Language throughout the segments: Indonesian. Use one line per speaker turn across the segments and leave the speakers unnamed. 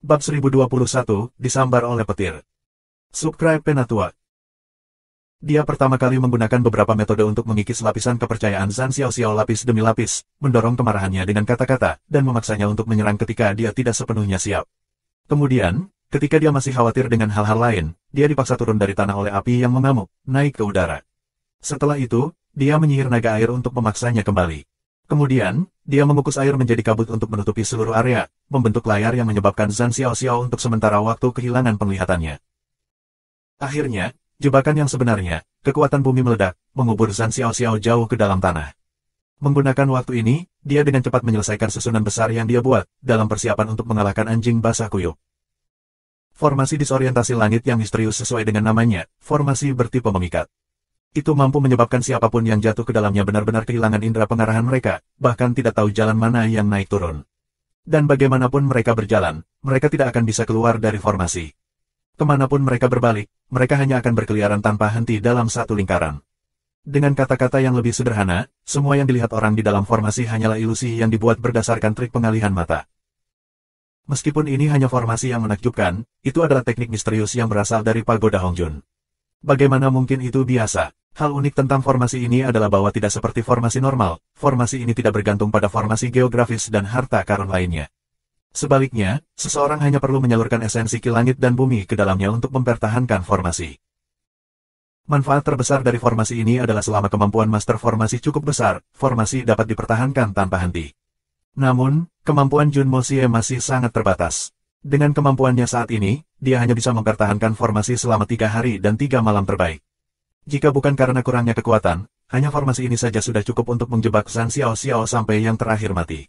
Bab 1021, disambar oleh petir. Subscribe Penatua. Dia pertama kali menggunakan beberapa metode untuk mengikis lapisan kepercayaan Zhan Xiaoxiao lapis demi lapis, mendorong kemarahannya dengan kata-kata, dan memaksanya untuk menyerang ketika dia tidak sepenuhnya siap. Kemudian, ketika dia masih khawatir dengan hal-hal lain, dia dipaksa turun dari tanah oleh api yang mengamuk, naik ke udara. Setelah itu, dia menyihir naga air untuk memaksanya kembali. Kemudian, dia mengukus air menjadi kabut untuk menutupi seluruh area, membentuk layar yang menyebabkan Zhan Xiaoxiao untuk sementara waktu kehilangan penglihatannya. Akhirnya, jebakan yang sebenarnya, kekuatan bumi meledak, mengubur Zhan Xiaoxiao jauh ke dalam tanah. Menggunakan waktu ini, dia dengan cepat menyelesaikan susunan besar yang dia buat, dalam persiapan untuk mengalahkan anjing basah kuyup. Formasi disorientasi langit yang misterius sesuai dengan namanya, formasi bertipe memikat. Itu mampu menyebabkan siapapun yang jatuh ke dalamnya benar-benar kehilangan indera pengarahan mereka, bahkan tidak tahu jalan mana yang naik turun. Dan bagaimanapun mereka berjalan, mereka tidak akan bisa keluar dari formasi. Kemanapun mereka berbalik, mereka hanya akan berkeliaran tanpa henti dalam satu lingkaran. Dengan kata-kata yang lebih sederhana, semua yang dilihat orang di dalam formasi hanyalah ilusi yang dibuat berdasarkan trik pengalihan mata. Meskipun ini hanya formasi yang menakjubkan, itu adalah teknik misterius yang berasal dari Pagoda Hongjun. Bagaimana mungkin itu biasa? Hal unik tentang formasi ini adalah bahwa tidak seperti formasi normal, formasi ini tidak bergantung pada formasi geografis dan harta karun lainnya. Sebaliknya, seseorang hanya perlu menyalurkan esensi ki langit dan bumi ke dalamnya untuk mempertahankan formasi. Manfaat terbesar dari formasi ini adalah selama kemampuan master formasi cukup besar, formasi dapat dipertahankan tanpa henti. Namun, kemampuan Jun Moxie masih sangat terbatas. Dengan kemampuannya saat ini, dia hanya bisa mempertahankan formasi selama 3 hari dan 3 malam terbaik. Jika bukan karena kurangnya kekuatan, hanya formasi ini saja sudah cukup untuk menjebak Zhan Xiaoxiao sampai yang terakhir mati.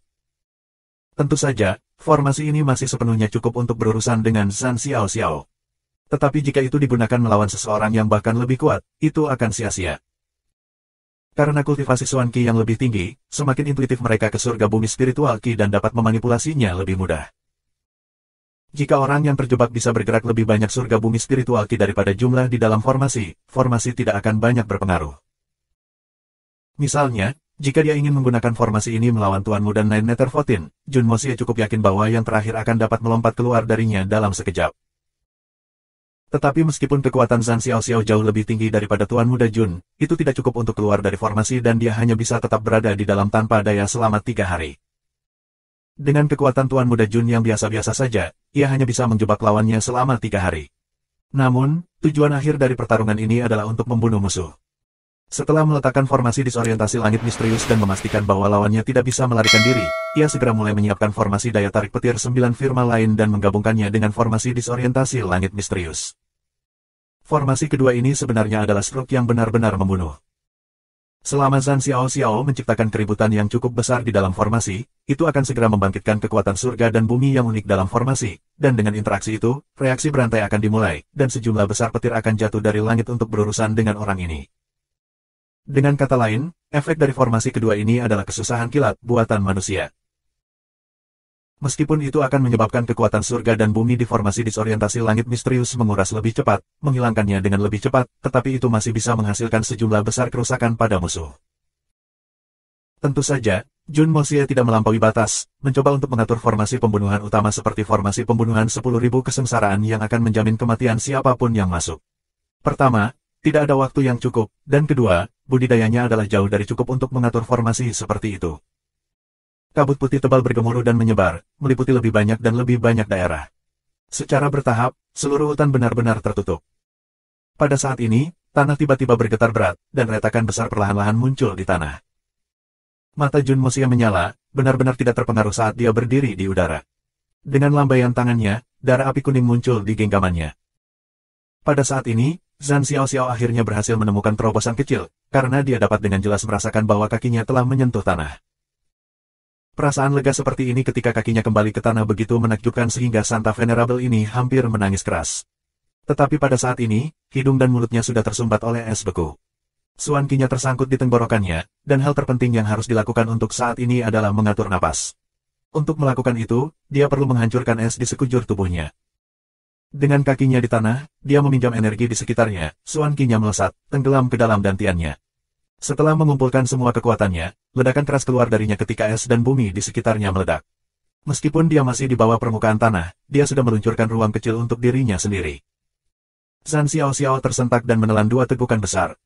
Tentu saja, formasi ini masih sepenuhnya cukup untuk berurusan dengan Zhan Xiaoxiao. Tetapi jika itu digunakan melawan seseorang yang bahkan lebih kuat, itu akan sia-sia. Karena kultivasi Xuan Qi yang lebih tinggi, semakin intuitif mereka ke surga bumi spiritual Qi dan dapat memanipulasinya lebih mudah. Jika orang yang terjebak bisa bergerak lebih banyak surga bumi spiritual Qi daripada jumlah di dalam formasi, formasi tidak akan banyak berpengaruh. Misalnya, jika dia ingin menggunakan formasi ini melawan Tuan Muda Nine Nethervotin, Jun Moxie cukup yakin bahwa yang terakhir akan dapat melompat keluar darinya dalam sekejap. Tetapi meskipun kekuatan Zhan Xiaoxiao jauh lebih tinggi daripada Tuan Muda Jun, itu tidak cukup untuk keluar dari formasi dan dia hanya bisa tetap berada di dalam tanpa daya selama 3 hari. Dengan kekuatan Tuan Muda Jun yang biasa-biasa saja, ia hanya bisa menjebak lawannya selama 3 hari. Namun, tujuan akhir dari pertarungan ini adalah untuk membunuh musuh. Setelah meletakkan formasi disorientasi langit misterius dan memastikan bahwa lawannya tidak bisa melarikan diri, ia segera mulai menyiapkan formasi daya tarik petir 9 firma lain dan menggabungkannya dengan formasi disorientasi langit misterius. Formasi kedua ini sebenarnya adalah stroke yang benar-benar membunuh. Selama Zhan Xiaoxiao menciptakan keributan yang cukup besar di dalam formasi, itu akan segera membangkitkan kekuatan surga dan bumi yang unik dalam formasi, dan dengan interaksi itu, reaksi berantai akan dimulai, dan sejumlah besar petir akan jatuh dari langit untuk berurusan dengan orang ini. Dengan kata lain, efek dari formasi kedua ini adalah kesusahan kilat buatan manusia. Meskipun itu akan menyebabkan kekuatan surga dan bumi di formasi disorientasi langit misterius menguras lebih cepat, menghilangkannya dengan lebih cepat, tetapi itu masih bisa menghasilkan sejumlah besar kerusakan pada musuh. Tentu saja, Jun Moxie tidak melampaui batas, mencoba untuk mengatur formasi pembunuhan utama seperti formasi pembunuhan 10.000 kesengsaraan yang akan menjamin kematian siapapun yang masuk. Pertama, tidak ada waktu yang cukup, dan kedua, budidayanya adalah jauh dari cukup untuk mengatur formasi seperti itu. Kabut putih tebal bergemuruh dan menyebar, meliputi lebih banyak dan lebih banyak daerah. Secara bertahap, seluruh hutan benar-benar tertutup. Pada saat ini, tanah tiba-tiba bergetar berat, dan retakan besar perlahan-lahan muncul di tanah. Mata Jun Moxie menyala, benar-benar tidak terpengaruh saat dia berdiri di udara. Dengan lambaian tangannya, darah api kuning muncul di genggamannya. Pada saat ini, Zhan Xiaoxiao akhirnya berhasil menemukan terobosan kecil, karena dia dapat dengan jelas merasakan bahwa kakinya telah menyentuh tanah. Perasaan lega seperti ini ketika kakinya kembali ke tanah begitu menakjubkan sehingga Santa Venerable ini hampir menangis keras. Tetapi pada saat ini, hidung dan mulutnya sudah tersumbat oleh es beku. Xuan Qi-nya tersangkut di tenggorokannya, dan hal terpenting yang harus dilakukan untuk saat ini adalah mengatur napas. Untuk melakukan itu, dia perlu menghancurkan es di sekujur tubuhnya. Dengan kakinya di tanah, dia meminjam energi di sekitarnya, Xuan Qi-nya melesat, tenggelam ke dalam dantiannya. Setelah mengumpulkan semua kekuatannya, ledakan keras keluar darinya ketika es dan bumi di sekitarnya meledak. Meskipun dia masih di bawah permukaan tanah, dia sudah meluncurkan ruang kecil untuk dirinya sendiri. Zhan Xiaoxiao tersentak dan menelan 2 tegukan besar.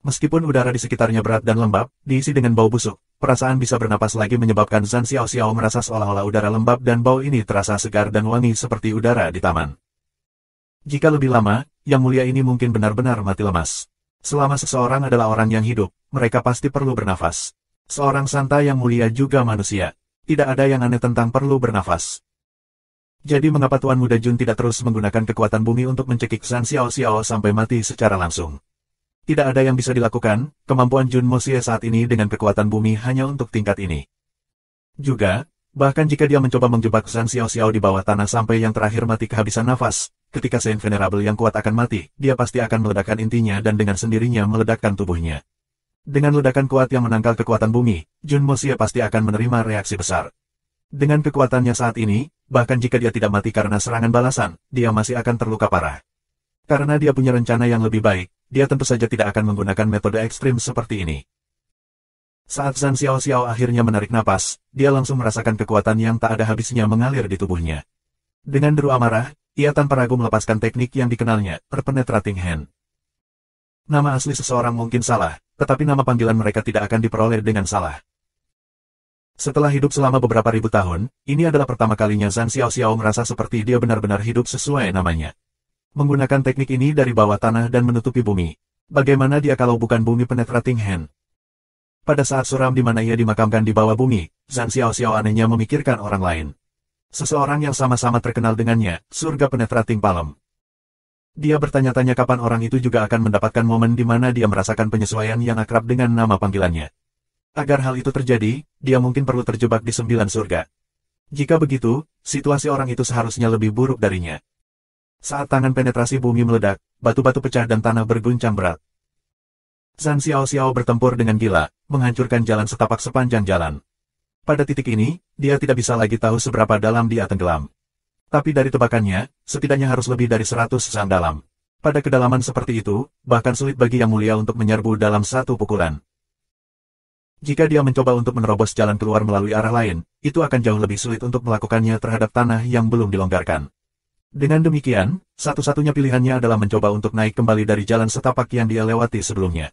Meskipun udara di sekitarnya berat dan lembab, diisi dengan bau busuk, perasaan bisa bernapas lagi menyebabkan Zhan Xiaoxiao merasa seolah-olah udara lembab dan bau ini terasa segar dan wangi seperti udara di taman. Jika lebih lama, Yang Mulia ini mungkin benar-benar mati lemas. Selama seseorang adalah orang yang hidup, mereka pasti perlu bernafas. Seorang santa Yang Mulia juga manusia. Tidak ada yang aneh tentang perlu bernafas. Jadi mengapa Tuan Muda Jun tidak terus menggunakan kekuatan bumi untuk mencekik Zhan Xiaoxiao sampai mati secara langsung? Tidak ada yang bisa dilakukan, kemampuan Jun Moxie saat ini dengan kekuatan bumi hanya untuk tingkat ini. Juga, bahkan jika dia mencoba menjebak Zhan Xiaoxiao di bawah tanah sampai yang terakhir mati kehabisan nafas, ketika Saint Venerable yang kuat akan mati, dia pasti akan meledakkan intinya dan dengan sendirinya meledakkan tubuhnya. Dengan ledakan kuat yang menangkal kekuatan bumi, Jun Moxie pasti akan menerima reaksi besar. Dengan kekuatannya saat ini, bahkan jika dia tidak mati karena serangan balasan, dia masih akan terluka parah. Karena dia punya rencana yang lebih baik, dia tentu saja tidak akan menggunakan metode ekstrim seperti ini. Saat Zhan Xiaoxiao akhirnya menarik napas, dia langsung merasakan kekuatan yang tak ada habisnya mengalir di tubuhnya. Dengan deru amarah, ia tanpa ragu melepaskan teknik yang dikenalnya, Penetrating Hand. Nama asli seseorang mungkin salah, tetapi nama panggilan mereka tidak akan diperoleh dengan salah. Setelah hidup selama beberapa ribu tahun, ini adalah pertama kalinya Zhan Xiaoxiao merasa seperti dia benar-benar hidup sesuai namanya. Menggunakan teknik ini dari bawah tanah dan menutupi bumi. Bagaimana dia kalau bukan bumi Penetrating Hand? Pada saat suram di mana ia dimakamkan di bawah bumi, Zhan Xiaoxiao anehnya memikirkan orang lain. Seseorang yang sama-sama terkenal dengannya, surga Penetrating Palm. Dia bertanya-tanya kapan orang itu juga akan mendapatkan momen di mana dia merasakan penyesuaian yang akrab dengan nama panggilannya. Agar hal itu terjadi, dia mungkin perlu terjebak di 9 surga. Jika begitu, situasi orang itu seharusnya lebih buruk darinya. Saat tangan penetrasi bumi meledak, batu-batu pecah dan tanah berguncang berat. Zhan Xiaoxiao bertempur dengan gila, menghancurkan jalan setapak sepanjang jalan. Pada titik ini, dia tidak bisa lagi tahu seberapa dalam dia tenggelam. Tapi dari tebakannya, setidaknya harus lebih dari 100 sang dalam. Pada kedalaman seperti itu, bahkan sulit bagi Yang Mulia untuk menyerbu dalam satu pukulan. Jika dia mencoba untuk menerobos jalan keluar melalui arah lain, itu akan jauh lebih sulit untuk melakukannya terhadap tanah yang belum dilonggarkan. Dengan demikian, satu-satunya pilihannya adalah mencoba untuk naik kembali dari jalan setapak yang dia lewati sebelumnya.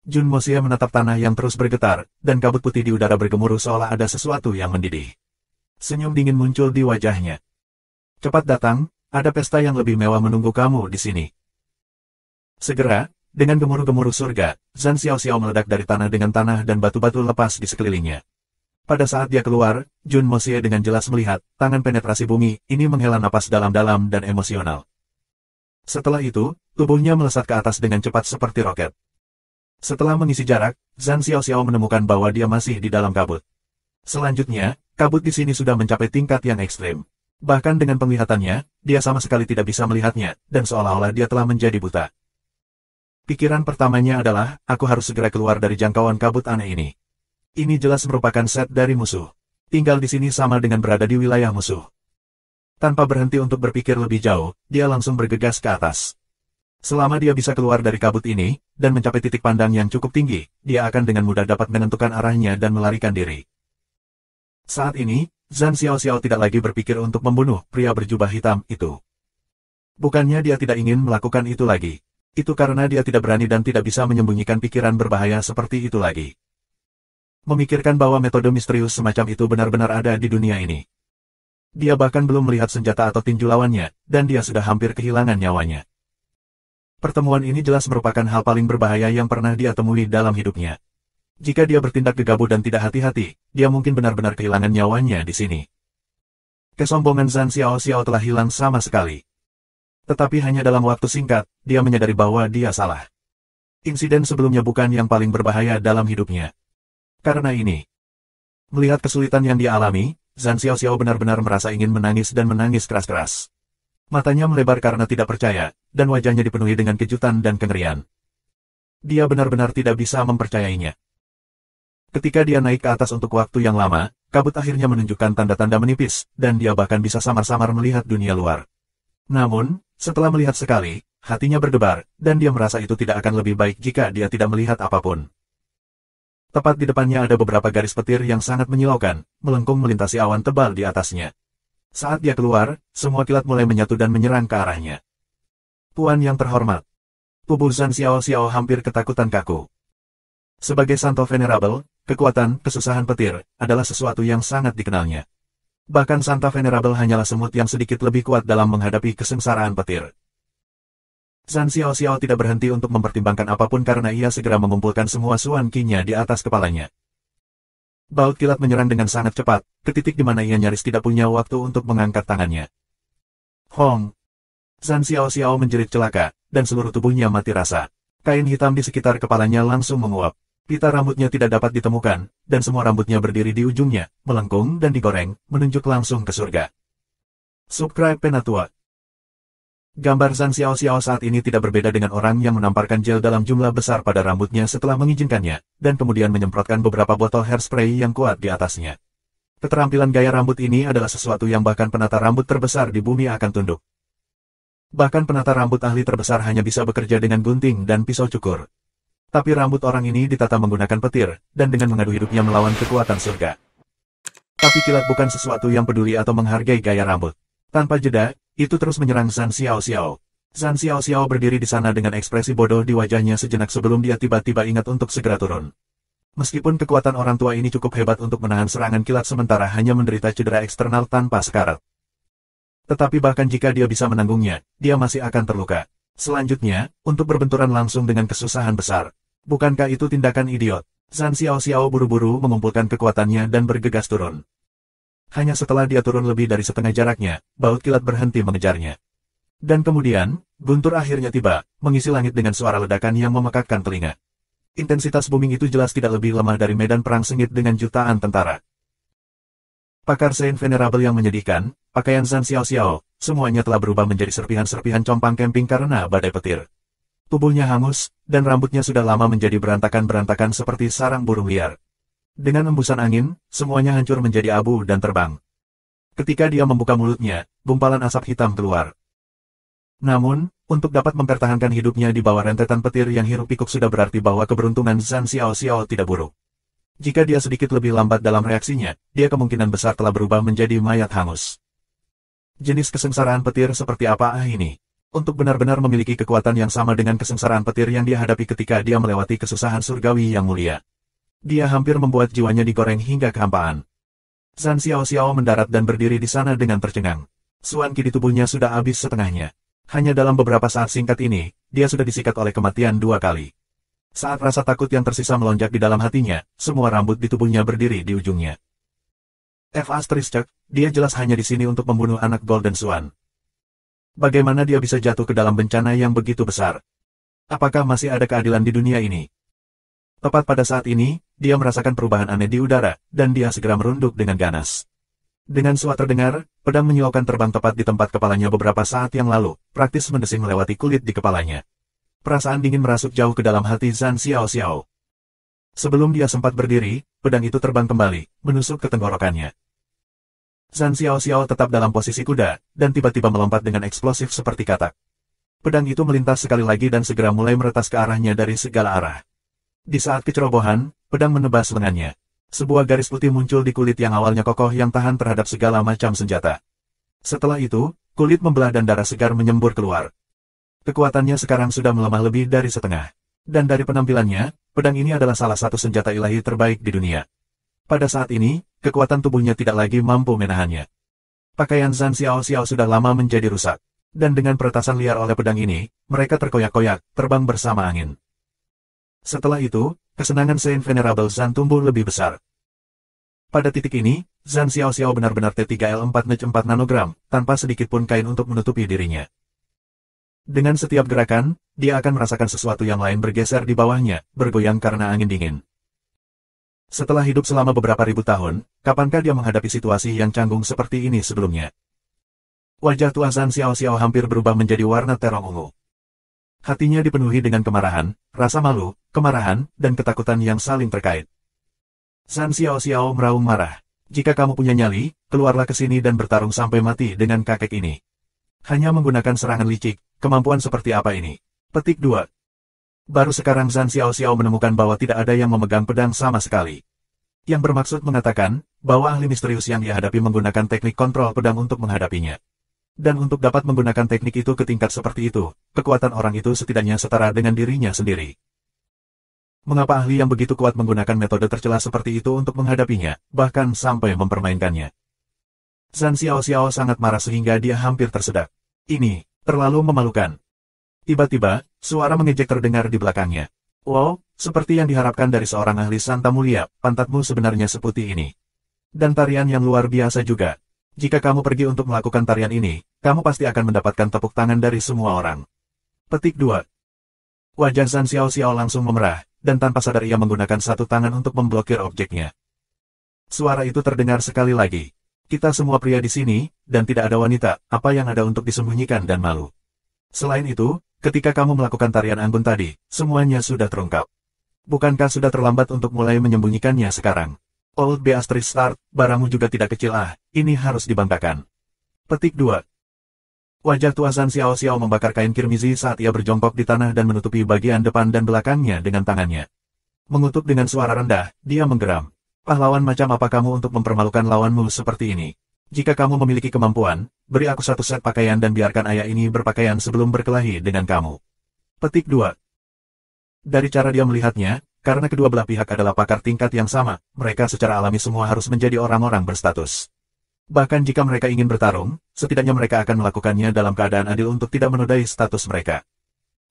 Jun Moxie menatap tanah yang terus bergetar, dan kabut putih di udara bergemuruh seolah ada sesuatu yang mendidih. Senyum dingin muncul di wajahnya. Cepat datang, ada pesta yang lebih mewah menunggu kamu di sini. Segera, dengan gemuruh-gemuruh surga, Zhan Xiaoxiao meledak dari tanah dengan tanah dan batu-batu lepas di sekelilingnya. Pada saat dia keluar, Jun Moxie dengan jelas melihat, tangan penetrasi bumi, ini menghela napas dalam-dalam dan emosional. Setelah itu, tubuhnya melesat ke atas dengan cepat seperti roket. Setelah mengisi jarak, Zhan Xiaoxiao menemukan bahwa dia masih di dalam kabut. Selanjutnya, kabut di sini sudah mencapai tingkat yang ekstrim. Bahkan dengan penglihatannya, dia sama sekali tidak bisa melihatnya, dan seolah-olah dia telah menjadi buta. Pikiran pertamanya adalah, aku harus segera keluar dari jangkauan kabut aneh ini. Ini jelas merupakan set dari musuh. Tinggal di sini sama dengan berada di wilayah musuh. Tanpa berhenti untuk berpikir lebih jauh, dia langsung bergegas ke atas. Selama dia bisa keluar dari kabut ini, dan mencapai titik pandang yang cukup tinggi, dia akan dengan mudah dapat menentukan arahnya dan melarikan diri. Saat ini, Zhan Xiaoxiao tidak lagi berpikir untuk membunuh pria berjubah hitam itu. Bukannya dia tidak ingin melakukan itu lagi. Itu karena dia tidak berani dan tidak bisa menyembunyikan pikiran berbahaya seperti itu lagi. Memikirkan bahwa metode misterius semacam itu benar-benar ada di dunia ini. Dia bahkan belum melihat senjata atau tinju lawannya, dan dia sudah hampir kehilangan nyawanya. Pertemuan ini jelas merupakan hal paling berbahaya yang pernah dia temui dalam hidupnya. Jika dia bertindak gegabah dan tidak hati-hati, dia mungkin benar-benar kehilangan nyawanya di sini. Kesombongan Zhan Xiaoxiao telah hilang sama sekali. Tetapi hanya dalam waktu singkat, dia menyadari bahwa dia salah. Insiden sebelumnya bukan yang paling berbahaya dalam hidupnya. Karena ini, melihat kesulitan yang dia alami, Zhan Xiaoxiao benar-benar merasa ingin menangis dan menangis keras-keras. Matanya melebar karena tidak percaya, dan wajahnya dipenuhi dengan kejutan dan kengerian. Dia benar-benar tidak bisa mempercayainya. Ketika dia naik ke atas untuk waktu yang lama, kabut akhirnya menunjukkan tanda-tanda menipis, dan dia bahkan bisa samar-samar melihat dunia luar. Namun, setelah melihat sekali, hatinya berdebar, dan dia merasa itu tidak akan lebih baik jika dia tidak melihat apapun. Tepat di depannya ada beberapa garis petir yang sangat menyilaukan, melengkung melintasi awan tebal di atasnya. Saat dia keluar, semua kilat mulai menyatu dan menyerang ke arahnya. Tuan yang terhormat. Tubuh Zhan Xiaoxiao hampir ketakutan kaku. Sebagai Santo Venerable, kekuatan, kesusahan petir, adalah sesuatu yang sangat dikenalnya. Bahkan Santa Venerable hanyalah semut yang sedikit lebih kuat dalam menghadapi kesengsaraan petir. Zhan Xiaoxiao tidak berhenti untuk mempertimbangkan apapun karena ia segera mengumpulkan semua Suan Qi-nya di atas kepalanya. Baut kilat menyerang dengan sangat cepat, ke titik di mana ia nyaris tidak punya waktu untuk mengangkat tangannya. Hong! Zhan Xiaoxiao menjerit celaka, dan seluruh tubuhnya mati rasa. Kain hitam di sekitar kepalanya langsung menguap. Pita rambutnya tidak dapat ditemukan, dan semua rambutnya berdiri di ujungnya, melengkung dan digoreng, menunjuk langsung ke surga. Subscribe Penatua. Gambar Zhan Xiaoxiao saat ini tidak berbeda dengan orang yang menamparkan gel dalam jumlah besar pada rambutnya setelah mengizinkannya, dan kemudian menyemprotkan beberapa botol hairspray yang kuat di atasnya. Keterampilan gaya rambut ini adalah sesuatu yang bahkan penata rambut terbesar di bumi akan tunduk. Bahkan penata rambut ahli terbesar hanya bisa bekerja dengan gunting dan pisau cukur. Tapi rambut orang ini ditata menggunakan petir, dan dengan mengadu hidupnya melawan kekuatan surga. Tapi kilat bukan sesuatu yang peduli atau menghargai gaya rambut. Tanpa jeda, itu terus menyerang Zhan Xiaoxiao. Zhan Xiaoxiao berdiri di sana dengan ekspresi bodoh di wajahnya sejenak sebelum dia tiba-tiba ingat untuk segera turun. Meskipun kekuatan orang tua ini cukup hebat untuk menahan serangan kilat sementara hanya menderita cedera eksternal tanpa sekarat. Tetapi bahkan jika dia bisa menanggungnya, dia masih akan terluka. Selanjutnya, untuk berbenturan langsung dengan kesusahan besar. Bukankah itu tindakan idiot? Zhan Xiaoxiao buru-buru mengumpulkan kekuatannya dan bergegas turun. Hanya setelah dia turun lebih dari setengah jaraknya, baut kilat berhenti mengejarnya. Dan kemudian, guntur akhirnya tiba, mengisi langit dengan suara ledakan yang memekakkan telinga. Intensitas booming itu jelas tidak lebih lemah dari medan perang sengit dengan jutaan tentara. Pakar Saint Venerable yang menyedihkan, pakaian Zhan Xiaoxiao, semuanya telah berubah menjadi serpihan-serpihan compang camping karena badai petir. Tubuhnya hangus, dan rambutnya sudah lama menjadi berantakan-berantakan seperti sarang burung liar. Dengan embusan angin, semuanya hancur menjadi abu dan terbang. Ketika dia membuka mulutnya, gumpalan asap hitam keluar. Namun, untuk dapat mempertahankan hidupnya di bawah rentetan petir yang hiruk-pikuk sudah berarti bahwa keberuntungan Zhan Xiaoxiao tidak buruk. Jika dia sedikit lebih lambat dalam reaksinya, dia kemungkinan besar telah berubah menjadi mayat hangus. Jenis kesengsaraan petir seperti apa ini? Untuk benar-benar memiliki kekuatan yang sama dengan kesengsaraan petir yang dia hadapi ketika dia melewati kesusahan surgawi yang mulia. Dia hampir membuat jiwanya digoreng hingga kehampaan. Zhan Xiaoxiao mendarat dan berdiri di sana dengan tercengang. Suan Qi di tubuhnya sudah habis setengahnya. Hanya dalam beberapa saat singkat ini, dia sudah disikat oleh kematian 2 kali. Saat rasa takut yang tersisa melonjak di dalam hatinya, semua rambut di tubuhnya berdiri di ujungnya. Dia jelas hanya di sini untuk membunuh anak Golden Swan. Bagaimana dia bisa jatuh ke dalam bencana yang begitu besar? Apakah masih ada keadilan di dunia ini? Tepat pada saat ini, dia merasakan perubahan aneh di udara, dan dia segera merunduk dengan ganas. Dengan suara terdengar, pedang menyilaukan terbang tepat di tempat kepalanya beberapa saat yang lalu, praktis mendesing melewati kulit di kepalanya. Perasaan dingin merasuk jauh ke dalam hati Zhan Xiaoxiao. Sebelum dia sempat berdiri, pedang itu terbang kembali, menusuk ke tenggorokannya. Zhan Xiaoxiao tetap dalam posisi kuda, dan tiba-tiba melompat dengan eksplosif seperti katak. Pedang itu melintas sekali lagi dan segera mulai meretas ke arahnya dari segala arah. Di saat kecerobohan, pedang menebas lengannya. Sebuah garis putih muncul di kulit yang awalnya kokoh yang tahan terhadap segala macam senjata. Setelah itu, kulit membelah dan darah segar menyembur keluar. Kekuatannya sekarang sudah melemah lebih dari setengah. Dan dari penampilannya, pedang ini adalah salah satu senjata ilahi terbaik di dunia. Pada saat ini, kekuatan tubuhnya tidak lagi mampu menahannya. Pakaian Zhan Xiaoxiao sudah lama menjadi rusak. Dan dengan peretasan liar oleh pedang ini, mereka terkoyak-koyak, terbang bersama angin. Setelah itu, kesenangan Saint Venerable Zhan tumbuh lebih besar. Pada titik ini, Zhan Xiaoxiao benar-benar T3L4 nanogram, tanpa sedikit pun kain untuk menutupi dirinya. Dengan setiap gerakan, dia akan merasakan sesuatu yang lain bergeser di bawahnya, bergoyang karena angin dingin. Setelah hidup selama beberapa ribu tahun, kapankah dia menghadapi situasi yang canggung seperti ini sebelumnya? Wajah tua Zhan Xiaoxiao hampir berubah menjadi warna terong ungu. Hatinya dipenuhi dengan kemarahan, rasa malu, kemarahan, dan ketakutan yang saling terkait. Zhan Xiaoxiao meraung marah. Jika kamu punya nyali, keluarlah ke sini dan bertarung sampai mati dengan kakek ini. Hanya menggunakan serangan licik, kemampuan seperti apa ini? Petik 2. Baru sekarang Zhan Xiaoxiao menemukan bahwa tidak ada yang memegang pedang sama sekali. Yang bermaksud mengatakan, bahwa ahli misterius yang dia hadapi menggunakan teknik kontrol pedang untuk menghadapinya. Dan untuk dapat menggunakan teknik itu ke tingkat seperti itu, kekuatan orang itu setidaknya setara dengan dirinya sendiri. Mengapa ahli yang begitu kuat menggunakan metode tercela seperti itu untuk menghadapinya, bahkan sampai mempermainkannya? Zhan Xiaoxiao sangat marah sehingga dia hampir tersedak. Ini terlalu memalukan. Tiba-tiba, suara mengejek terdengar di belakangnya. Wow, seperti yang diharapkan dari seorang ahli Santa Mulia, pantatmu sebenarnya seputih ini. Dan tarian yang luar biasa juga. Jika kamu pergi untuk melakukan tarian ini, kamu pasti akan mendapatkan tepuk tangan dari semua orang. Petik 2. Wajah Zhan Xiaoxiao langsung memerah, dan tanpa sadar ia menggunakan satu tangan untuk memblokir objeknya. Suara itu terdengar sekali lagi. Kita semua pria di sini, dan tidak ada wanita, apa yang ada untuk disembunyikan dan malu. Selain itu, ketika kamu melakukan tarian anggun tadi, semuanya sudah terungkap. Bukankah sudah terlambat untuk mulai menyembunyikannya sekarang? Old Beatrice Start, barangmu juga tidak kecil ini harus dibanggakan. Petik 2. Wajah tua Zhan Xiaoxiao membakar kain kirmizi saat ia berjongkok di tanah dan menutupi bagian depan dan belakangnya dengan tangannya. Mengutuk dengan suara rendah, dia menggeram. Pahlawan macam apa kamu untuk mempermalukan lawanmu seperti ini? Jika kamu memiliki kemampuan, beri aku satu set pakaian dan biarkan ayah ini berpakaian sebelum berkelahi dengan kamu. Petik 2. Dari cara dia melihatnya, karena kedua belah pihak adalah pakar tingkat yang sama, mereka secara alami semua harus menjadi orang-orang berstatus. Bahkan jika mereka ingin bertarung, setidaknya mereka akan melakukannya dalam keadaan adil untuk tidak menodai status mereka.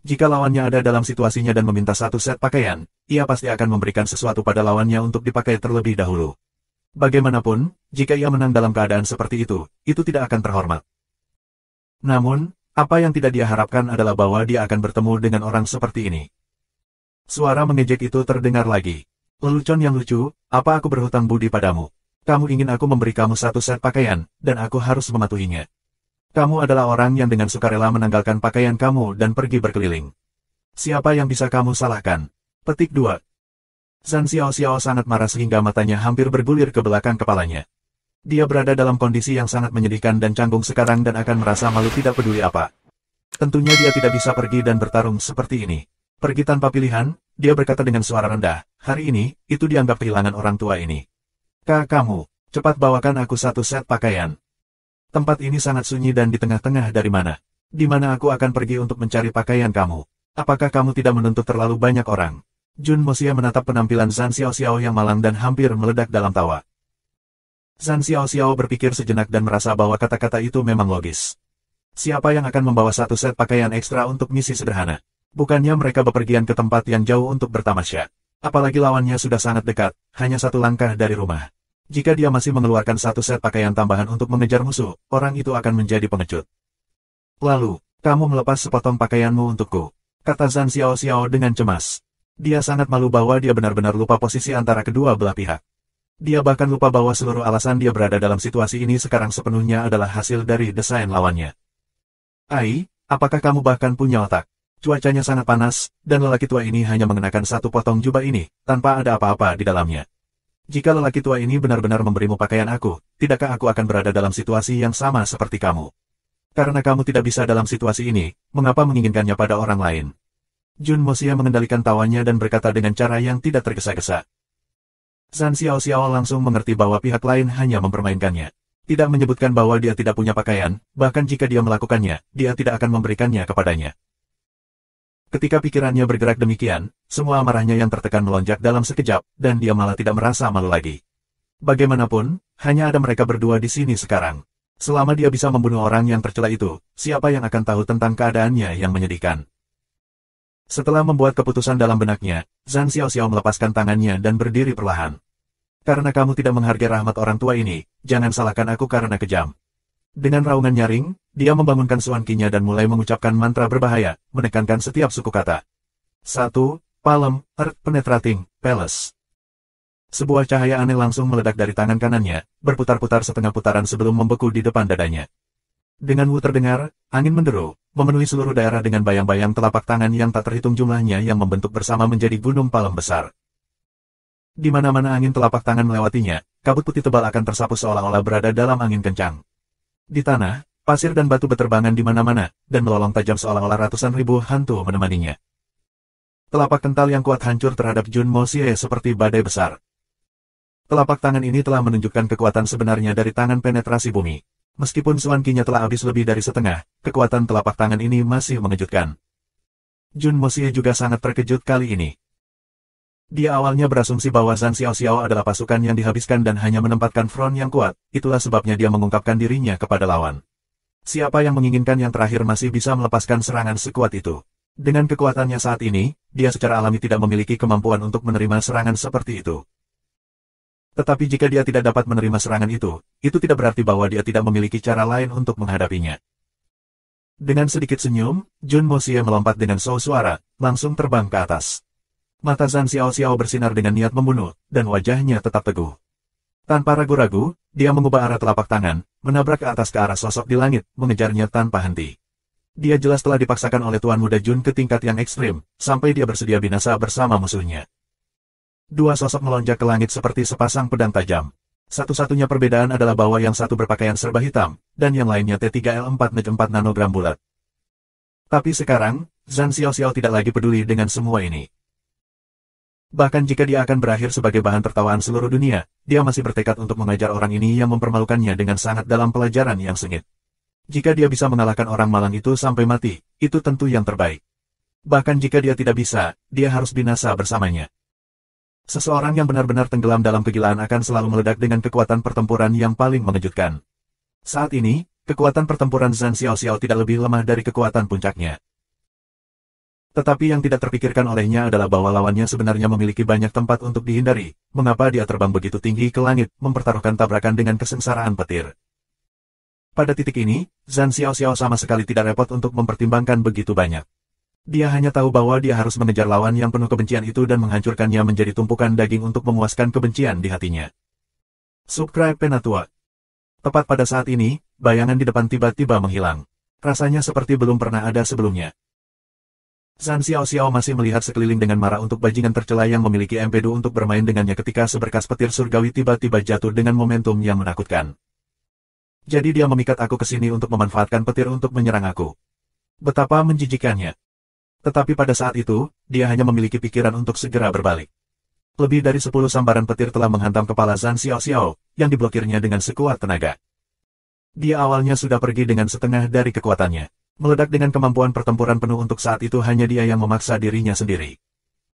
Jika lawannya ada dalam situasinya dan meminta satu set pakaian, ia pasti akan memberikan sesuatu pada lawannya untuk dipakai terlebih dahulu. Bagaimanapun, jika ia menang dalam keadaan seperti itu tidak akan terhormat. Namun, apa yang tidak dia harapkan adalah bahwa dia akan bertemu dengan orang seperti ini. Suara mengejek itu terdengar lagi. Lelucon yang lucu, apa aku berhutang budi padamu? Kamu ingin aku memberi kamu satu set pakaian, dan aku harus mematuhinya. Kamu adalah orang yang dengan sukarela menanggalkan pakaian kamu dan pergi berkeliling. Siapa yang bisa kamu salahkan? Petik 2. Zhan Xiaoxiao sangat marah sehingga matanya hampir bergulir ke belakang kepalanya. Dia berada dalam kondisi yang sangat menyedihkan dan canggung sekarang dan akan merasa malu tidak peduli apa. Tentunya dia tidak bisa pergi dan bertarung seperti ini. Pergi tanpa pilihan, dia berkata dengan suara rendah, hari ini, itu dianggap kehilangan orang tua ini. Kamu, cepat bawakan aku satu set pakaian. Tempat ini sangat sunyi dan di tengah-tengah dari mana? Di mana aku akan pergi untuk mencari pakaian kamu? Apakah kamu tidak menuntut terlalu banyak orang? Jun Moxia menatap penampilan Zhan Xiaoxiao yang malang dan hampir meledak dalam tawa. Zhan Xiaoxiao berpikir sejenak dan merasa bahwa kata-kata itu memang logis. Siapa yang akan membawa satu set pakaian ekstra untuk misi sederhana? Bukannya mereka bepergian ke tempat yang jauh untuk bertamasya. Apalagi lawannya sudah sangat dekat, hanya satu langkah dari rumah. Jika dia masih mengeluarkan satu set pakaian tambahan untuk mengejar musuh, orang itu akan menjadi pengecut. Lalu, kamu melepas sepotong pakaianmu untukku, kata Zhan Xiaoxiao dengan cemas. Dia sangat malu bahwa dia benar-benar lupa posisi antara kedua belah pihak. Dia bahkan lupa bahwa seluruh alasan dia berada dalam situasi ini sekarang sepenuhnya adalah hasil dari desain lawannya. Ai, apakah kamu bahkan punya otak? Cuacanya sangat panas, dan lelaki tua ini hanya mengenakan satu potong jubah ini, tanpa ada apa-apa di dalamnya. Jika lelaki tua ini benar-benar memberimu pakaian aku, tidakkah aku akan berada dalam situasi yang sama seperti kamu? Karena kamu tidak bisa dalam situasi ini, mengapa menginginkannya pada orang lain? Jun Moxia mengendalikan tawanya dan berkata dengan cara yang tidak tergesa-gesa. Zhan Xiaoxiao langsung mengerti bahwa pihak lain hanya mempermainkannya. Tidak menyebutkan bahwa dia tidak punya pakaian, bahkan jika dia melakukannya, dia tidak akan memberikannya kepadanya. Ketika pikirannya bergerak demikian, semua amarahnya yang tertekan melonjak dalam sekejap, dan dia malah tidak merasa malu lagi. Bagaimanapun, hanya ada mereka berdua di sini sekarang. Selama dia bisa membunuh orang yang tercela itu, siapa yang akan tahu tentang keadaannya yang menyedihkan? Setelah membuat keputusan dalam benaknya, Zhan Xiaoxiao melepaskan tangannya dan berdiri perlahan. Karena kamu tidak menghargai rahmat orang tua ini, jangan salahkan aku karena kejam. Dengan raungan nyaring, dia membangunkan Suan Qi-nya dan mulai mengucapkan mantra berbahaya, menekankan setiap suku kata. 1. Palem, Earth Penetrating, Palace. Sebuah cahaya aneh langsung meledak dari tangan kanannya, berputar-putar setengah putaran sebelum membeku di depan dadanya. Dengan wu terdengar, angin menderu, memenuhi seluruh daerah dengan bayang-bayang telapak tangan yang tak terhitung jumlahnya yang membentuk bersama menjadi gunung palem besar. Di mana-mana angin telapak tangan melewatinya, kabut putih tebal akan tersapu seolah-olah berada dalam angin kencang. Di tanah, pasir dan batu beterbangan di mana-mana, dan melolong tajam seolah-olah ratusan ribu hantu menemaninya. Telapak kental yang kuat hancur terhadap Jun Mosie seperti badai besar. Telapak tangan ini telah menunjukkan kekuatan sebenarnya dari tangan penetrasi bumi. Meskipun Suan Qi-nya telah habis lebih dari setengah, kekuatan telapak tangan ini masih mengejutkan. Jun Mosie juga sangat terkejut kali ini. Dia awalnya berasumsi bahwa Zhang Xiaoxiao adalah pasukan yang dihabiskan dan hanya menempatkan front yang kuat, itulah sebabnya dia mengungkapkan dirinya kepada lawan. Siapa yang menginginkan yang terakhir masih bisa melepaskan serangan sekuat itu. Dengan kekuatannya saat ini, dia secara alami tidak memiliki kemampuan untuk menerima serangan seperti itu. Tetapi jika dia tidak dapat menerima serangan itu tidak berarti bahwa dia tidak memiliki cara lain untuk menghadapinya. Dengan sedikit senyum, Jun Mosie melompat dengan suara, langsung terbang ke atas. Mata Zhang Xiaoxiao bersinar dengan niat membunuh, dan wajahnya tetap teguh. Tanpa ragu-ragu, dia mengubah arah telapak tangan, menabrak ke atas ke arah sosok di langit, mengejarnya tanpa henti. Dia jelas telah dipaksakan oleh Tuan Muda Jun ke tingkat yang ekstrim, sampai dia bersedia binasa bersama musuhnya. Dua sosok melonjak ke langit seperti sepasang pedang tajam. Satu-satunya perbedaan adalah bahwa yang satu berpakaian serba hitam, dan yang lainnya T3L4-4 nanogram bulat. Tapi sekarang, Zhang Xiaoxiao tidak lagi peduli dengan semua ini. Bahkan jika dia akan berakhir sebagai bahan tertawaan seluruh dunia, dia masih bertekad untuk mengajar orang ini yang mempermalukannya dengan sangat dalam pelajaran yang sengit. Jika dia bisa mengalahkan orang malang itu sampai mati, itu tentu yang terbaik. Bahkan jika dia tidak bisa, dia harus binasa bersamanya. Seseorang yang benar-benar tenggelam dalam kegilaan akan selalu meledak dengan kekuatan pertempuran yang paling mengejutkan. Saat ini, kekuatan pertempuran Zhang Xiaoxiao tidak lebih lemah dari kekuatan puncaknya. Tetapi yang tidak terpikirkan olehnya adalah bahwa lawannya sebenarnya memiliki banyak tempat untuk dihindari. Mengapa dia terbang begitu tinggi ke langit, mempertaruhkan tabrakan dengan kesengsaraan petir. Pada titik ini, Zhang Xiaoxiao sama sekali tidak repot untuk mempertimbangkan begitu banyak. Dia hanya tahu bahwa dia harus mengejar lawan yang penuh kebencian itu dan menghancurkannya menjadi tumpukan daging untuk memuaskan kebencian di hatinya. Subscribe Penatua. Tepat pada saat ini, bayangan di depan tiba-tiba menghilang. Rasanya seperti belum pernah ada sebelumnya. Zhang Xiaoxiao masih melihat sekeliling dengan marah untuk bajingan tercela yang memiliki empedu untuk bermain dengannya ketika seberkas petir surgawi tiba-tiba jatuh dengan momentum yang menakutkan. Jadi dia memikat aku ke sini untuk memanfaatkan petir untuk menyerang aku. Betapa menjijikannya. Tetapi pada saat itu, dia hanya memiliki pikiran untuk segera berbalik. Lebih dari 10 sambaran petir telah menghantam kepala Zhang Xiaoxiao, yang diblokirnya dengan sekuat tenaga. Dia awalnya sudah pergi dengan setengah dari kekuatannya. Meledak dengan kemampuan pertempuran penuh untuk saat itu hanya dia yang memaksa dirinya sendiri.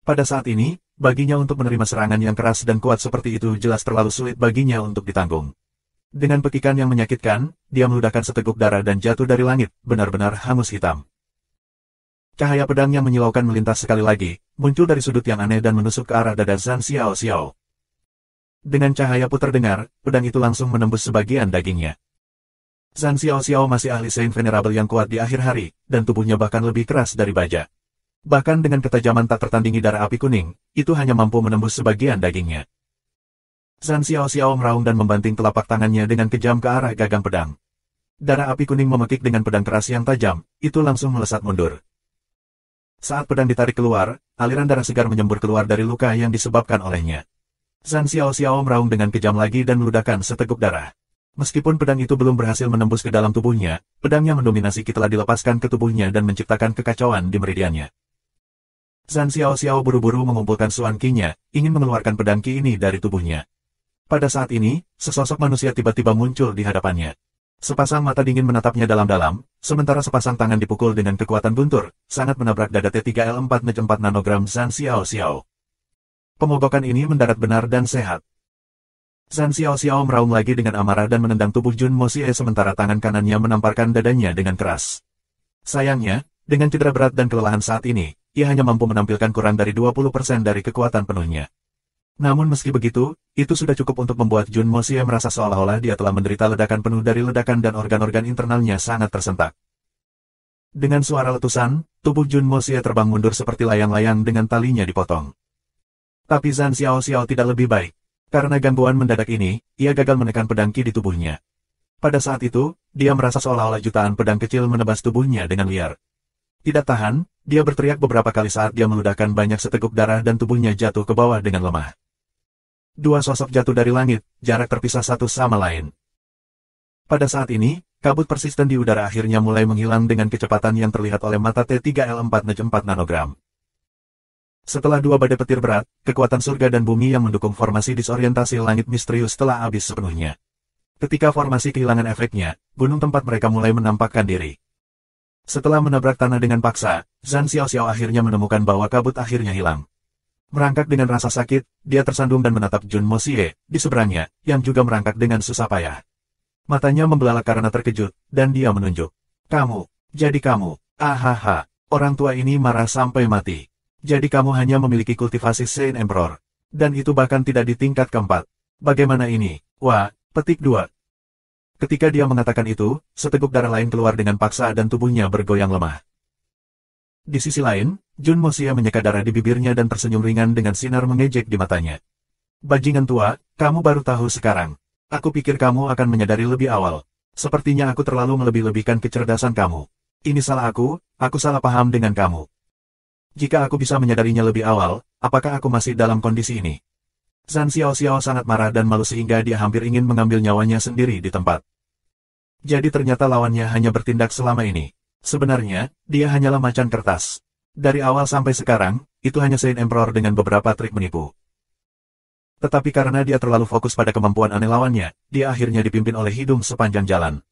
Pada saat ini, baginya untuk menerima serangan yang keras dan kuat seperti itu jelas terlalu sulit baginya untuk ditanggung. Dengan pekikan yang menyakitkan, dia meludahkan seteguk darah dan jatuh dari langit, benar-benar hangus hitam. Cahaya pedang yang menyilaukan melintas sekali lagi, muncul dari sudut yang aneh dan menusuk ke arah dada Zhang Xiaoxiao. Dengan cahaya putar dengar, pedang itu langsung menembus sebagian dagingnya. Zhang Xiaoxiao masih ahli Saint Venerable yang kuat di akhir hari, dan tubuhnya bahkan lebih keras dari baja. Bahkan dengan ketajaman tak tertandingi darah api kuning, itu hanya mampu menembus sebagian dagingnya. Zhang Xiaoxiao meraung dan membanting telapak tangannya dengan kejam ke arah gagang pedang. Darah api kuning memekik dengan pedang keras yang tajam, itu langsung melesat mundur. Saat pedang ditarik keluar, aliran darah segar menyembur keluar dari luka yang disebabkan olehnya. Zhang Xiaoxiao meraung dengan kejam lagi dan meludahkan seteguk darah. Meskipun pedang itu belum berhasil menembus ke dalam tubuhnya, pedang yang mendominasi Qi telah dilepaskan ke tubuhnya dan menciptakan kekacauan di meridiannya. Zhang Xiaoxiao buru-buru mengumpulkan Suan Qi-nya, ingin mengeluarkan pedang Qi ini dari tubuhnya. Pada saat ini, sesosok manusia tiba-tiba muncul di hadapannya. Sepasang mata dingin menatapnya dalam-dalam, sementara sepasang tangan dipukul dengan kekuatan guntur, sangat menabrak dada T3L4-4 nanogram Zhang Xiaoxiao. Pemogokan ini mendarat benar dan sehat. Zhang Xiaoxiao meraung lagi dengan amarah dan menendang tubuh Jun Mosie sementara tangan kanannya menamparkan dadanya dengan keras. Sayangnya, dengan cedera berat dan kelelahan saat ini, ia hanya mampu menampilkan kurang dari 20% dari kekuatan penuhnya. Namun meski begitu, itu sudah cukup untuk membuat Jun Mosie merasa seolah-olah dia telah menderita ledakan penuh dari ledakan dan organ-organ internalnya sangat tersentak. Dengan suara letusan, tubuh Jun Mosie terbang mundur seperti layang-layang dengan talinya dipotong. Tapi Zhang Xiaoxiao tidak lebih baik. Karena gangguan mendadak ini, ia gagal menekan pedang Qi di tubuhnya. Pada saat itu, dia merasa seolah-olah jutaan pedang kecil menebas tubuhnya dengan liar. Tidak tahan, dia berteriak beberapa kali saat dia meludahkan banyak seteguk darah dan tubuhnya jatuh ke bawah dengan lemah. Dua sosok jatuh dari langit, jarak terpisah satu sama lain. Pada saat ini, kabut persisten di udara akhirnya mulai menghilang dengan kecepatan yang terlihat oleh mata T3L4-4 nanogram. Setelah dua badai petir berat, kekuatan surga dan bumi yang mendukung formasi disorientasi langit misterius telah habis sepenuhnya. Ketika formasi kehilangan efeknya, gunung tempat mereka mulai menampakkan diri. Setelah menabrak tanah dengan paksa, Zhan Xiaoxiao akhirnya menemukan bahwa kabut akhirnya hilang. Merangkak dengan rasa sakit, dia tersandung dan menatap Jun Moxie di seberangnya, yang juga merangkak dengan susah payah. Matanya membelalak karena terkejut, dan dia menunjuk. Kamu, jadi kamu, ahaha, orang tua ini marah sampai mati. Jadi kamu hanya memiliki kultivasi Saint Emperor. Dan itu bahkan tidak di tingkat keempat. Bagaimana ini? Wah, petik 2. Ketika dia mengatakan itu, seteguk darah lain keluar dengan paksa dan tubuhnya bergoyang lemah. Di sisi lain, Jun Moxie menyeka darah di bibirnya dan tersenyum ringan dengan sinar mengejek di matanya. Bajingan tua, kamu baru tahu sekarang. Aku pikir kamu akan menyadari lebih awal. Sepertinya aku terlalu melebih-lebihkan kecerdasan kamu. Ini salah aku salah paham dengan kamu. Jika aku bisa menyadarinya lebih awal, apakah aku masih dalam kondisi ini? Zhan Xiaoxiao sangat marah dan malu sehingga dia hampir ingin mengambil nyawanya sendiri di tempat. Jadi ternyata lawannya hanya bertindak selama ini. Sebenarnya, dia hanyalah macan kertas. Dari awal sampai sekarang, itu hanya Saint Emperor dengan beberapa trik menipu. Tetapi karena dia terlalu fokus pada kemampuan aneh lawannya, dia akhirnya dipimpin oleh hidung sepanjang jalan.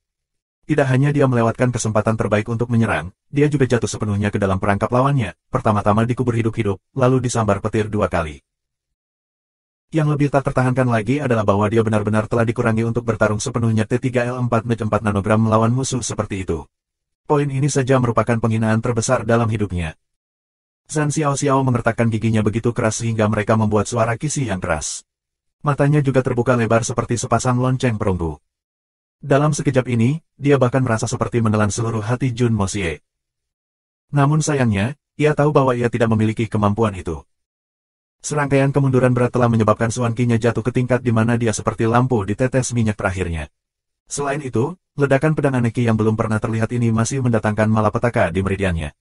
Tidak hanya dia melewatkan kesempatan terbaik untuk menyerang, dia juga jatuh sepenuhnya ke dalam perangkap lawannya, pertama-tama dikubur hidup-hidup, lalu disambar petir 2 kali. Yang lebih tak tertahankan lagi adalah bahwa dia benar-benar telah dikurangi untuk bertarung sepenuhnya T3L4 nanogram melawan musuh seperti itu. Poin ini saja merupakan penghinaan terbesar dalam hidupnya. Zhan Xiaoxiao mengertakkan giginya begitu keras sehingga mereka membuat suara kisih yang keras. Matanya juga terbuka lebar seperti sepasang lonceng perunggu. Dalam sekejap ini, dia bahkan merasa seperti menelan seluruh hati Jun Moxie. Namun sayangnya, ia tahu bahwa ia tidak memiliki kemampuan itu. Serangkaian kemunduran berat telah menyebabkan Xuan Qi-nya jatuh ke tingkat di mana dia seperti lampu di tetes minyak terakhirnya. Selain itu, ledakan pedang aneh Qi yang belum pernah terlihat ini masih mendatangkan malapetaka di meridiannya.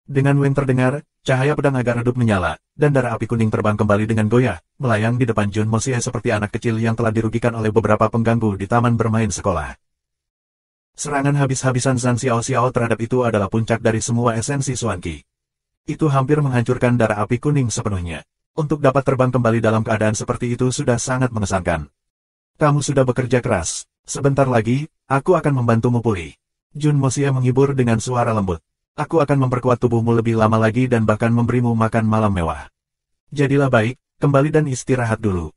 Dengan weng terdengar, cahaya pedang agak redup menyala, dan darah api kuning terbang kembali dengan goyah, melayang di depan Jun Moxie seperti anak kecil yang telah dirugikan oleh beberapa pengganggu di taman bermain sekolah. Serangan habis-habisan Zhan Xiaoxiao terhadap itu adalah puncak dari semua esensi Xuan Qi. Itu hampir menghancurkan darah api kuning sepenuhnya. Untuk dapat terbang kembali dalam keadaan seperti itu sudah sangat mengesankan. Kamu sudah bekerja keras. Sebentar lagi, aku akan membantumu pulih. Jun Moxie menghibur dengan suara lembut. Aku akan memperkuat tubuhmu lebih lama lagi dan bahkan memberimu makan malam mewah. Jadilah baik, kembali dan istirahat dulu.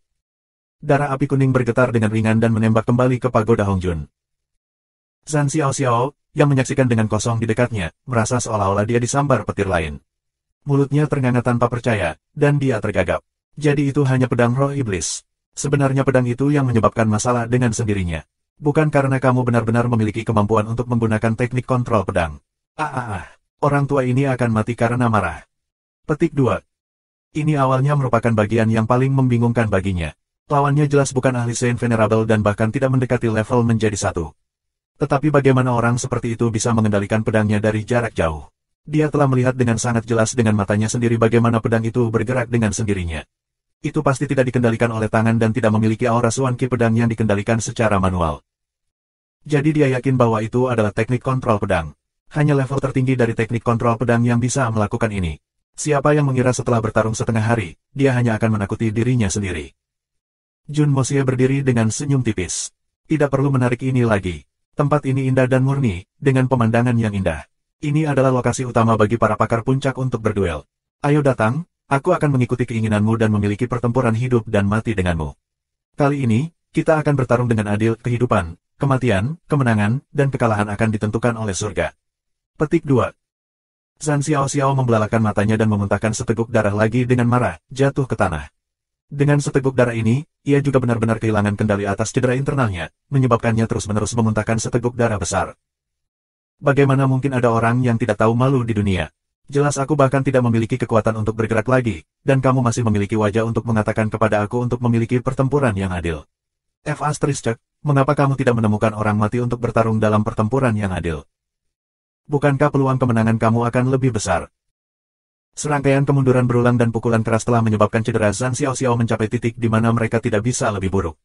Darah api kuning bergetar dengan ringan dan menembak kembali ke pagoda Hongjun. Zhan Xiaoxiao, yang menyaksikan dengan kosong di dekatnya, merasa seolah-olah dia disambar petir lain. Mulutnya ternganga tanpa percaya, dan dia tergagap. Jadi itu hanya pedang roh iblis. Sebenarnya pedang itu yang menyebabkan masalah dengan sendirinya. Bukan karena kamu benar-benar memiliki kemampuan untuk menggunakan teknik kontrol pedang. Orang tua ini akan mati karena marah. Petik 2. Ini awalnya merupakan bagian yang paling membingungkan baginya. Lawannya jelas bukan ahli Saint Venerable dan bahkan tidak mendekati level menjadi 1. Tetapi bagaimana orang seperti itu bisa mengendalikan pedangnya dari jarak jauh? Dia telah melihat dengan sangat jelas dengan matanya sendiri bagaimana pedang itu bergerak dengan sendirinya. Itu pasti tidak dikendalikan oleh tangan dan tidak memiliki aura Xuan Qi pedang yang dikendalikan secara manual. Jadi dia yakin bahwa itu adalah teknik kontrol pedang. Hanya level tertinggi dari teknik kontrol pedang yang bisa melakukan ini. Siapa yang mengira setelah bertarung setengah hari, dia hanya akan menakuti dirinya sendiri. Jun Moxie berdiri dengan senyum tipis. Tidak perlu menarik ini lagi. Tempat ini indah dan murni, dengan pemandangan yang indah. Ini adalah lokasi utama bagi para pakar puncak untuk berduel. Ayo datang, aku akan mengikuti keinginanmu dan memiliki pertempuran hidup dan mati denganmu. Kali ini, kita akan bertarung dengan adil. Kehidupan, kematian, kemenangan, dan kekalahan akan ditentukan oleh surga. Petik 2. Zhan Xiaoxiao membelalakkan matanya dan memuntahkan seteguk darah lagi dengan marah, jatuh ke tanah. Dengan seteguk darah ini, ia juga benar-benar kehilangan kendali atas cedera internalnya, menyebabkannya terus-menerus memuntahkan seteguk darah besar. Bagaimana mungkin ada orang yang tidak tahu malu di dunia? Jelas aku bahkan tidak memiliki kekuatan untuk bergerak lagi, dan kamu masih memiliki wajah untuk mengatakan kepada aku untuk memiliki pertempuran yang adil. Mengapa kamu tidak menemukan orang mati untuk bertarung dalam pertempuran yang adil? Bukankah peluang kemenangan kamu akan lebih besar? Serangkaian kemunduran berulang dan pukulan keras telah menyebabkan cedera Zhan Xiaoxiao mencapai titik di mana mereka tidak bisa lebih buruk.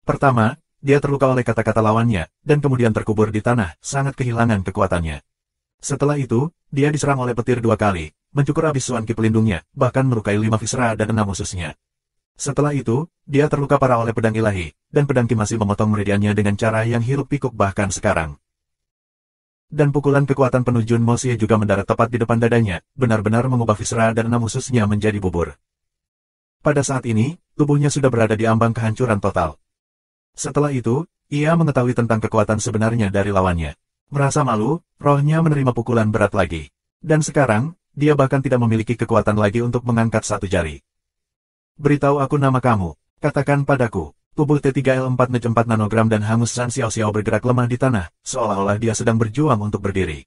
Pertama, dia terluka oleh kata-kata lawannya, dan kemudian terkubur di tanah, sangat kehilangan kekuatannya. Setelah itu, dia diserang oleh petir 2 kali, mencukur habis Suan Ki pelindungnya, bahkan melukai 5 visera dan 6 ususnya. Setelah itu, dia terluka parah oleh pedang ilahi, dan pedang Ki masih memotong meridiannya dengan cara yang hiruk pikuk bahkan sekarang. Dan pukulan kekuatan penuh Jun Mosie juga mendarat tepat di depan dadanya, benar-benar mengubah visera dan 6 ususnya menjadi bubur. Pada saat ini, tubuhnya sudah berada di ambang kehancuran total. Setelah itu, ia mengetahui tentang kekuatan sebenarnya dari lawannya. Merasa malu, rohnya menerima pukulan berat lagi. Dan sekarang, dia bahkan tidak memiliki kekuatan lagi untuk mengangkat satu jari. Beritahu aku nama kamu, katakan padaku. Tubuh T3L4 4 nanogram dan hangus San Xiao Xiao bergerak lemah di tanah, seolah-olah dia sedang berjuang untuk berdiri.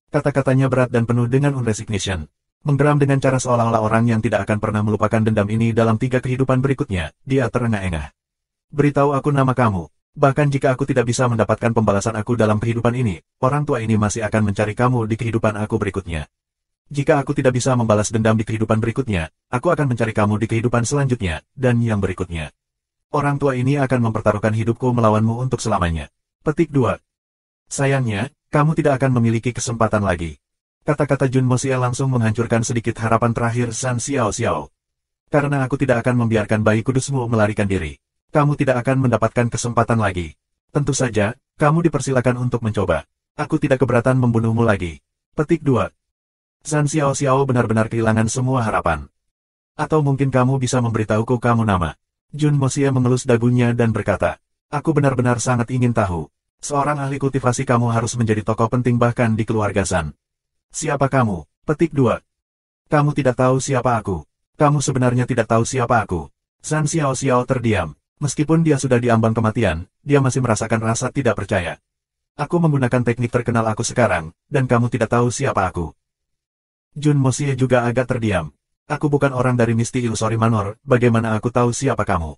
Kata-katanya berat dan penuh dengan resignation. Menggeram dengan cara seolah-olah orang yang tidak akan pernah melupakan dendam ini dalam 3 kehidupan berikutnya, dia terengah-engah. Beritahu aku nama kamu. Bahkan jika aku tidak bisa mendapatkan pembalasan aku dalam kehidupan ini, orang tua ini masih akan mencari kamu di kehidupan aku berikutnya. Jika aku tidak bisa membalas dendam di kehidupan berikutnya, aku akan mencari kamu di kehidupan selanjutnya, dan yang berikutnya. Orang tua ini akan mempertaruhkan hidupku melawanmu untuk selamanya. Petik 2. Sayangnya, kamu tidak akan memiliki kesempatan lagi. Kata-kata Jun Mosie langsung menghancurkan sedikit harapan terakhir San Xiao Xiao. Karena aku tidak akan membiarkan bayi kudusmu melarikan diri. Kamu tidak akan mendapatkan kesempatan lagi. Tentu saja, kamu dipersilakan untuk mencoba. Aku tidak keberatan membunuhmu lagi. Petik 2. San Xiao Xiao benar-benar kehilangan semua harapan. Atau mungkin kamu bisa memberitahuku kamu nama. Jun Mosie mengelus dagunya dan berkata, aku benar-benar sangat ingin tahu. Seorang ahli kultivasi kamu harus menjadi tokoh penting bahkan di keluarga San. Siapa kamu? Petik 2. Kamu tidak tahu siapa aku. Kamu sebenarnya tidak tahu siapa aku. San Xiao Xiao terdiam. Meskipun dia sudah diambang kematian, dia masih merasakan rasa tidak percaya. Aku menggunakan teknik terkenal aku sekarang, dan kamu tidak tahu siapa aku. Jun Mosie juga agak terdiam. Aku bukan orang dari Misty Illusory Manor, bagaimana aku tahu siapa kamu?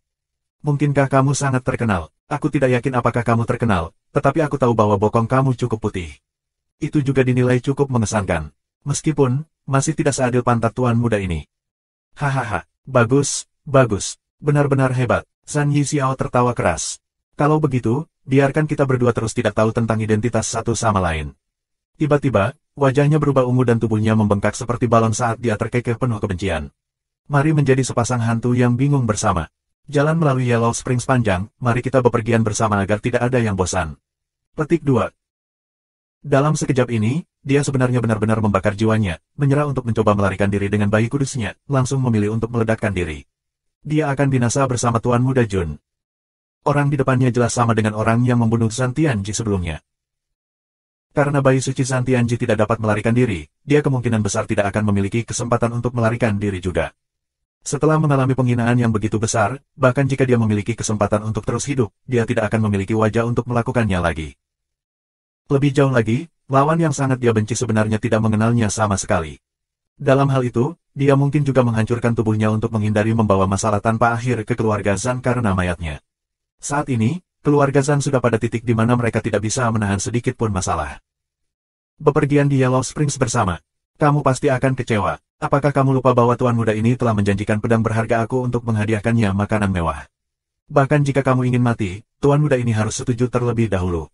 Mungkinkah kamu sangat terkenal? Aku tidak yakin apakah kamu terkenal, tetapi aku tahu bahwa bokong kamu cukup putih. Itu juga dinilai cukup mengesankan. Meskipun, masih tidak seadil pantat tuan muda ini. Hahaha, bagus, bagus, benar-benar hebat. San Yi Xiao tertawa keras. Kalau begitu, biarkan kita berdua terus tidak tahu tentang identitas satu sama lain. Tiba-tiba, wajahnya berubah ungu dan tubuhnya membengkak seperti balon saat dia terkekeh penuh kebencian. Mari menjadi sepasang hantu yang bingung bersama. Jalan melalui Yellow Springs panjang, mari kita bepergian bersama agar tidak ada yang bosan. Petik 2. Dalam sekejap ini, dia sebenarnya benar-benar membakar jiwanya, menyerah untuk mencoba melarikan diri dengan bayi kudusnya, langsung memilih untuk meledakkan diri. Dia akan binasa bersama Tuan Muda Jun. Orang di depannya jelas sama dengan orang yang membunuh San Tianji sebelumnya. Karena bayi suci San Tianji tidak dapat melarikan diri, dia kemungkinan besar tidak akan memiliki kesempatan untuk melarikan diri juga. Setelah mengalami penghinaan yang begitu besar, bahkan jika dia memiliki kesempatan untuk terus hidup, dia tidak akan memiliki wajah untuk melakukannya lagi. Lebih jauh lagi, lawan yang sangat dia benci sebenarnya tidak mengenalnya sama sekali. Dalam hal itu, dia mungkin juga menghancurkan tubuhnya untuk menghindari membawa masalah tanpa akhir ke keluarga Zan karena mayatnya. Saat ini, keluarga Zan sudah pada titik di mana mereka tidak bisa menahan sedikit pun masalah. Bepergian di Yellow Springs bersama. Kamu pasti akan kecewa. Apakah kamu lupa bahwa tuan muda ini telah menjanjikan pedang berharga aku untuk menghadiahkannya makanan mewah? Bahkan jika kamu ingin mati, tuan muda ini harus setuju terlebih dahulu.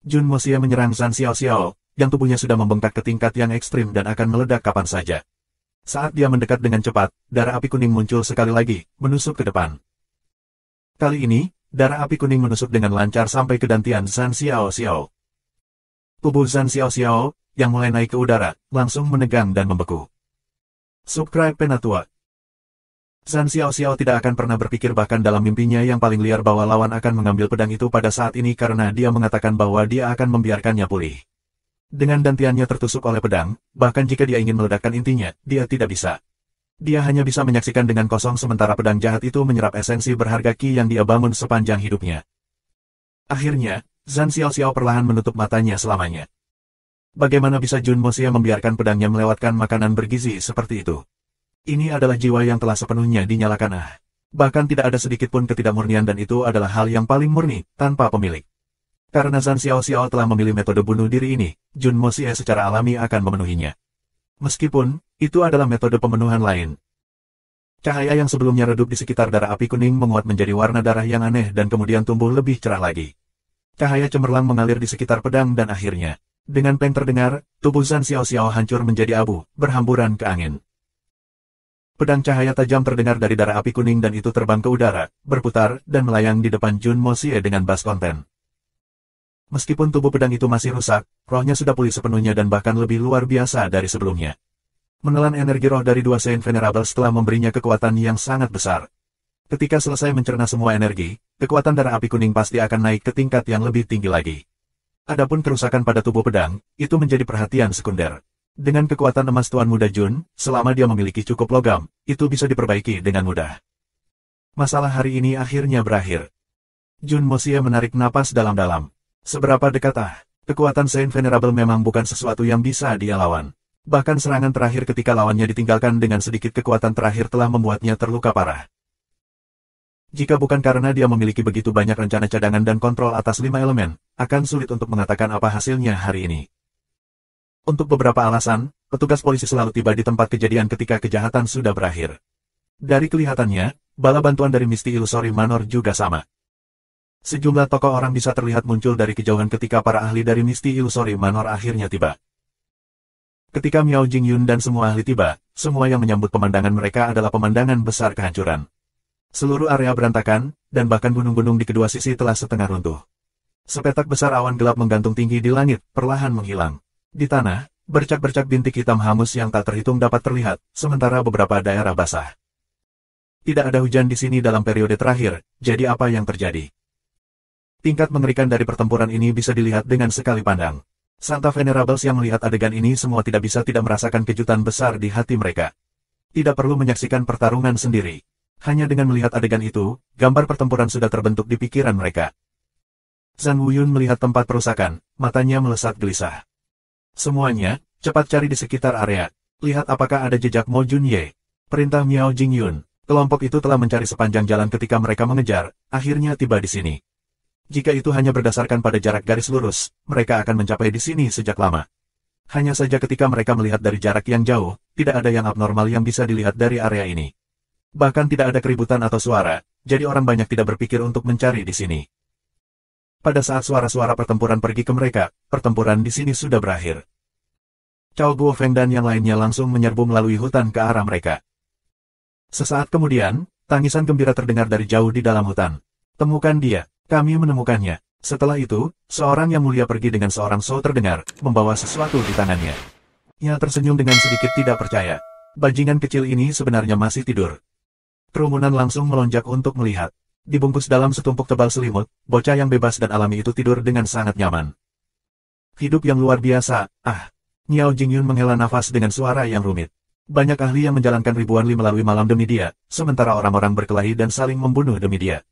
Jun Mosie menyerang San Xiao Xiao, yang tubuhnya sudah membengkak ke tingkat yang ekstrim dan akan meledak kapan saja. Saat dia mendekat dengan cepat, darah api kuning muncul sekali lagi, menusuk ke depan. Kali ini, darah api kuning menusuk dengan lancar sampai ke dantian San Xiao Xiao. Tubuh San Xiao Xiao, yang mulai naik ke udara, langsung menegang dan membeku. Subscribe Penatua. San Xiao Xiao tidak akan pernah berpikir bahkan dalam mimpinya yang paling liar bahwa lawan akan mengambil pedang itu pada saat ini karena dia mengatakan bahwa dia akan membiarkannya pulih. Dengan dantiannya tertusuk oleh pedang, bahkan jika dia ingin meledakkan intinya, dia tidak bisa. Dia hanya bisa menyaksikan dengan kosong sementara pedang jahat itu menyerap esensi berharga Qi yang dia bangun sepanjang hidupnya. Akhirnya, San Xiao Xiao perlahan menutup matanya selamanya. Bagaimana bisa Jun Mosie membiarkan pedangnya melewatkan makanan bergizi seperti itu? Ini adalah jiwa yang telah sepenuhnya dinyalakan. Bahkan tidak ada sedikit pun ketidakmurnian dan itu adalah hal yang paling murni, tanpa pemilik. Karena San Xiao Xiao telah memilih metode bunuh diri ini, Jun Mosie secara alami akan memenuhinya. Meskipun, itu adalah metode pemenuhan lain. Cahaya yang sebelumnya redup di sekitar darah api kuning menguat menjadi warna darah yang aneh dan kemudian tumbuh lebih cerah lagi. Cahaya cemerlang mengalir di sekitar pedang dan akhirnya, Dengan peng terdengar, tubuh Zhan Xiaoxiao hancur menjadi abu, berhamburan ke angin. Pedang cahaya tajam terdengar dari darah api kuning dan itu terbang ke udara, berputar, dan melayang di depan Jun Moxie dengan bas konten. Meskipun tubuh pedang itu masih rusak, rohnya sudah pulih sepenuhnya dan bahkan lebih luar biasa dari sebelumnya. Menelan energi roh dari dua Saint Venerable setelah memberinya kekuatan yang sangat besar. Ketika selesai mencerna semua energi, kekuatan darah api kuning pasti akan naik ke tingkat yang lebih tinggi lagi. Adapun kerusakan pada tubuh pedang, itu menjadi perhatian sekunder. Dengan kekuatan emas Tuan Muda Jun, selama dia memiliki cukup logam, itu bisa diperbaiki dengan mudah. Masalah hari ini akhirnya berakhir. Jun Moxie menarik napas dalam-dalam. Seberapa dekat kekuatan Saint Venerable memang bukan sesuatu yang bisa dia lawan. Bahkan serangan terakhir ketika lawannya ditinggalkan dengan sedikit kekuatan terakhir telah membuatnya terluka parah. Jika bukan karena dia memiliki begitu banyak rencana cadangan dan kontrol atas 5 elemen, akan sulit untuk mengatakan apa hasilnya hari ini. Untuk beberapa alasan, petugas polisi selalu tiba di tempat kejadian ketika kejahatan sudah berakhir. Dari kelihatannya, bala bantuan dari Misty Illusory Manor juga sama. Sejumlah tokoh orang bisa terlihat muncul dari kejauhan ketika para ahli dari Misty Illusory Manor akhirnya tiba. Ketika Miao Jingyun dan semua ahli tiba, semua yang menyambut pemandangan mereka adalah pemandangan besar kehancuran. Seluruh area berantakan, dan bahkan gunung-gunung di kedua sisi telah setengah runtuh. Sepetak besar awan gelap menggantung tinggi di langit, perlahan menghilang. Di tanah, bercak-bercak bintik hitam hangus yang tak terhitung dapat terlihat, sementara beberapa daerah basah. Tidak ada hujan di sini dalam periode terakhir, jadi apa yang terjadi? Tingkat mengerikan dari pertempuran ini bisa dilihat dengan sekali pandang. Santa Venerables yang melihat adegan ini semua tidak bisa tidak merasakan kejutan besar di hati mereka. Tidak perlu menyaksikan pertarungan sendiri. Hanya dengan melihat adegan itu, gambar pertempuran sudah terbentuk di pikiran mereka. Zhang Wuyun melihat tempat perusakan, matanya melesat gelisah. Semuanya, cepat cari di sekitar area. Lihat apakah ada jejak Mo Junye. Perintah Miao Jingyun. Kelompok itu telah mencari sepanjang jalan ketika mereka mengejar, akhirnya tiba di sini. Jika itu hanya berdasarkan pada jarak garis lurus, mereka akan mencapai di sini sejak lama. Hanya saja ketika mereka melihat dari jarak yang jauh, tidak ada yang abnormal yang bisa dilihat dari area ini. Bahkan tidak ada keributan atau suara, jadi orang banyak tidak berpikir untuk mencari di sini. Pada saat suara-suara pertempuran pergi ke mereka, pertempuran di sini sudah berakhir. Cao Guofeng dan yang lainnya langsung menyerbu melalui hutan ke arah mereka. Sesaat kemudian, tangisan gembira terdengar dari jauh di dalam hutan. Temukan dia, kami menemukannya. Setelah itu, seorang yang mulia pergi dengan seorang Shou terdengar, membawa sesuatu di tangannya. Ia tersenyum dengan sedikit tidak percaya. Bajingan kecil ini sebenarnya masih tidur. Kerumunan langsung melonjak untuk melihat. Dibungkus dalam setumpuk tebal selimut, bocah yang bebas dan alami itu tidur dengan sangat nyaman. Hidup yang luar biasa, Miao Jingyun menghela nafas dengan suara yang rumit. Banyak ahli yang menjalankan ribuan li melalui malam demi dia, sementara orang-orang berkelahi dan saling membunuh demi dia.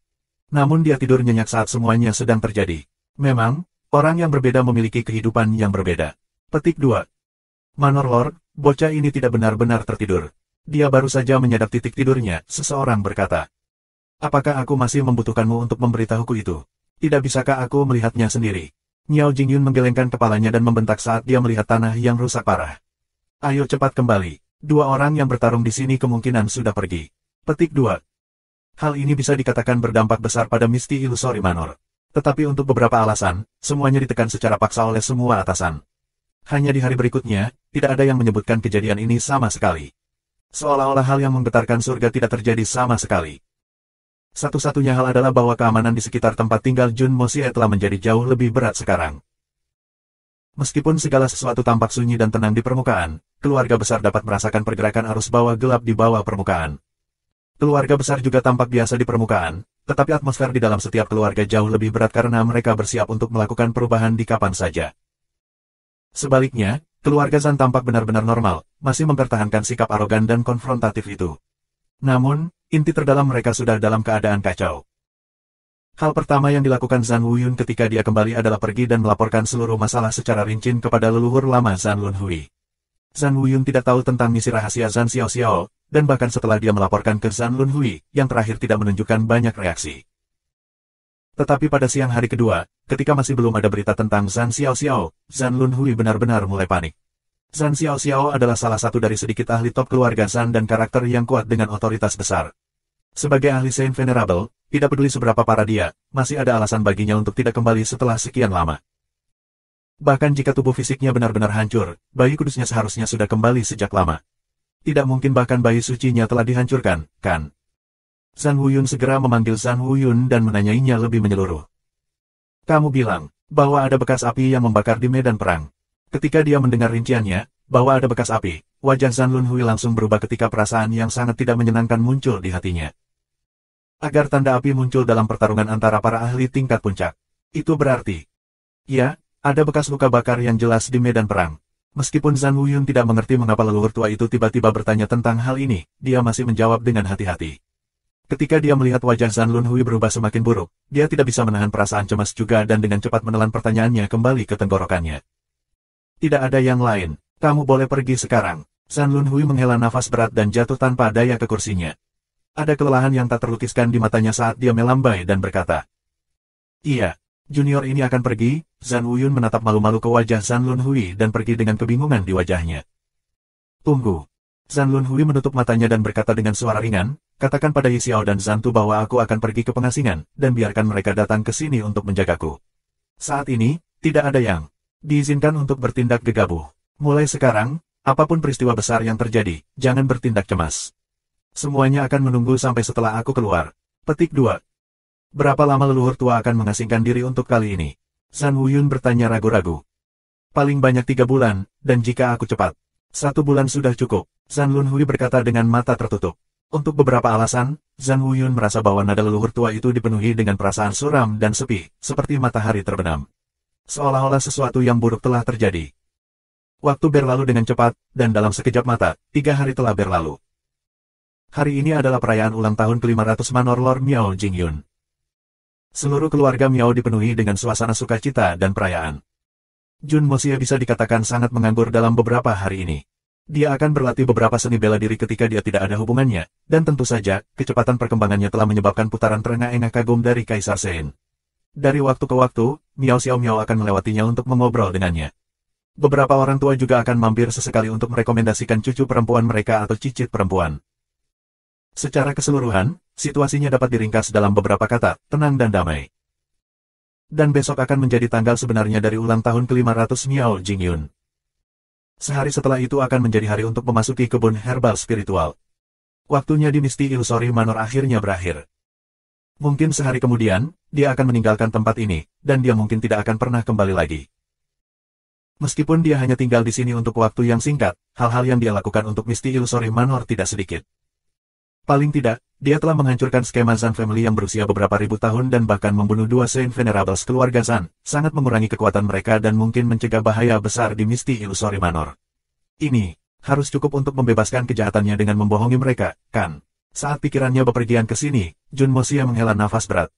Namun dia tidur nyenyak saat semuanya sedang terjadi. Memang, orang yang berbeda memiliki kehidupan yang berbeda. Petik 2. Manor Lord, bocah ini tidak benar-benar tertidur. Dia baru saja menyadap titik tidurnya, seseorang berkata. Apakah aku masih membutuhkanmu untuk memberitahuku itu? Tidak bisakah aku melihatnya sendiri? Miao Jingyun menggelengkan kepalanya dan membentak saat dia melihat tanah yang rusak parah. Ayo cepat kembali. Dua orang yang bertarung di sini kemungkinan sudah pergi. Petik 2. Hal ini bisa dikatakan berdampak besar pada Misty Illusory Manor. Tetapi untuk beberapa alasan, semuanya ditekan secara paksa oleh semua atasan. Hanya di hari berikutnya, tidak ada yang menyebutkan kejadian ini sama sekali. Seolah-olah hal yang menggetarkan surga tidak terjadi sama sekali. Satu-satunya hal adalah bahwa keamanan di sekitar tempat tinggal Jun Moxie telah menjadi jauh lebih berat sekarang. Meskipun segala sesuatu tampak sunyi dan tenang di permukaan, keluarga besar dapat merasakan pergerakan arus bawah gelap di bawah permukaan. Keluarga besar juga tampak biasa di permukaan, tetapi atmosfer di dalam setiap keluarga jauh lebih berat karena mereka bersiap untuk melakukan perubahan di kapan saja. Sebaliknya, keluarga Zhan tampak benar-benar normal, masih mempertahankan sikap arogan dan konfrontatif itu. Namun, inti terdalam mereka sudah dalam keadaan kacau. Hal pertama yang dilakukan Zhang Wuyun ketika dia kembali adalah pergi dan melaporkan seluruh masalah secara rinci kepada leluhur lama Zhan Lunhui. Zhang Wuyun tidak tahu tentang misi rahasia Zhan Xiaoxiao, dan bahkan setelah dia melaporkan ke Zhan Lunhui, yang terakhir tidak menunjukkan banyak reaksi. Tetapi pada siang hari kedua, ketika masih belum ada berita tentang Zhan Xiaoxiao, Zhan Lunhui benar-benar mulai panik. Zhan Xiaoxiao adalah salah satu dari sedikit ahli top keluarga Zhan dan karakter yang kuat dengan otoritas besar. Sebagai ahli Saint Venerable, tidak peduli seberapa parah dia, masih ada alasan baginya untuk tidak kembali setelah sekian lama. Bahkan jika tubuh fisiknya benar-benar hancur, bayi kudusnya seharusnya sudah kembali sejak lama. Tidak mungkin bahkan bayi sucinya telah dihancurkan, kan? Zhan Wuyun segera memanggil Zhan Wuyun dan menanyainya lebih menyeluruh. Kamu bilang bahwa ada bekas api yang membakar di medan perang. Ketika dia mendengar rinciannya, bahwa ada bekas api, wajah Zhan Lunhui langsung berubah ketika perasaan yang sangat tidak menyenangkan muncul di hatinya. Agar tanda api muncul dalam pertarungan antara para ahli tingkat puncak. Itu berarti, ya, ada bekas luka bakar yang jelas di medan perang. Meskipun Zhan Wuyun tidak mengerti mengapa leluhur tua itu tiba-tiba bertanya tentang hal ini, dia masih menjawab dengan hati-hati. Ketika dia melihat wajah Zhan Lunhui berubah semakin buruk, dia tidak bisa menahan perasaan cemas juga dan dengan cepat menelan pertanyaannya kembali ke tenggorokannya. Tidak ada yang lain, kamu boleh pergi sekarang. Zhan Lunhui menghela nafas berat dan jatuh tanpa daya ke kursinya. Ada kelelahan yang tak terlukiskan di matanya saat dia melambai dan berkata, "Iya, junior ini akan pergi." Zhan Wuyun menatap malu-malu ke wajah Zhan Lunhui dan pergi dengan kebingungan di wajahnya. "Tunggu." Zhan Lunhui menutup matanya dan berkata dengan suara ringan, "Katakan pada Yi Xiao dan Zhan Tu bahwa aku akan pergi ke pengasingan, dan biarkan mereka datang ke sini untuk menjagaku. Saat ini, tidak ada yang diizinkan untuk bertindak gegabah. Mulai sekarang, apapun peristiwa besar yang terjadi, jangan bertindak cemas. Semuanya akan menunggu sampai setelah aku keluar." Petik 2. Berapa lama leluhur tua akan mengasingkan diri untuk kali ini? Zhan Wuyun bertanya ragu-ragu. Paling banyak 3 bulan, dan jika aku cepat, 1 bulan sudah cukup. Zhan Lunhui berkata dengan mata tertutup. Untuk beberapa alasan, Zhan Wuyun merasa bahwa nada leluhur tua itu dipenuhi dengan perasaan suram dan sepi, seperti matahari terbenam. Seolah-olah sesuatu yang buruk telah terjadi. Waktu berlalu dengan cepat, dan dalam sekejap mata, 3 hari telah berlalu. Hari ini adalah perayaan ulang tahun ke-500 Manor Lord Miao Jingyun. Seluruh keluarga Miao dipenuhi dengan suasana sukacita dan perayaan. Jun Moxie bisa dikatakan sangat menganggur dalam beberapa hari ini. Dia akan berlatih beberapa seni bela diri ketika dia tidak ada hubungannya, dan tentu saja, kecepatan perkembangannya telah menyebabkan putaran terengah-engah kagum dari Kaisar Sein. Dari waktu ke waktu, Miao Xiaomiao akan melewatinya untuk mengobrol dengannya. Beberapa orang tua juga akan mampir sesekali untuk merekomendasikan cucu perempuan mereka atau cicit perempuan. Secara keseluruhan, situasinya dapat diringkas dalam beberapa kata, tenang dan damai. Dan besok akan menjadi tanggal sebenarnya dari ulang tahun ke-500 Miao Jingyun. Sehari setelah itu akan menjadi hari untuk memasuki kebun herbal spiritual. Waktunya di Misty Illusory Manor akhirnya berakhir. Mungkin sehari kemudian, dia akan meninggalkan tempat ini, dan dia mungkin tidak akan pernah kembali lagi. Meskipun dia hanya tinggal di sini untuk waktu yang singkat, hal-hal yang dia lakukan untuk Misty Illusory Manor tidak sedikit. Paling tidak, dia telah menghancurkan skema Zhan Family yang berusia beberapa ribu tahun dan bahkan membunuh 2 Saint Venerables keluarga Zhan, sangat mengurangi kekuatan mereka dan mungkin mencegah bahaya besar di Misty Illusory Manor. Ini harus cukup untuk membebaskan kejahatannya dengan membohongi mereka, kan? Saat pikirannya bepergian ke sini, Jun Moxie menghela nafas berat.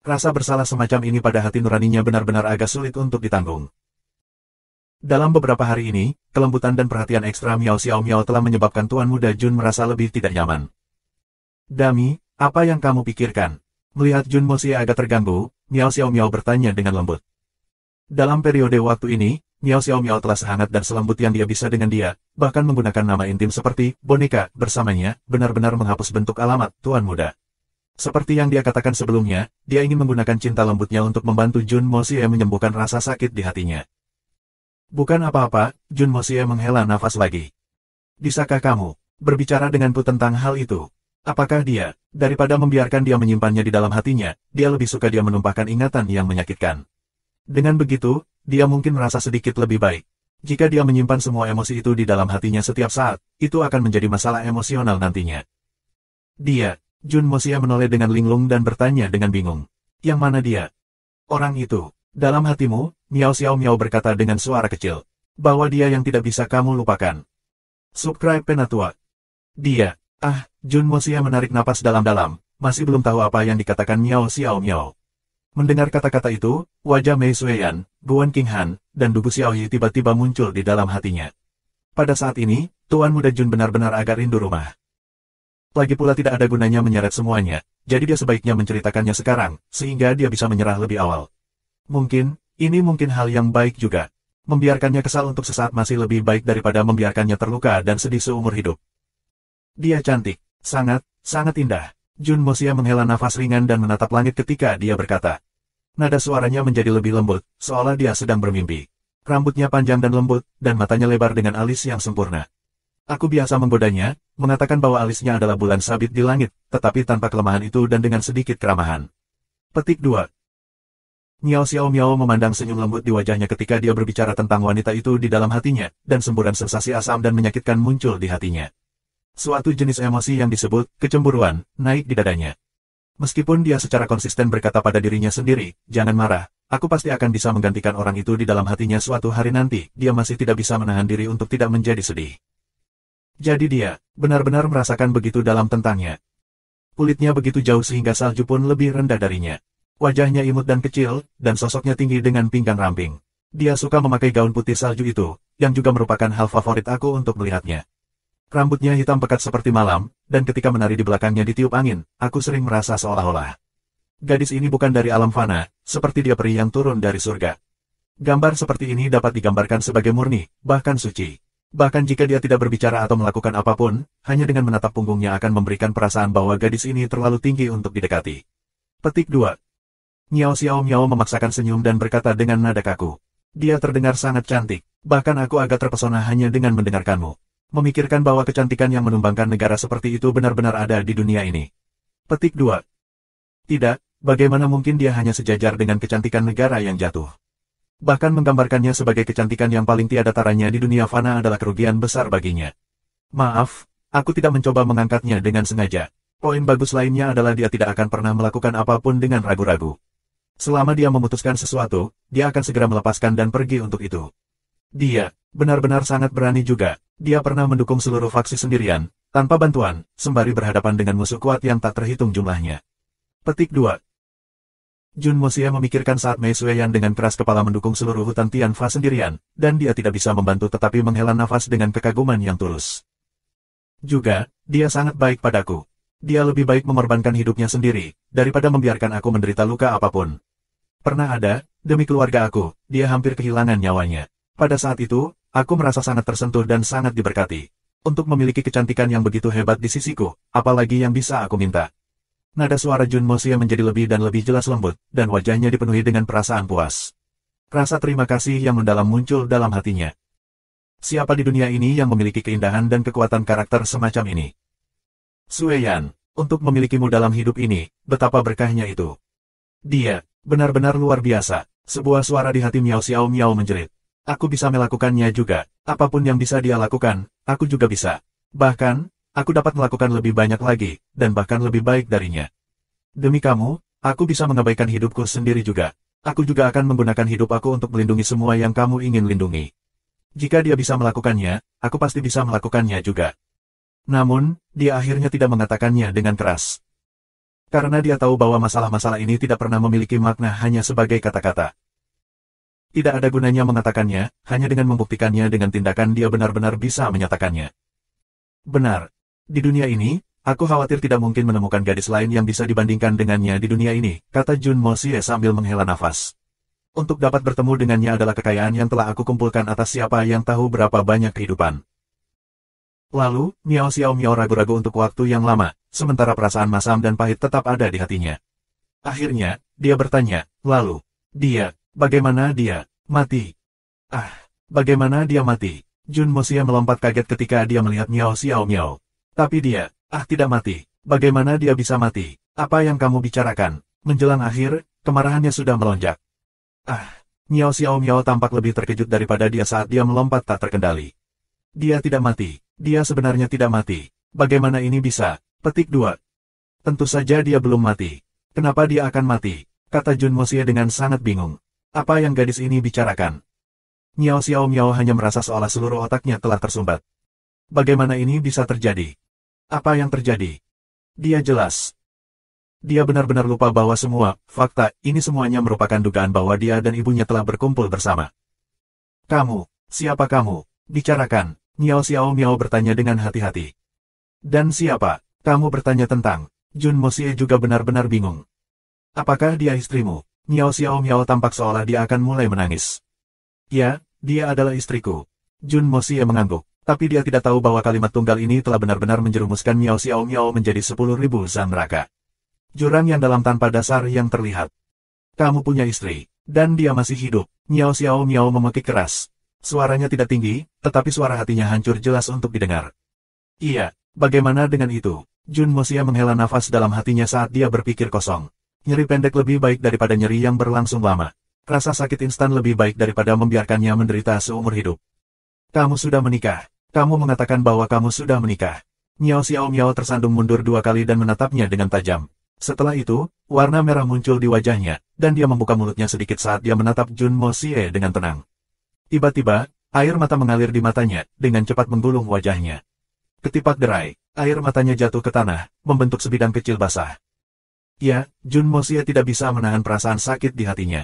Rasa bersalah semacam ini pada hati nuraninya benar-benar agak sulit untuk ditanggung. Dalam beberapa hari ini, kelembutan dan perhatian ekstra Miao Xiaomiao telah menyebabkan Tuan Muda Jun merasa lebih tidak nyaman. "Dami, apa yang kamu pikirkan?" Melihat Jun Moxie agak terganggu, Miao Xiaomiao bertanya dengan lembut. Dalam periode waktu ini, Miao Xiaomiao telah sehangat dan selembut yang dia bisa dengan dia, bahkan menggunakan nama intim seperti boneka bersamanya, benar-benar menghapus bentuk alamat Tuan Muda. Seperti yang dia katakan sebelumnya, dia ingin menggunakan cinta lembutnya untuk membantu Jun Moxie menyembuhkan rasa sakit di hatinya. "Bukan apa-apa," Jun Moxie menghela nafas lagi. "Bisakah kamu berbicara denganku tentang hal itu? Apakah dia, daripada membiarkan dia menyimpannya di dalam hatinya, dia lebih suka dia menumpahkan ingatan yang menyakitkan? Dengan begitu, dia mungkin merasa sedikit lebih baik. Jika dia menyimpan semua emosi itu di dalam hatinya setiap saat, itu akan menjadi masalah emosional nantinya." "Dia," Jun Moxie menoleh dengan linglung dan bertanya dengan bingung. "Yang mana dia?" "Orang itu." Dalam hatimu, Miao Xiaomiao berkata dengan suara kecil, bahwa dia yang tidak bisa kamu lupakan. Subscribe Penatua. Dia, Jun Moxie menarik napas dalam-dalam, masih belum tahu apa yang dikatakan Miao Xiaomiao. Mendengar kata-kata itu, wajah Mei Sueyan, Guan Qinghan, dan Dugu Xiaoyi tiba-tiba muncul di dalam hatinya. Pada saat ini, Tuan Muda Jun benar-benar agak rindu rumah. Lagi pula tidak ada gunanya menyeret semuanya, jadi dia sebaiknya menceritakannya sekarang, sehingga dia bisa menyerah lebih awal. Ini mungkin hal yang baik juga. Membiarkannya kesal untuk sesaat masih lebih baik daripada membiarkannya terluka dan sedih seumur hidup. Dia cantik, sangat indah. Jun Moxie menghela nafas ringan dan menatap langit ketika dia berkata. Nada suaranya menjadi lebih lembut, seolah dia sedang bermimpi. Rambutnya panjang dan lembut, dan matanya lebar dengan alis yang sempurna. Aku biasa menggodanya, mengatakan bahwa alisnya adalah bulan sabit di langit, tetapi tanpa kelemahan itu dan dengan sedikit keramahan. Petik 2. Miao Xiao Miao memandang senyum lembut di wajahnya ketika dia berbicara tentang wanita itu di dalam hatinya, dan semburan sensasi asam dan menyakitkan muncul di hatinya. Suatu jenis emosi yang disebut kecemburuan naik di dadanya. Meskipun dia secara konsisten berkata pada dirinya sendiri, "Jangan marah, aku pasti akan bisa menggantikan orang itu di dalam hatinya suatu hari nanti," dia masih tidak bisa menahan diri untuk tidak menjadi sedih. Jadi dia benar-benar merasakan begitu dalam tentangnya. Kulitnya begitu jauh sehingga salju pun lebih rendah darinya. Wajahnya imut dan kecil, dan sosoknya tinggi dengan pinggang ramping. Dia suka memakai gaun putih salju itu, yang juga merupakan hal favorit aku untuk melihatnya. Rambutnya hitam pekat seperti malam, dan ketika menari di belakangnya ditiup angin, aku sering merasa seolah-olah gadis ini bukan dari alam fana, seperti dia peri yang turun dari surga. Gambar seperti ini dapat digambarkan sebagai murni, bahkan suci. Bahkan jika dia tidak berbicara atau melakukan apapun, hanya dengan menatap punggungnya akan memberikan perasaan bahwa gadis ini terlalu tinggi untuk didekati. Petik 2. Miao Xiao Miao memaksakan senyum dan berkata dengan nada kaku. Dia terdengar sangat cantik, bahkan aku agak terpesona hanya dengan mendengarkanmu. Memikirkan bahwa kecantikan yang menumbangkan negara seperti itu benar-benar ada di dunia ini. Petik 2. Tidak, bagaimana mungkin dia hanya sejajar dengan kecantikan negara yang jatuh. Bahkan menggambarkannya sebagai kecantikan yang paling tiada taranya di dunia fana adalah kerugian besar baginya. Maaf, aku tidak mencoba mengangkatnya dengan sengaja. Poin bagus lainnya adalah dia tidak akan pernah melakukan apapun dengan ragu-ragu. Selama dia memutuskan sesuatu, dia akan segera melepaskan dan pergi untuk itu. Dia benar-benar sangat berani juga. Dia pernah mendukung seluruh faksi sendirian, tanpa bantuan, sembari berhadapan dengan musuh kuat yang tak terhitung jumlahnya. Petik 2. Jun Moxie memikirkan saat Mei Sueyan dengan keras kepala mendukung seluruh hutan Tianfa sendirian, dan dia tidak bisa membantu tetapi menghela nafas dengan kekaguman yang tulus. Juga, dia sangat baik padaku. Dia lebih baik mengorbankan hidupnya sendiri, daripada membiarkan aku menderita luka apapun. Pernah ada, demi keluarga aku, dia hampir kehilangan nyawanya. Pada saat itu, aku merasa sangat tersentuh dan sangat diberkati. Untuk memiliki kecantikan yang begitu hebat di sisiku, apalagi yang bisa aku minta. Nada suara Jun Moxie menjadi lebih dan lebih jelas lembut, dan wajahnya dipenuhi dengan perasaan puas. Rasa terima kasih yang mendalam muncul dalam hatinya. Siapa di dunia ini yang memiliki keindahan dan kekuatan karakter semacam ini? Sueyan, untuk memilikimu dalam hidup ini, betapa berkahnya itu. Dia benar-benar luar biasa. Sebuah suara di hati Miao Xiao Miao menjerit. Aku bisa melakukannya juga. Apapun yang bisa dia lakukan, aku juga bisa. Bahkan, aku dapat melakukan lebih banyak lagi, dan bahkan lebih baik darinya. Demi kamu, aku bisa mengabaikan hidupku sendiri juga. Aku juga akan menggunakan hidup aku untuk melindungi semua yang kamu ingin lindungi. Jika dia bisa melakukannya, aku pasti bisa melakukannya juga. Namun, dia akhirnya tidak mengatakannya dengan keras. Karena dia tahu bahwa masalah-masalah ini tidak pernah memiliki makna hanya sebagai kata-kata. Tidak ada gunanya mengatakannya, hanya dengan membuktikannya dengan tindakan dia benar-benar bisa menyatakannya. Benar. Di dunia ini, aku khawatir tidak mungkin menemukan gadis lain yang bisa dibandingkan dengannya di dunia ini, kata Jun Moxie sambil menghela nafas. Untuk dapat bertemu dengannya adalah kekayaan yang telah aku kumpulkan atas siapa yang tahu berapa banyak kehidupan. Lalu, Miao Xiao Miao ragu-ragu untuk waktu yang lama, sementara perasaan masam dan pahit tetap ada di hatinya. Akhirnya, dia bertanya, lalu, bagaimana dia mati? Bagaimana dia mati? Jun Moxie melompat kaget ketika dia melihat Miao Xiao Miao. Tapi dia, tidak mati. Bagaimana dia bisa mati? Apa yang kamu bicarakan? Menjelang akhir, kemarahannya sudah melonjak. Miao Xiao Miao tampak lebih terkejut daripada dia saat dia melompat tak terkendali. Dia tidak mati. Dia sebenarnya tidak mati. Bagaimana ini bisa? Petik 2. Tentu saja dia belum mati. Kenapa dia akan mati? Kata Jun Moxie dengan sangat bingung. Apa yang gadis ini bicarakan? Miao Xiao Miao hanya merasa seolah seluruh otaknya telah tersumbat. Bagaimana ini bisa terjadi? Apa yang terjadi? Dia jelas. Dia benar-benar lupa bahwa semua fakta ini semuanya merupakan dugaan bahwa dia dan ibunya telah berkumpul bersama. Kamu, siapa kamu? Bicarakan. Miao Xiao Miao bertanya dengan hati-hati. Dan siapa? Kamu bertanya tentang? Jun Moxie juga benar-benar bingung. Apakah dia istrimu? Miao Xiao Miao tampak seolah dia akan mulai menangis. Ya, dia adalah istriku. Jun Moxie mengangguk. Tapi dia tidak tahu bahwa kalimat tunggal ini telah benar-benar menjerumuskan Miao Xiao Miao menjadi 10.000 zan neraka. Jurang yang dalam tanpa dasar yang terlihat. Kamu punya istri, dan dia masih hidup. Miao Xiao Miao memekik keras. Suaranya tidak tinggi, tetapi suara hatinya hancur jelas untuk didengar. Iya, bagaimana dengan itu? Jun Moxie menghela nafas dalam hatinya saat dia berpikir kosong. Nyeri pendek lebih baik daripada nyeri yang berlangsung lama. Rasa sakit instan lebih baik daripada membiarkannya menderita seumur hidup. Kamu sudah menikah. Kamu mengatakan bahwa kamu sudah menikah. Miao Xiao Miao tersandung mundur 2 kali dan menatapnya dengan tajam. Setelah itu, warna merah muncul di wajahnya, dan dia membuka mulutnya sedikit saat dia menatap Jun Moxie dengan tenang. Tiba-tiba, air mata mengalir di matanya, dengan cepat menggulung wajahnya. Ketipak derai, air matanya jatuh ke tanah, membentuk sebidang kecil basah. Ya, Jun Moxie tidak bisa menahan perasaan sakit di hatinya.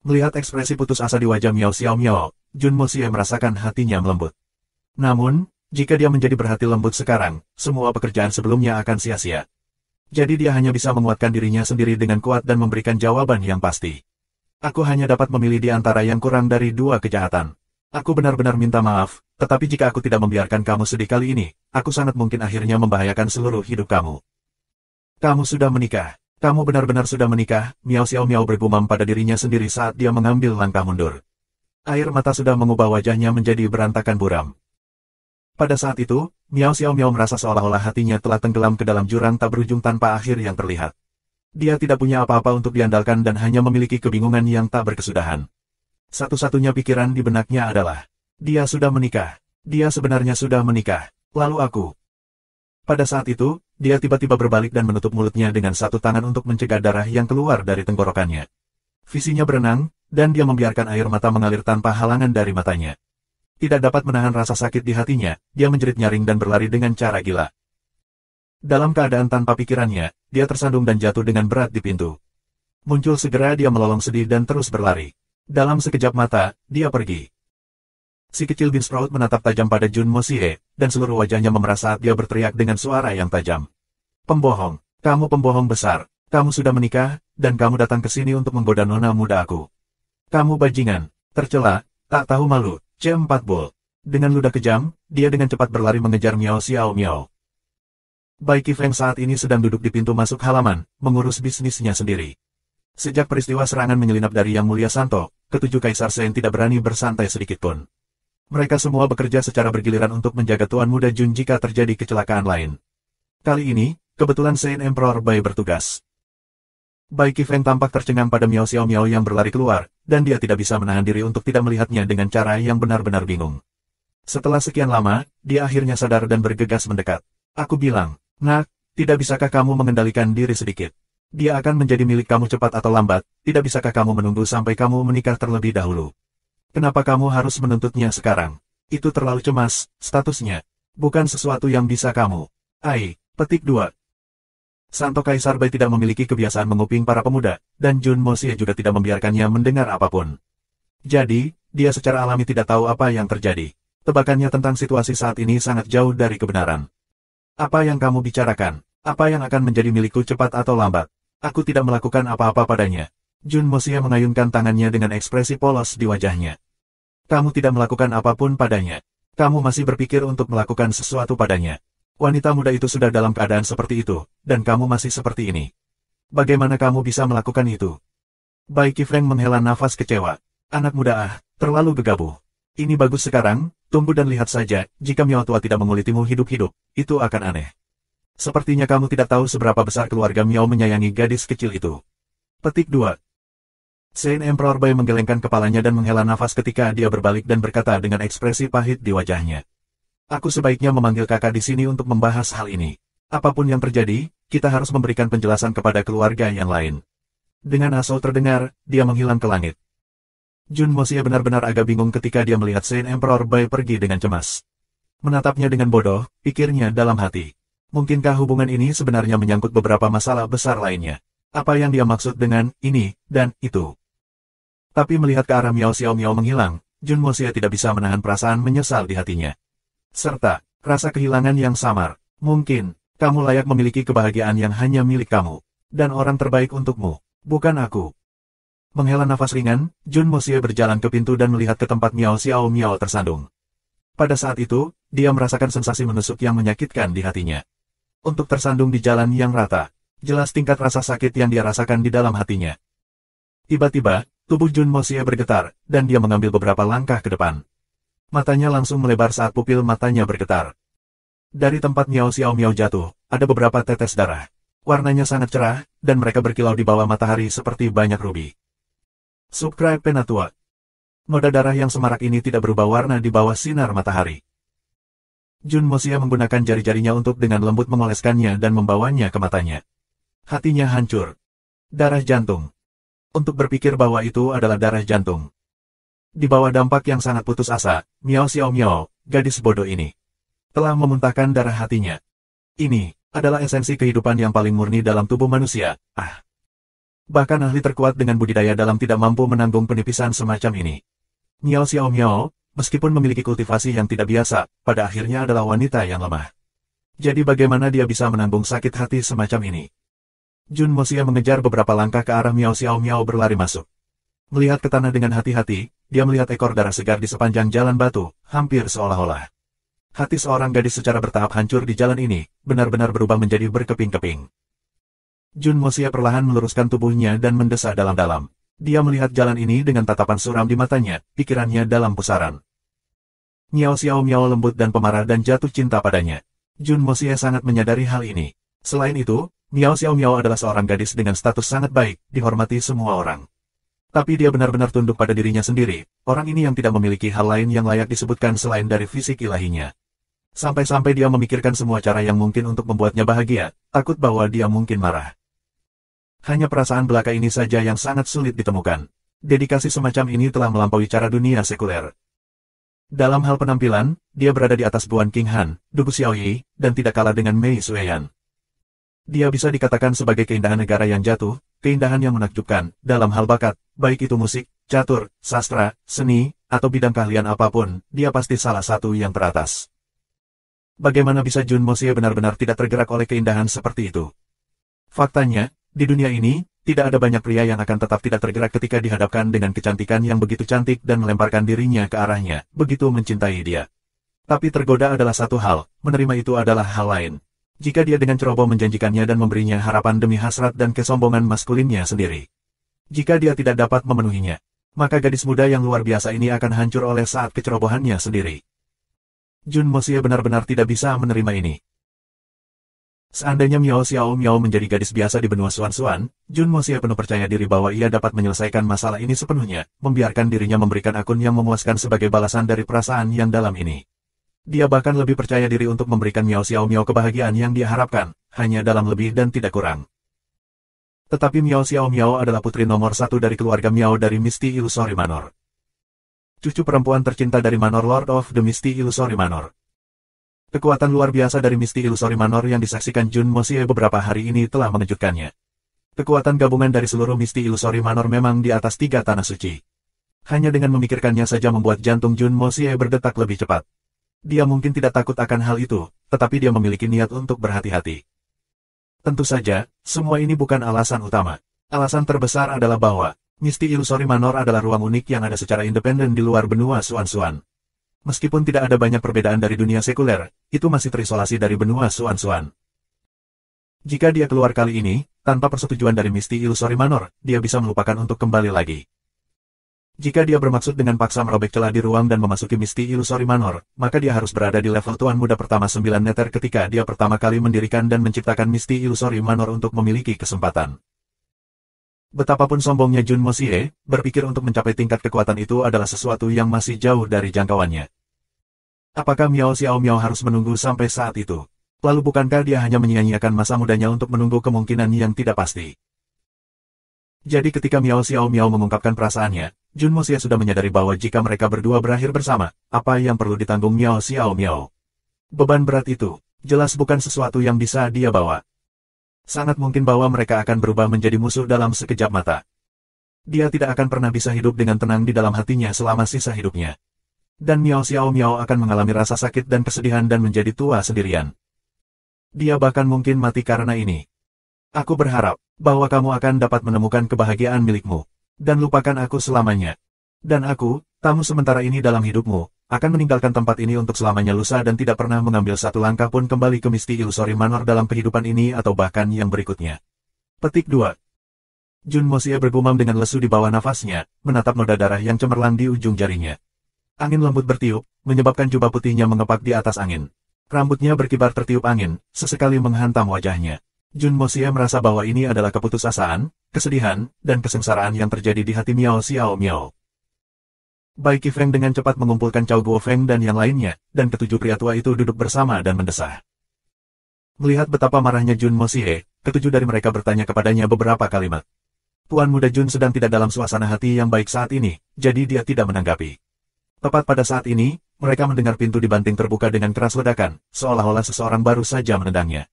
Melihat ekspresi putus asa di wajah Miao Xiao Miao, Jun Moxie merasakan hatinya melembut. Namun, jika dia menjadi berhati lembut sekarang, semua pekerjaan sebelumnya akan sia-sia. Jadi dia hanya bisa menguatkan dirinya sendiri dengan kuat dan memberikan jawaban yang pasti. Aku hanya dapat memilih di antara yang kurang dari 2 kejahatan. Aku benar-benar minta maaf, tetapi jika aku tidak membiarkan kamu sedih kali ini, aku sangat mungkin akhirnya membahayakan seluruh hidup kamu. Kamu sudah menikah. Kamu benar-benar sudah menikah, Miao Xiao Miao bergumam pada dirinya sendiri saat dia mengambil langkah mundur. Air mata sudah mengubah wajahnya menjadi berantakan buram. Pada saat itu, Miao Xiao Miao merasa seolah-olah hatinya telah tenggelam ke dalam jurang tak berujung tanpa akhir yang terlihat. Dia tidak punya apa-apa untuk diandalkan dan hanya memiliki kebingungan yang tak berkesudahan. Satu-satunya pikiran di benaknya adalah, dia sudah menikah. Dia sebenarnya sudah menikah. Lalu aku. Pada saat itu, dia tiba-tiba berbalik dan menutup mulutnya dengan satu tangan untuk mencegah darah yang keluar dari tenggorokannya. Visinya berenang, dan dia membiarkan air mata mengalir tanpa halangan dari matanya. Tidak dapat menahan rasa sakit di hatinya, dia menjerit nyaring dan berlari dengan cara gila. Dalam keadaan tanpa pikirannya, dia tersandung dan jatuh dengan berat di pintu. Muncul segera dia melolong sedih dan terus berlari. Dalam sekejap mata, dia pergi. Si kecil Bean Sprout menatap tajam pada Jun Moxie, dan seluruh wajahnya memerah saat dia berteriak dengan suara yang tajam. Pembohong, kamu pembohong besar, kamu sudah menikah, dan kamu datang ke sini untuk menggoda nona muda aku. Kamu bajingan, tercela, tak tahu malu. C4 Bull. Dengan ludah kejam, dia dengan cepat berlari mengejar Miao Xiao Miao. Bai Qifeng saat ini sedang duduk di pintu masuk halaman, mengurus bisnisnya sendiri. Sejak peristiwa serangan menyelinap dari Yang Mulia Santo, ketujuh Kaisar Shen tidak berani bersantai sedikitpun. Mereka semua bekerja secara bergiliran untuk menjaga Tuan Muda Jun jika terjadi kecelakaan lain. Kali ini, kebetulan Shen Emperor Bai bertugas. Bai Qifeng tampak tercengang pada Miao Xiao Miao yang berlari keluar, dan dia tidak bisa menahan diri untuk tidak melihatnya dengan cara yang benar-benar bingung. Setelah sekian lama, dia akhirnya sadar dan bergegas mendekat. Aku bilang, nak, tidak bisakah kamu mengendalikan diri sedikit? Dia akan menjadi milik kamu cepat atau lambat, tidak bisakah kamu menunggu sampai kamu menikah terlebih dahulu? Kenapa kamu harus menuntutnya sekarang? Itu terlalu cemas, statusnya. Bukan sesuatu yang bisa kamu. Petik 2. Santo Kaisar Bai tidak memiliki kebiasaan menguping para pemuda, dan Jun Moxie juga tidak membiarkannya mendengar apapun. Jadi, dia secara alami tidak tahu apa yang terjadi. Tebakannya tentang situasi saat ini sangat jauh dari kebenaran. Apa yang kamu bicarakan? Apa yang akan menjadi milikku cepat atau lambat? Aku tidak melakukan apa-apa padanya. Jun Moxie mengayunkan tangannya dengan ekspresi polos di wajahnya. Kamu tidak melakukan apapun padanya. Kamu masih berpikir untuk melakukan sesuatu padanya. Wanita muda itu sudah dalam keadaan seperti itu, dan kamu masih seperti ini. Bagaimana kamu bisa melakukan itu? Bai Qifeng menghela nafas kecewa. Anak muda terlalu gegabah. Ini bagus sekarang, tunggu dan lihat saja, jika Miao tua tidak mengulitimu hidup-hidup, itu akan aneh. Sepertinya kamu tidak tahu seberapa besar keluarga Miao menyayangi gadis kecil itu. Petik 2. Shen Emperor Bai menggelengkan kepalanya dan menghela nafas ketika dia berbalik dan berkata dengan ekspresi pahit di wajahnya. Aku sebaiknya memanggil kakak di sini untuk membahas hal ini. Apapun yang terjadi, kita harus memberikan penjelasan kepada keluarga yang lain. Dengan asal terdengar, dia menghilang ke langit. Jun Moxie benar-benar agak bingung ketika dia melihat Shen Emperor Bai pergi dengan cemas. Menatapnya dengan bodoh, pikirnya dalam hati. Mungkinkah hubungan ini sebenarnya menyangkut beberapa masalah besar lainnya? Apa yang dia maksud dengan ini dan itu? Tapi melihat ke arah Miao Xiao Miao menghilang, Jun Moxie tidak bisa menahan perasaan menyesal di hatinya. Serta, rasa kehilangan yang samar. Mungkin, kamu layak memiliki kebahagiaan yang hanya milik kamu. Dan orang terbaik untukmu, bukan aku. Menghela nafas ringan, Jun Moxie berjalan ke pintu dan melihat ke tempat Miao Xiao Miao tersandung. Pada saat itu, dia merasakan sensasi menusuk yang menyakitkan di hatinya. Untuk tersandung di jalan yang rata, jelas tingkat rasa sakit yang dia rasakan di dalam hatinya. Tiba-tiba, tubuh Jun Moxie bergetar, dan dia mengambil beberapa langkah ke depan. Matanya langsung melebar saat pupil matanya bergetar. Dari tempat Miao Xiao Miao jatuh, ada beberapa tetes darah. Warnanya sangat cerah, dan mereka berkilau di bawah matahari seperti banyak rubi. Subscribe Penatua. Noda darah yang semarak ini tidak berubah warna di bawah sinar matahari. Jun Moxie menggunakan jari-jarinya untuk dengan lembut mengoleskannya dan membawanya ke matanya. Hatinya hancur. Darah jantung. Untuk berpikir bahwa itu adalah darah jantung. Di bawah dampak yang sangat putus asa, Miao Xiao Miao, gadis bodoh ini, telah memuntahkan darah hatinya. Ini adalah esensi kehidupan yang paling murni dalam tubuh manusia. Bahkan ahli terkuat dengan budidaya dalam tidak mampu menanggung penipisan semacam ini. Miao Xiao Miao, meskipun memiliki kultivasi yang tidak biasa, pada akhirnya adalah wanita yang lemah. Jadi bagaimana dia bisa menanggung sakit hati semacam ini? Jun Moxie mengejar beberapa langkah ke arah Miao Xiao Miao berlari masuk. Melihat ke tanah dengan hati-hati, dia melihat ekor darah segar di sepanjang jalan batu, hampir seolah-olah hati seorang gadis secara bertahap hancur di jalan ini, benar-benar berubah menjadi berkeping-keping. Jun Moxie perlahan meluruskan tubuhnya dan mendesah dalam-dalam. Dia melihat jalan ini dengan tatapan suram di matanya, pikirannya dalam pusaran. Miao Xiao Miao lembut dan pemarah dan jatuh cinta padanya. Jun Moxie sangat menyadari hal ini. Selain itu, Miao Xiao Miao adalah seorang gadis dengan status sangat baik, dihormati semua orang. Tapi dia benar-benar tunduk pada dirinya sendiri, orang ini yang tidak memiliki hal lain yang layak disebutkan selain dari fisik ilahinya. Sampai-sampai dia memikirkan semua cara yang mungkin untuk membuatnya bahagia, takut bahwa dia mungkin marah. Hanya perasaan belaka ini saja yang sangat sulit ditemukan. Dedikasi semacam ini telah melampaui cara dunia sekuler. Dalam hal penampilan, dia berada di atas Buan King Han, Dubu Xiaoyi, dan tidak kalah dengan Mei Sueyan. Dia bisa dikatakan sebagai keindahan negara yang jatuh, keindahan yang menakjubkan, dalam hal bakat, baik itu musik, catur, sastra, seni, atau bidang keahlian apapun, dia pasti salah satu yang teratas. Bagaimana bisa Jun Moxie benar-benar tidak tergerak oleh keindahan seperti itu? Faktanya, di dunia ini, tidak ada banyak pria yang akan tetap tidak tergerak ketika dihadapkan dengan kecantikan yang begitu cantik dan melemparkan dirinya ke arahnya, begitu mencintai dia. Tapi tergoda adalah satu hal, menerima itu adalah hal lain. Jika dia dengan ceroboh menjanjikannya dan memberinya harapan demi hasrat dan kesombongan maskulinnya sendiri. Jika dia tidak dapat memenuhinya, maka gadis muda yang luar biasa ini akan hancur oleh saat kecerobohannya sendiri. Jun Moxie benar-benar tidak bisa menerima ini. Seandainya Miao Xiao Miao menjadi gadis biasa di benua Xuan-Xuan, Jun Moxie penuh percaya diri bahwa ia dapat menyelesaikan masalah ini sepenuhnya, membiarkan dirinya memberikan akun yang memuaskan sebagai balasan dari perasaan yang dalam ini. Dia bahkan lebih percaya diri untuk memberikan Miao Xiao Miao kebahagiaan yang dia harapkan, hanya dalam lebih dan tidak kurang. Tetapi Miao Xiao Miao adalah putri nomor satu dari keluarga Miao dari Misty Illusory Manor. Cucu perempuan tercinta dari Manor Lord of the Misty Illusory Manor. Kekuatan luar biasa dari Misty Illusory Manor yang disaksikan Jun Moxie beberapa hari ini telah mengejutkannya. Kekuatan gabungan dari seluruh Misty Illusory Manor memang di atas 3 tanah suci. Hanya dengan memikirkannya saja membuat jantung Jun Moxie berdetak lebih cepat. Dia mungkin tidak takut akan hal itu, tetapi dia memiliki niat untuk berhati-hati. Tentu saja, semua ini bukan alasan utama. Alasan terbesar adalah bahwa Misty Illusory Manor adalah ruang unik yang ada secara independen di luar benua Xuan-Xuan. Meskipun tidak ada banyak perbedaan dari dunia sekuler, itu masih terisolasi dari benua Xuan-Xuan. Jika dia keluar kali ini, tanpa persetujuan dari Misty Illusory Manor, dia bisa melupakan untuk kembali lagi. Jika dia bermaksud dengan paksa merobek celah di ruang dan memasuki Misty Illusory Manor, maka dia harus berada di level Tuan Muda pertama 9 neter ketika dia pertama kali mendirikan dan menciptakan Misty Illusory Manor untuk memiliki kesempatan. Betapapun sombongnya Jun Moxie, berpikir untuk mencapai tingkat kekuatan itu adalah sesuatu yang masih jauh dari jangkauannya. Apakah Miao Xiao Miao harus menunggu sampai saat itu? Lalu bukankah dia hanya menyia-nyiakan masa mudanya untuk menunggu kemungkinan yang tidak pasti? Jadi ketika Miao Xiao Miao mengungkapkan perasaannya, Jun Moxie sudah menyadari bahwa jika mereka berdua berakhir bersama, apa yang perlu ditanggung Miao Xiao Miao? Beban berat itu, jelas bukan sesuatu yang bisa dia bawa. Sangat mungkin bahwa mereka akan berubah menjadi musuh dalam sekejap mata. Dia tidak akan pernah bisa hidup dengan tenang di dalam hatinya selama sisa hidupnya. Dan Miao Xiao Miao akan mengalami rasa sakit dan kesedihan dan menjadi tua sendirian. Dia bahkan mungkin mati karena ini. Aku berharap bahwa kamu akan dapat menemukan kebahagiaan milikmu. Dan lupakan aku selamanya. Dan aku, tamu sementara ini dalam hidupmu, akan meninggalkan tempat ini untuk selamanya lusa dan tidak pernah mengambil satu langkah pun kembali ke Misty Illusory Manor dalam kehidupan ini atau bahkan yang berikutnya. Petik 2. Jun Mosie bergumam dengan lesu di bawah nafasnya, menatap noda darah yang cemerlang di ujung jarinya. Angin lembut bertiup, menyebabkan jubah putihnya mengepak di atas angin. Rambutnya berkibar tertiup angin, sesekali menghantam wajahnya. Jun Mosie merasa bahwa ini adalah keputusasaan, kesedihan, dan kesengsaraan yang terjadi di hati Miao Xiao Miao. Bai Qifeng dengan cepat mengumpulkan Cao Guofeng dan yang lainnya, dan ketujuh pria tua itu duduk bersama dan mendesah. Melihat betapa marahnya Jun Mosie, ketujuh dari mereka bertanya kepadanya beberapa kalimat. Tuan Muda Jun sedang tidak dalam suasana hati yang baik saat ini, jadi dia tidak menanggapi. Tepat pada saat ini, mereka mendengar pintu dibanting terbuka dengan keras ledakan, seolah-olah seseorang baru saja menendangnya.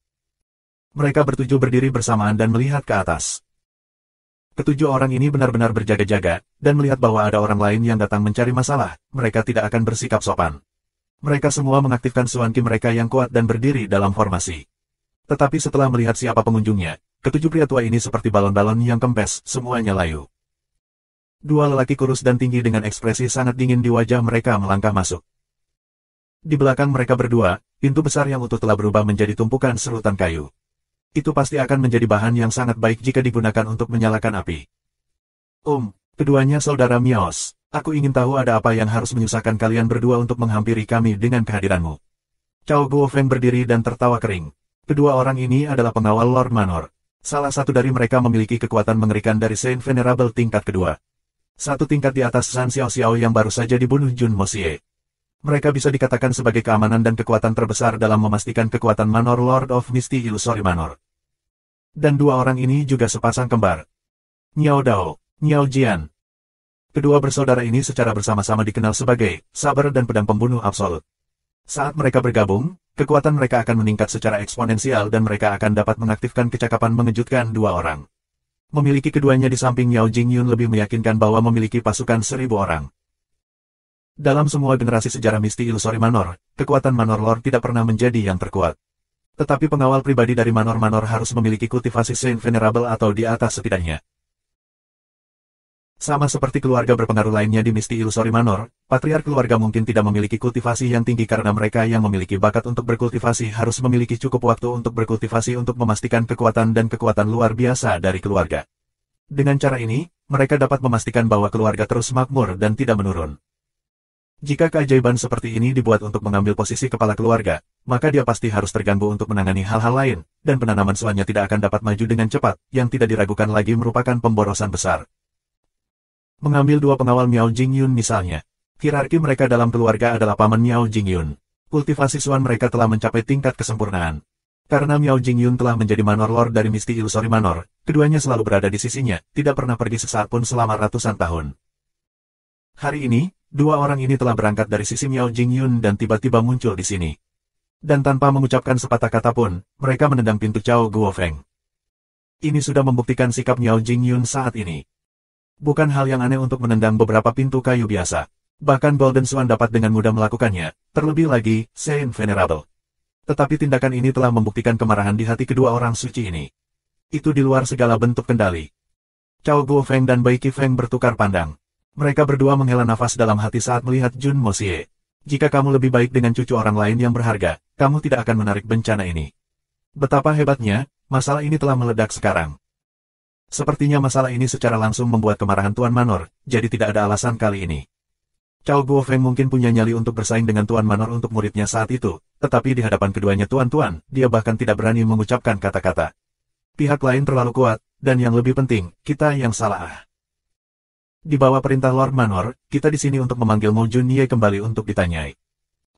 Mereka bertujuh berdiri bersamaan dan melihat ke atas. Ketujuh orang ini benar-benar berjaga-jaga, dan melihat bahwa ada orang lain yang datang mencari masalah, mereka tidak akan bersikap sopan. Mereka semua mengaktifkan Suan Qi mereka yang kuat dan berdiri dalam formasi. Tetapi setelah melihat siapa pengunjungnya, ketujuh pria tua ini seperti balon-balon yang kempes, semuanya layu. Dua lelaki kurus dan tinggi dengan ekspresi sangat dingin di wajah mereka melangkah masuk. Di belakang mereka berdua, pintu besar yang utuh telah berubah menjadi tumpukan serutan kayu. Itu pasti akan menjadi bahan yang sangat baik jika digunakan untuk menyalakan api. Keduanya saudara Miaos, aku ingin tahu ada apa yang harus menyusahkan kalian berdua untuk menghampiri kami dengan kehadiranmu. Cao Guofeng berdiri dan tertawa kering. Kedua orang ini adalah pengawal Lord Manor. Salah satu dari mereka memiliki kekuatan mengerikan dari Saint Venerable tingkat kedua. Satu tingkat di atas San Xiao Xiao yang baru saja dibunuh Jun Mosie. Mereka bisa dikatakan sebagai keamanan dan kekuatan terbesar dalam memastikan kekuatan Manor Lord of Misty Illusory Manor. Dan dua orang ini juga sepasang kembar. Niao Dao, Niao Jian. Kedua bersaudara ini secara bersama-sama dikenal sebagai sabar dan pedang pembunuh absolut. Saat mereka bergabung, kekuatan mereka akan meningkat secara eksponensial dan mereka akan dapat mengaktifkan kecakapan mengejutkan dua orang. Memiliki keduanya di samping Yao Jingyun lebih meyakinkan bahwa memiliki pasukan 1000 orang. Dalam semua generasi sejarah Misty Illusory Manor, kekuatan Manor Lord tidak pernah menjadi yang terkuat. Tetapi pengawal pribadi dari Manor-Manor harus memiliki kultivasi Saint Venerable atau di atas setidaknya. Sama seperti keluarga berpengaruh lainnya di Misty Illusory Manor, patriark keluarga mungkin tidak memiliki kultivasi yang tinggi karena mereka yang memiliki bakat untuk berkultivasi harus memiliki cukup waktu untuk berkultivasi untuk memastikan kekuatan dan kekuatan luar biasa dari keluarga. Dengan cara ini, mereka dapat memastikan bahwa keluarga terus makmur dan tidak menurun. Jika keajaiban seperti ini dibuat untuk mengambil posisi kepala keluarga, maka dia pasti harus terganggu untuk menangani hal-hal lain, dan penanaman suannya tidak akan dapat maju dengan cepat, yang tidak diragukan lagi merupakan pemborosan besar. Mengambil dua pengawal Miao Jingyun misalnya. Hierarki mereka dalam keluarga adalah paman Miao Jingyun. Kultivasi suan mereka telah mencapai tingkat kesempurnaan. Karena Miao Jingyun telah menjadi Manor Lord dari Misty Illusory Manor, keduanya selalu berada di sisinya, tidak pernah pergi sesaat pun selama ratusan tahun. Hari ini, dua orang ini telah berangkat dari sisi Miao Jingyun dan tiba-tiba muncul di sini. Dan tanpa mengucapkan sepatah kata pun, mereka menendang pintu Cao Guofeng. Ini sudah membuktikan sikap Miao Jingyun saat ini. Bukan hal yang aneh untuk menendang beberapa pintu kayu biasa. Bahkan Golden Swan dapat dengan mudah melakukannya, terlebih lagi, Saint Venerable. Tetapi tindakan ini telah membuktikan kemarahan di hati kedua orang suci ini. Itu di luar segala bentuk kendali. Cao Guofeng dan Bai Qifeng bertukar pandang. Mereka berdua menghela nafas dalam hati saat melihat Jun Mosie. Jika kamu lebih baik dengan cucu orang lain yang berharga, kamu tidak akan menarik bencana ini. Betapa hebatnya, masalah ini telah meledak sekarang. Sepertinya masalah ini secara langsung membuat kemarahan Tuan Manor, jadi tidak ada alasan kali ini. Cao Guofeng mungkin punya nyali untuk bersaing dengan Tuan Manor untuk muridnya saat itu, tetapi di hadapan keduanya tuan-tuan, dia bahkan tidak berani mengucapkan kata-kata. Pihak lain terlalu kuat, dan yang lebih penting, kita yang salah. Di bawah perintah Lord Manor, kita di sini untuk memanggil Mo Junye kembali untuk ditanyai.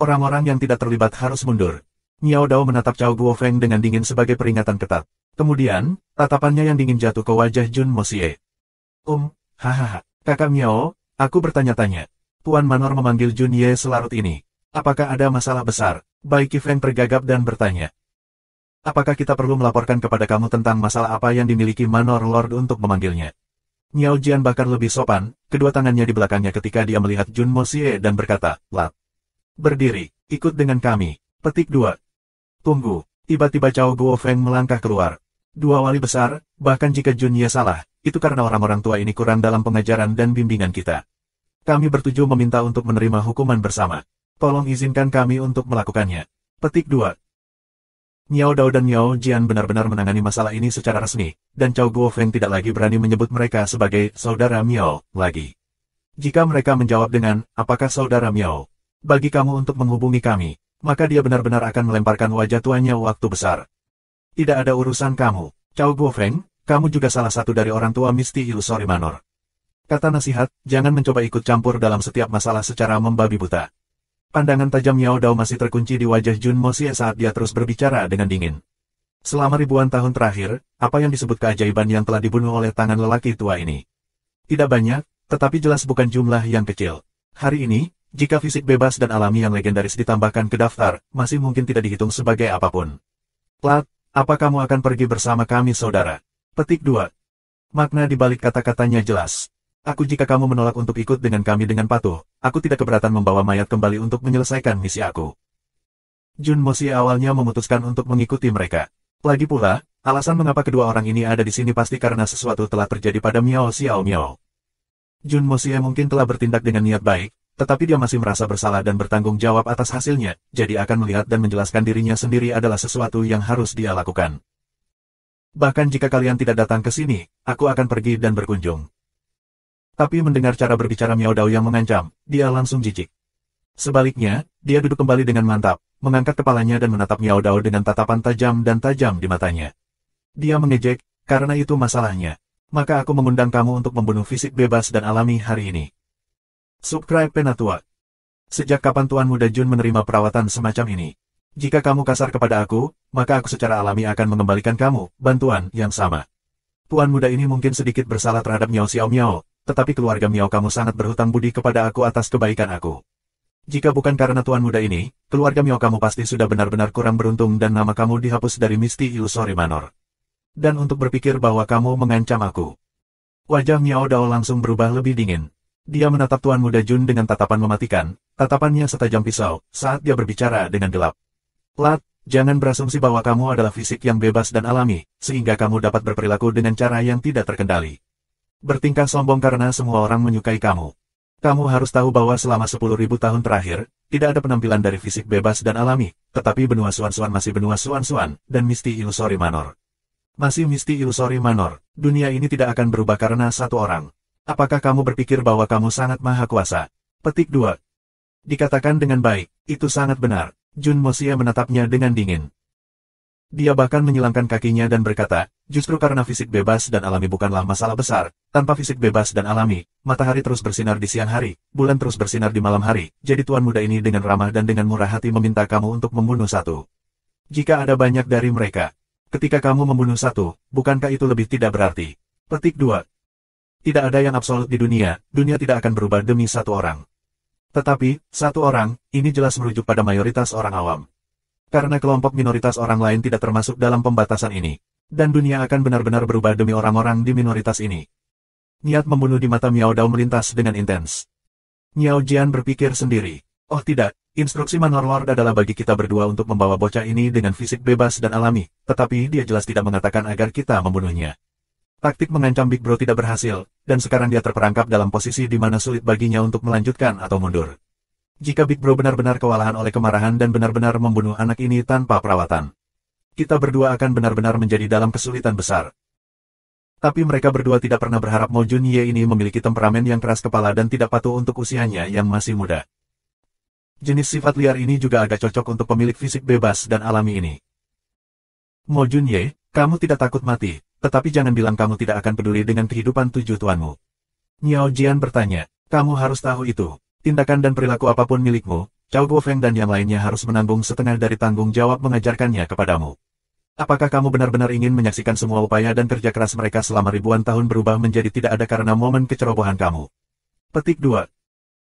Orang-orang yang tidak terlibat harus mundur. Miao Dao menatap Cao Guofeng dengan dingin sebagai peringatan ketat. Kemudian, tatapannya yang dingin jatuh ke wajah Jun Mosie. Hahaha, kakak Miao, aku bertanya-tanya. Tuan Manor memanggil Junye selarut ini. Apakah ada masalah besar? Bai Qifeng tergagap dan bertanya. Apakah kita perlu melaporkan kepada kamu tentang masalah apa yang dimiliki Manor Lord untuk memanggilnya? Miao Jian bahkan lebih sopan, kedua tangannya di belakangnya ketika dia melihat Jun Mosie dan berkata, "Lat. Berdiri, ikut dengan kami." Petik 2. Tunggu, tiba-tiba Cao Guofeng melangkah keluar. Dua wali besar, bahkan jika Junye salah, itu karena orang-orang tua ini kurang dalam pengajaran dan bimbingan kita. Kami bertujuh meminta untuk menerima hukuman bersama. Tolong izinkan kami untuk melakukannya. Petik 2. Miao Dao dan Miao Jian benar-benar menangani masalah ini secara resmi, dan Cao Guofeng tidak lagi berani menyebut mereka sebagai saudara Miao lagi. Jika mereka menjawab dengan, apakah saudara Miao? Bagi kamu untuk menghubungi kami, maka dia benar-benar akan melemparkan wajah tuanya waktu besar. Tidak ada urusan kamu, Cao Guofeng, kamu juga salah satu dari orang tua Misti Ilusori Manor. Kata nasihat, jangan mencoba ikut campur dalam setiap masalah secara membabi buta. Pandangan tajam Miao Dao masih terkunci di wajah Jun Moxie saat dia terus berbicara dengan dingin. Selama ribuan tahun terakhir, apa yang disebut keajaiban yang telah dibunuh oleh tangan lelaki tua ini? Tidak banyak, tetapi jelas bukan jumlah yang kecil. Hari ini, jika fisik bebas dan alami yang legendaris ditambahkan ke daftar, masih mungkin tidak dihitung sebagai apapun. Plat, apa kamu akan pergi bersama kami saudara? Petik 2. Makna di balik kata-katanya jelas. Aku jika kamu menolak untuk ikut dengan kami dengan patuh, aku tidak keberatan membawa mayat kembali untuk menyelesaikan misi aku. Jun Moxie awalnya memutuskan untuk mengikuti mereka. Lagi pula, alasan mengapa kedua orang ini ada di sini pasti karena sesuatu telah terjadi pada Miao Xiao Miao. Jun Moxie mungkin telah bertindak dengan niat baik, tetapi dia masih merasa bersalah dan bertanggung jawab atas hasilnya, jadi akan melihat dan menjelaskan dirinya sendiri adalah sesuatu yang harus dia lakukan. Bahkan jika kalian tidak datang ke sini, aku akan pergi dan berkunjung. Tapi mendengar cara berbicara Miao Dao yang mengancam, dia langsung jijik. Sebaliknya, dia duduk kembali dengan mantap, mengangkat kepalanya dan menatap Miao Dao dengan tatapan tajam di matanya. Dia mengejek, karena itu masalahnya. Maka aku mengundang kamu untuk membunuh fisik bebas dan alami hari ini. Subscribe Penatua. Sejak kapan Tuan Muda Jun menerima perawatan semacam ini? Jika kamu kasar kepada aku, maka aku secara alami akan mengembalikan kamu bantuan yang sama. Tuan Muda ini mungkin sedikit bersalah terhadap Miao Xiao Miao, tetapi keluarga Miao kamu sangat berhutang budi kepada aku atas kebaikan aku. Jika bukan karena Tuan Muda ini, keluarga Miao kamu pasti sudah benar-benar kurang beruntung dan nama kamu dihapus dari Misti Ilusori Manor. Dan untuk berpikir bahwa kamu mengancam aku. Wajah Miao Dao langsung berubah lebih dingin. Dia menatap Tuan Muda Jun dengan tatapan mematikan, tatapannya setajam pisau, saat dia berbicara dengan gelap. Plat, jangan berasumsi bahwa kamu adalah fisik yang bebas dan alami, sehingga kamu dapat berperilaku dengan cara yang tidak terkendali. Bertingkah sombong karena semua orang menyukai kamu. Kamu harus tahu bahwa selama 10.000 tahun terakhir, tidak ada penampilan dari fisik bebas dan alami, tetapi benua Xuan-Xuan masih benua Xuan-Xuan, dan Misti Ilusori Manor. Masih Misti Ilusori Manor, dunia ini tidak akan berubah karena satu orang. Apakah kamu berpikir bahwa kamu sangat maha kuasa? Petik 2. Dikatakan dengan baik, itu sangat benar. Jun Moxie menatapnya dengan dingin. Dia bahkan menyilangkan kakinya dan berkata, justru karena fisik bebas dan alami bukanlah masalah besar, tanpa fisik bebas dan alami, matahari terus bersinar di siang hari, bulan terus bersinar di malam hari, jadi Tuan Muda ini dengan ramah dan dengan murah hati meminta kamu untuk membunuh satu. Jika ada banyak dari mereka, ketika kamu membunuh satu, bukankah itu lebih tidak berarti? Petik 2. Tidak ada yang absolut di dunia tidak akan berubah demi satu orang. Tetapi, satu orang, ini jelas merujuk pada mayoritas orang awam. Karena kelompok minoritas orang lain tidak termasuk dalam pembatasan ini. Dan dunia akan benar-benar berubah demi orang-orang di minoritas ini. Niat membunuh di mata Miao Dao melintas dengan intens. Miao Jian berpikir sendiri. Oh tidak, instruksi Manor Lord adalah bagi kita berdua untuk membawa bocah ini dengan fisik bebas dan alami, tetapi dia jelas tidak mengatakan agar kita membunuhnya. Taktik mengancam Big Bro tidak berhasil, dan sekarang dia terperangkap dalam posisi di mana sulit baginya untuk melanjutkan atau mundur. Jika Big Bro benar-benar kewalahan oleh kemarahan dan benar-benar membunuh anak ini tanpa perawatan, kita berdua akan benar-benar menjadi dalam kesulitan besar. Tapi mereka berdua tidak pernah berharap Mo Junye ini memiliki temperamen yang keras kepala dan tidak patuh untuk usianya yang masih muda. Jenis sifat liar ini juga agak cocok untuk pemilik fisik bebas dan alami ini. Mo Junye, kamu tidak takut mati, tetapi jangan bilang kamu tidak akan peduli dengan kehidupan tujuh tuanmu. Miao Jian bertanya, kamu harus tahu itu. Tindakan dan perilaku apapun milikmu, Cao Guofeng dan yang lainnya harus menanggung setengah dari tanggung jawab mengajarkannya kepadamu. Apakah kamu benar-benar ingin menyaksikan semua upaya dan kerja keras mereka selama ribuan tahun berubah menjadi tidak ada karena momen kecerobohan kamu? Petik 2.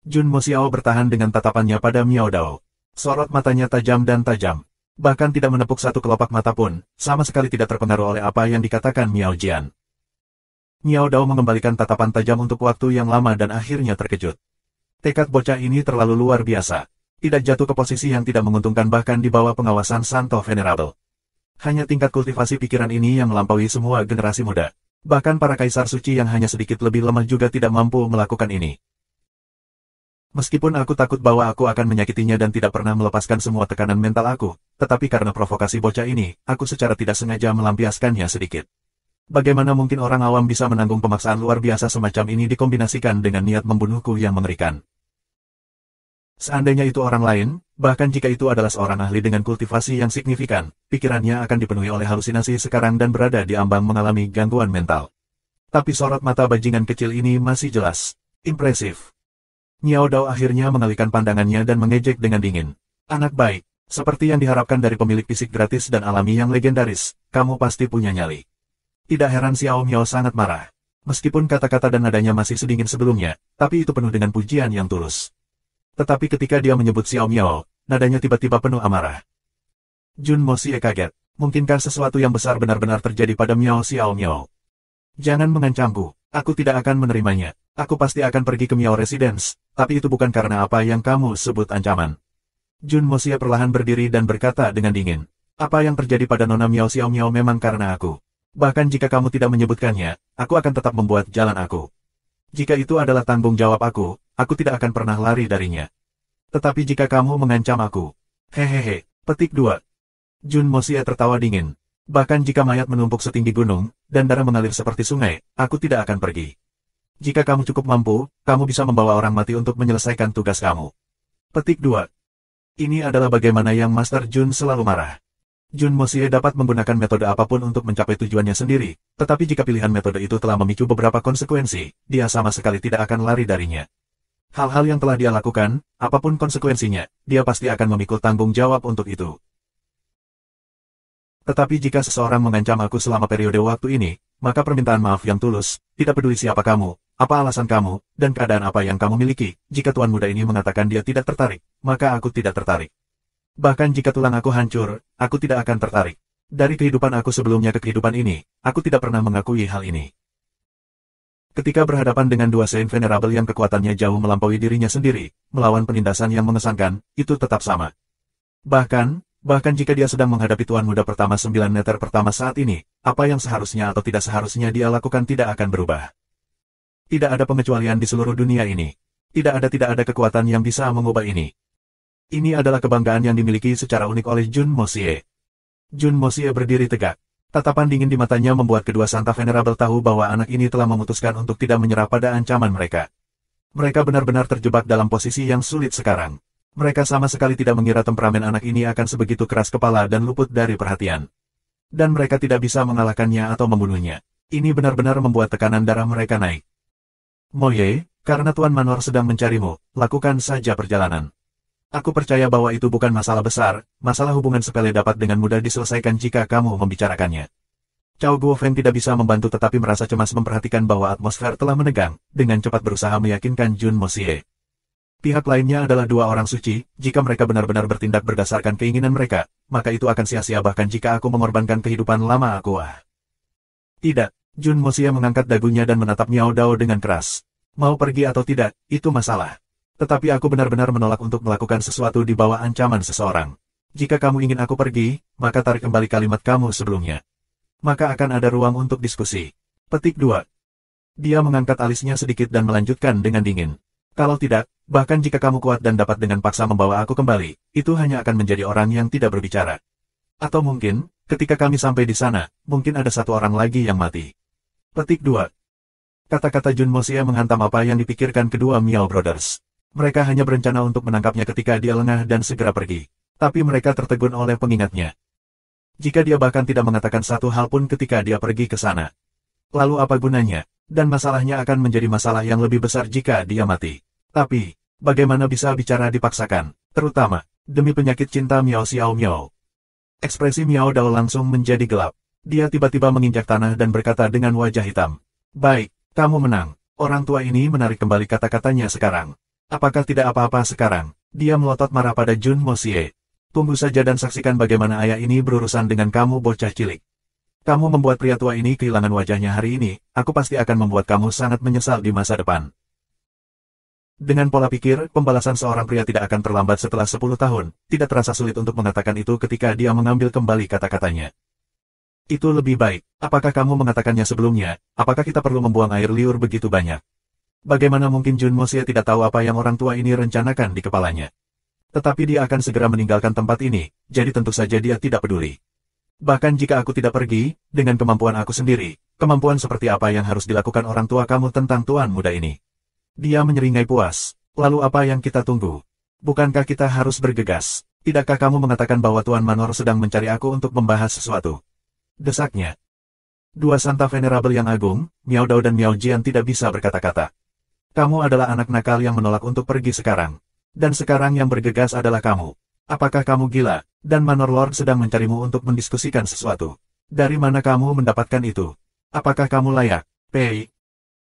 Jun Moxiao bertahan dengan tatapannya pada Miao Dao. Sorot matanya tajam dan tajam. Bahkan tidak menepuk satu kelopak mata pun, sama sekali tidak terpengaruh oleh apa yang dikatakan Miao Jian. Miao Dao mengembalikan tatapan tajam untuk waktu yang lama dan akhirnya terkejut. Tekad bocah ini terlalu luar biasa. Tidak jatuh ke posisi yang tidak menguntungkan bahkan di bawah pengawasan Santo Venerable. Hanya tingkat kultivasi pikiran ini yang melampaui semua generasi muda. Bahkan para kaisar suci yang hanya sedikit lebih lemah juga tidak mampu melakukan ini. Meskipun aku takut bahwa aku akan menyakitinya dan tidak pernah melepaskan semua tekanan mental aku, tetapi karena provokasi bocah ini, aku secara tidak sengaja melampiaskannya sedikit. Bagaimana mungkin orang awam bisa menanggung pemaksaan luar biasa semacam ini dikombinasikan dengan niat membunuhku yang mengerikan? Seandainya itu orang lain, bahkan jika itu adalah seorang ahli dengan kultivasi yang signifikan, pikirannya akan dipenuhi oleh halusinasi sekarang dan berada di ambang mengalami gangguan mental. Tapi sorot mata bajingan kecil ini masih jelas. Impresif. Miao Dao akhirnya mengalihkan pandangannya dan mengejek dengan dingin. Anak baik, seperti yang diharapkan dari pemilik fisik gratis dan alami yang legendaris, kamu pasti punya nyali. Tidak heran Xiao Miao sangat marah. Meskipun kata-kata dan nadanya masih sedingin sebelumnya, tapi itu penuh dengan pujian yang tulus. Tetapi ketika dia menyebut Xiao Miao, nadanya tiba-tiba penuh amarah. Jun Moxie kaget. Mungkinkah sesuatu yang besar benar-benar terjadi pada Miao Xiao Miao? Jangan mengancamku, aku tidak akan menerimanya. Aku pasti akan pergi ke Miao Residence, tapi itu bukan karena apa yang kamu sebut ancaman. Jun Moxie perlahan berdiri dan berkata dengan dingin. Apa yang terjadi pada Nona Miao Xiao Miao memang karena aku. Bahkan jika kamu tidak menyebutkannya, aku akan tetap membuat jalan aku. Jika itu adalah tanggung jawab aku tidak akan pernah lari darinya. Tetapi jika kamu mengancam aku, hehehe, petik 2. Jun Moxie tertawa dingin. Bahkan jika mayat menumpuk setinggi gunung, dan darah mengalir seperti sungai, aku tidak akan pergi. Jika kamu cukup mampu, kamu bisa membawa orang mati untuk menyelesaikan tugas kamu. Petik 2. Ini adalah bagaimana yang Master Jun selalu marah. Jun Moxie dapat menggunakan metode apapun untuk mencapai tujuannya sendiri, tetapi jika pilihan metode itu telah memicu beberapa konsekuensi, dia sama sekali tidak akan lari darinya. Hal-hal yang telah dia lakukan, apapun konsekuensinya, dia pasti akan memikul tanggung jawab untuk itu. Tetapi jika seseorang mengancam aku selama periode waktu ini, maka permintaan maaf yang tulus, tidak peduli siapa kamu, apa alasan kamu, dan keadaan apa yang kamu miliki, jika tuan muda ini mengatakan dia tidak tertarik, maka aku tidak tertarik. Bahkan jika tulang aku hancur, aku tidak akan tertarik. Dari kehidupan aku sebelumnya ke kehidupan ini, aku tidak pernah mengakui hal ini. Ketika berhadapan dengan dua Saint Venerable yang kekuatannya jauh melampaui dirinya sendiri, melawan penindasan yang mengesankan, itu tetap sama. Bahkan jika dia sedang menghadapi tuan muda pertama 9 meter pertama saat ini, apa yang seharusnya atau tidak seharusnya dia lakukan tidak akan berubah. Tidak ada pengecualian di seluruh dunia ini. Tidak ada kekuatan yang bisa mengubah ini. Ini adalah kebanggaan yang dimiliki secara unik oleh Jun Moxie. Jun Moxie berdiri tegak. Tatapan dingin di matanya membuat kedua Santa Venerable tahu bahwa anak ini telah memutuskan untuk tidak menyerah pada ancaman mereka. Mereka benar-benar terjebak dalam posisi yang sulit sekarang. Mereka sama sekali tidak mengira temperamen anak ini akan sebegitu keras kepala dan luput dari perhatian. Dan mereka tidak bisa mengalahkannya atau membunuhnya. Ini benar-benar membuat tekanan darah mereka naik. Moye, karena Tuan Manor sedang mencarimu, lakukan saja perjalanan. Aku percaya bahwa itu bukan masalah besar, masalah hubungan sepele dapat dengan mudah diselesaikan jika kamu membicarakannya. Cao Guofeng tidak bisa membantu tetapi merasa cemas memperhatikan bahwa atmosfer telah menegang, dengan cepat berusaha meyakinkan Jun Moxie. Pihak lainnya adalah dua orang suci, jika mereka benar-benar bertindak berdasarkan keinginan mereka, maka itu akan sia-sia bahkan jika aku mengorbankan kehidupan lama aku. Tidak, Jun Moxie mengangkat dagunya dan menatap Miao Dao dengan keras. Mau pergi atau tidak, itu masalah. Tetapi aku benar-benar menolak untuk melakukan sesuatu di bawah ancaman seseorang. Jika kamu ingin aku pergi, maka tarik kembali kalimat kamu sebelumnya. Maka akan ada ruang untuk diskusi. Petik 2. Dia mengangkat alisnya sedikit dan melanjutkan dengan dingin. Kalau tidak, bahkan jika kamu kuat dan dapat dengan paksa membawa aku kembali, itu hanya akan menjadi orang yang tidak berbicara. Atau mungkin, ketika kami sampai di sana, mungkin ada satu orang lagi yang mati. Petik 2. Kata-kata Jun Moxie menghantam apa yang dipikirkan kedua Miao Brothers. Mereka hanya berencana untuk menangkapnya ketika dia lengah dan segera pergi. Tapi mereka tertegun oleh pengingatnya. Jika dia bahkan tidak mengatakan satu hal pun ketika dia pergi ke sana. Lalu apa gunanya? Dan masalahnya akan menjadi masalah yang lebih besar jika dia mati. Tapi, bagaimana bisa bicara dipaksakan? Terutama, demi penyakit cinta Miao Xiao Miao. Ekspresi Miao Dao langsung menjadi gelap. Dia tiba-tiba menginjak tanah dan berkata dengan wajah hitam. Baik, kamu menang. Orang tua ini menarik kembali kata-katanya sekarang. Apakah tidak apa-apa sekarang? Dia melotot marah pada Jun Moxie. Tunggu saja dan saksikan bagaimana ayah ini berurusan dengan kamu bocah cilik. Kamu membuat pria tua ini kehilangan wajahnya hari ini, aku pasti akan membuat kamu sangat menyesal di masa depan. Dengan pola pikir, pembalasan seorang pria tidak akan terlambat setelah 10 tahun, tidak terasa sulit untuk mengatakan itu ketika dia mengambil kembali kata-katanya. Itu lebih baik. Apakah kamu mengatakannya sebelumnya? Apakah kita perlu membuang air liur begitu banyak? Bagaimana mungkin Jun Mosie tidak tahu apa yang orang tua ini rencanakan di kepalanya? Tetapi dia akan segera meninggalkan tempat ini, jadi tentu saja dia tidak peduli. Bahkan jika aku tidak pergi, dengan kemampuan aku sendiri, kemampuan seperti apa yang harus dilakukan orang tua kamu tentang tuan muda ini? Dia menyeringai puas. Lalu apa yang kita tunggu? Bukankah kita harus bergegas? Tidakkah kamu mengatakan bahwa Tuan Manor sedang mencari aku untuk membahas sesuatu? Desaknya. Dua Santa Venerable yang agung, Miao Dao dan Miao Jian tidak bisa berkata-kata. Kamu adalah anak nakal yang menolak untuk pergi sekarang. Dan sekarang yang bergegas adalah kamu. Apakah kamu gila? Dan Manor Lord sedang mencarimu untuk mendiskusikan sesuatu. Dari mana kamu mendapatkan itu? Apakah kamu layak? Pei.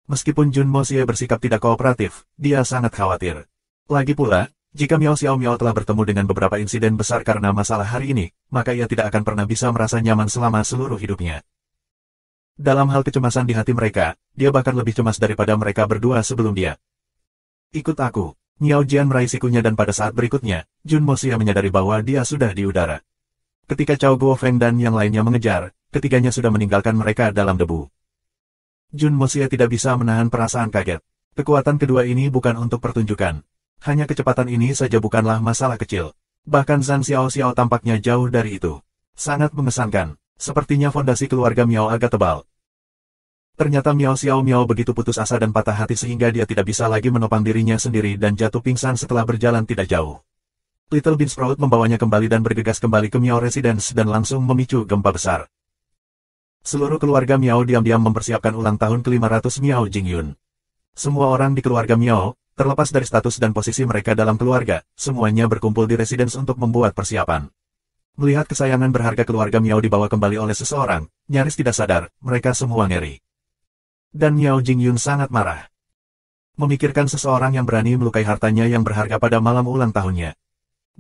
Meskipun Jun Mosie bersikap tidak kooperatif, dia sangat khawatir. Lagi pula, jika Miao Xiao Miao telah bertemu dengan beberapa insiden besar karena masalah hari ini, maka ia tidak akan pernah bisa merasa nyaman selama seluruh hidupnya. Dalam hal kecemasan di hati mereka, dia bahkan lebih cemas daripada mereka berdua sebelum dia. Ikut aku. Miao Jian meraih sikunya dan pada saat berikutnya, Jun Mosie menyadari bahwa dia sudah di udara. Ketika Cao Guofeng dan yang lainnya mengejar, ketiganya sudah meninggalkan mereka dalam debu. Jun Mosie tidak bisa menahan perasaan kaget. Kekuatan kedua ini bukan untuk pertunjukan. Hanya kecepatan ini saja bukanlah masalah kecil. Bahkan Zhan Xiao Xiao tampaknya jauh dari itu. Sangat mengesankan. Sepertinya fondasi keluarga Miao agak tebal. Ternyata Miao Xiao Miao begitu putus asa dan patah hati sehingga dia tidak bisa lagi menopang dirinya sendiri dan jatuh pingsan setelah berjalan tidak jauh. Little Bean Sprout membawanya kembali dan bergegas kembali ke Miao Residence dan langsung memicu gempa besar. Seluruh keluarga Miao diam-diam mempersiapkan ulang tahun ke-500 Miao Jingyun. Semua orang di keluarga Miao, terlepas dari status dan posisi mereka dalam keluarga, semuanya berkumpul di residence untuk membuat persiapan. Melihat kesayangan berharga keluarga Miao dibawa kembali oleh seseorang, nyaris tidak sadar, mereka semua ngeri. Dan Miao Jingyun sangat marah. Memikirkan seseorang yang berani melukai hartanya yang berharga pada malam ulang tahunnya.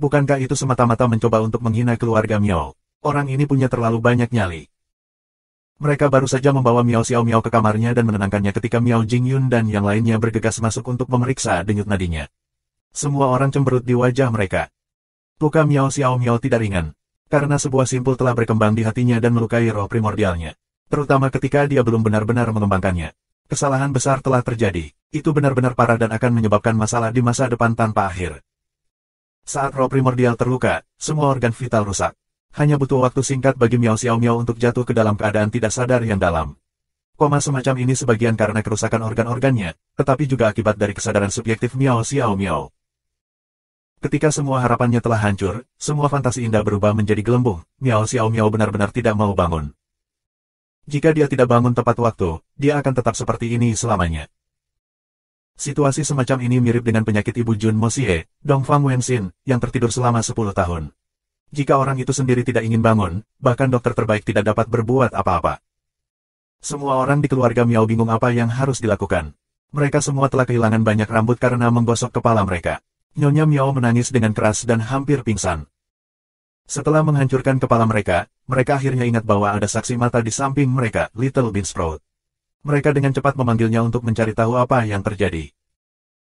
Bukankah itu semata-mata mencoba untuk menghina keluarga Miao? Orang ini punya terlalu banyak nyali. Mereka baru saja membawa Miao Xiao Miao ke kamarnya dan menenangkannya ketika Miao Jingyun dan yang lainnya bergegas masuk untuk memeriksa denyut nadinya. Semua orang cemberut di wajah mereka. Luka Miao Xiao Miao tidak ringan. Karena sebuah simpul telah berkembang di hatinya dan melukai roh primordialnya. Terutama ketika dia belum benar-benar mengembangkannya. Kesalahan besar telah terjadi. Itu benar-benar parah dan akan menyebabkan masalah di masa depan tanpa akhir. Saat roh primordial terluka, semua organ vital rusak. Hanya butuh waktu singkat bagi Miao Xiao Miao untuk jatuh ke dalam keadaan tidak sadar yang dalam. Koma semacam ini sebagian karena kerusakan organ-organnya, tetapi juga akibat dari kesadaran subjektif Miao Xiao Miao. Ketika semua harapannya telah hancur, semua fantasi indah berubah menjadi gelembung, Miao Xiao Miao benar-benar tidak mau bangun. Jika dia tidak bangun tepat waktu, dia akan tetap seperti ini selamanya. Situasi semacam ini mirip dengan penyakit ibu Jun Mosie, Dongfang Wenxin, yang tertidur selama 10 tahun. Jika orang itu sendiri tidak ingin bangun, bahkan dokter terbaik tidak dapat berbuat apa-apa. Semua orang di keluarga Miao bingung apa yang harus dilakukan. Mereka semua telah kehilangan banyak rambut karena menggosok kepala mereka. Nyonya Miao menangis dengan keras dan hampir pingsan. Setelah menghancurkan kepala mereka, mereka akhirnya ingat bahwa ada saksi mata di samping mereka, Little Bean Sprout. Mereka dengan cepat memanggilnya untuk mencari tahu apa yang terjadi.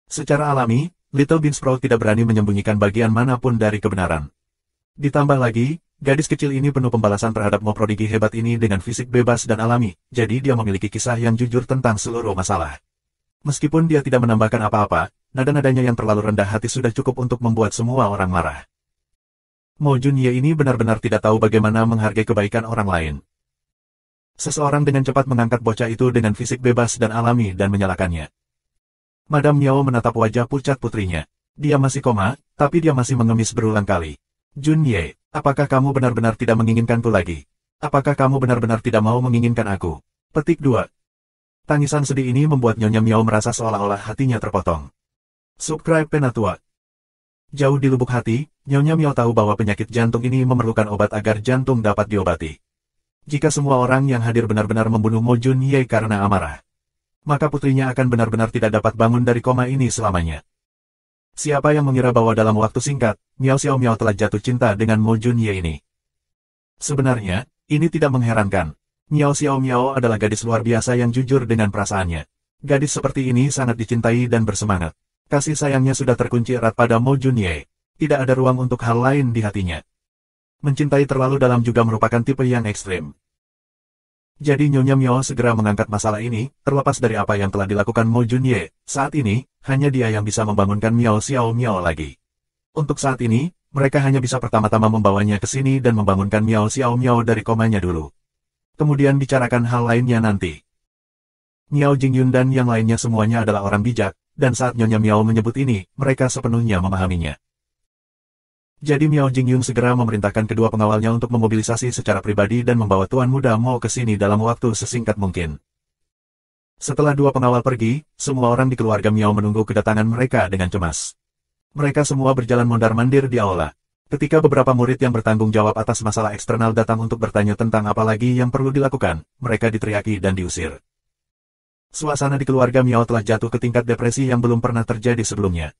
Secara alami, Little Bean Sprout tidak berani menyembunyikan bagian manapun dari kebenaran. Ditambah lagi, gadis kecil ini penuh pembalasan terhadap Mo Prodigi hebat ini dengan fisik bebas dan alami, jadi dia memiliki kisah yang jujur tentang seluruh masalah. Meskipun dia tidak menambahkan apa-apa, nada-nadanya yang terlalu rendah hati sudah cukup untuk membuat semua orang marah. Mo Junye ini benar-benar tidak tahu bagaimana menghargai kebaikan orang lain. Seseorang dengan cepat mengangkat bocah itu dengan fisik bebas dan alami dan menyalakannya. Madame Miao menatap wajah pucat putrinya. Dia masih koma, tapi dia masih mengemis berulang kali. Junye, apakah kamu benar-benar tidak menginginkanku lagi? Apakah kamu benar-benar tidak mau menginginkan aku? Petik 2. Tangisan sedih ini membuat Nyonya Miao merasa seolah-olah hatinya terpotong. Subscribe Penatua. Jauh di lubuk hati, Nyonya Miao tahu bahwa penyakit jantung ini memerlukan obat agar jantung dapat diobati. Jika semua orang yang hadir benar-benar membunuh Mo Junye karena amarah, maka putrinya akan benar-benar tidak dapat bangun dari koma ini selamanya. Siapa yang mengira bahwa dalam waktu singkat, Miao Xiao Miao telah jatuh cinta dengan Mo Junye ini? Sebenarnya, ini tidak mengherankan. Miao Xiao Miao adalah gadis luar biasa yang jujur dengan perasaannya. Gadis seperti ini sangat dicintai dan bersemangat. Kasih sayangnya sudah terkunci erat pada Mo Junye. Tidak ada ruang untuk hal lain di hatinya. Mencintai terlalu dalam juga merupakan tipe yang ekstrim. Jadi Nyonya Miao segera mengangkat masalah ini, terlepas dari apa yang telah dilakukan Mo Junye. Saat ini, hanya dia yang bisa membangunkan Miao Xiao Miao lagi. Untuk saat ini, mereka hanya bisa pertama-tama membawanya ke sini dan membangunkan Miao Xiao Miao dari komanya dulu. Kemudian bicarakan hal lainnya nanti. Miao Jingyun dan yang lainnya semuanya adalah orang bijak, dan saat Nyonya Miao menyebut ini, mereka sepenuhnya memahaminya. Jadi Miao Jingyun segera memerintahkan kedua pengawalnya untuk memobilisasi secara pribadi dan membawa Tuan Muda Mo ke sini dalam waktu sesingkat mungkin. Setelah dua pengawal pergi, semua orang di keluarga Miao menunggu kedatangan mereka dengan cemas. Mereka semua berjalan mondar-mandir di aula. Ketika beberapa murid yang bertanggung jawab atas masalah eksternal datang untuk bertanya tentang apa lagi yang perlu dilakukan, mereka diteriaki dan diusir. Suasana di keluarga Miao telah jatuh ke tingkat depresi yang belum pernah terjadi sebelumnya.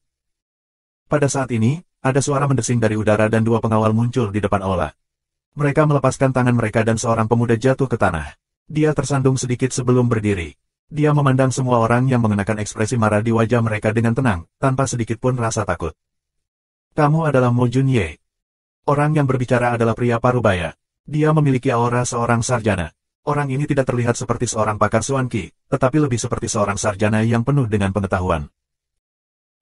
Pada saat ini, ada suara mendesing dari udara dan dua pengawal muncul di depan aula. Mereka melepaskan tangan mereka dan seorang pemuda jatuh ke tanah. Dia tersandung sedikit sebelum berdiri. Dia memandang semua orang yang mengenakan ekspresi marah di wajah mereka dengan tenang, tanpa sedikit pun rasa takut. Kamu adalah Mo Junye. Orang yang berbicara adalah pria parubaya. Dia memiliki aura seorang sarjana. Orang ini tidak terlihat seperti seorang pakar Suanqi, tetapi lebih seperti seorang sarjana yang penuh dengan pengetahuan.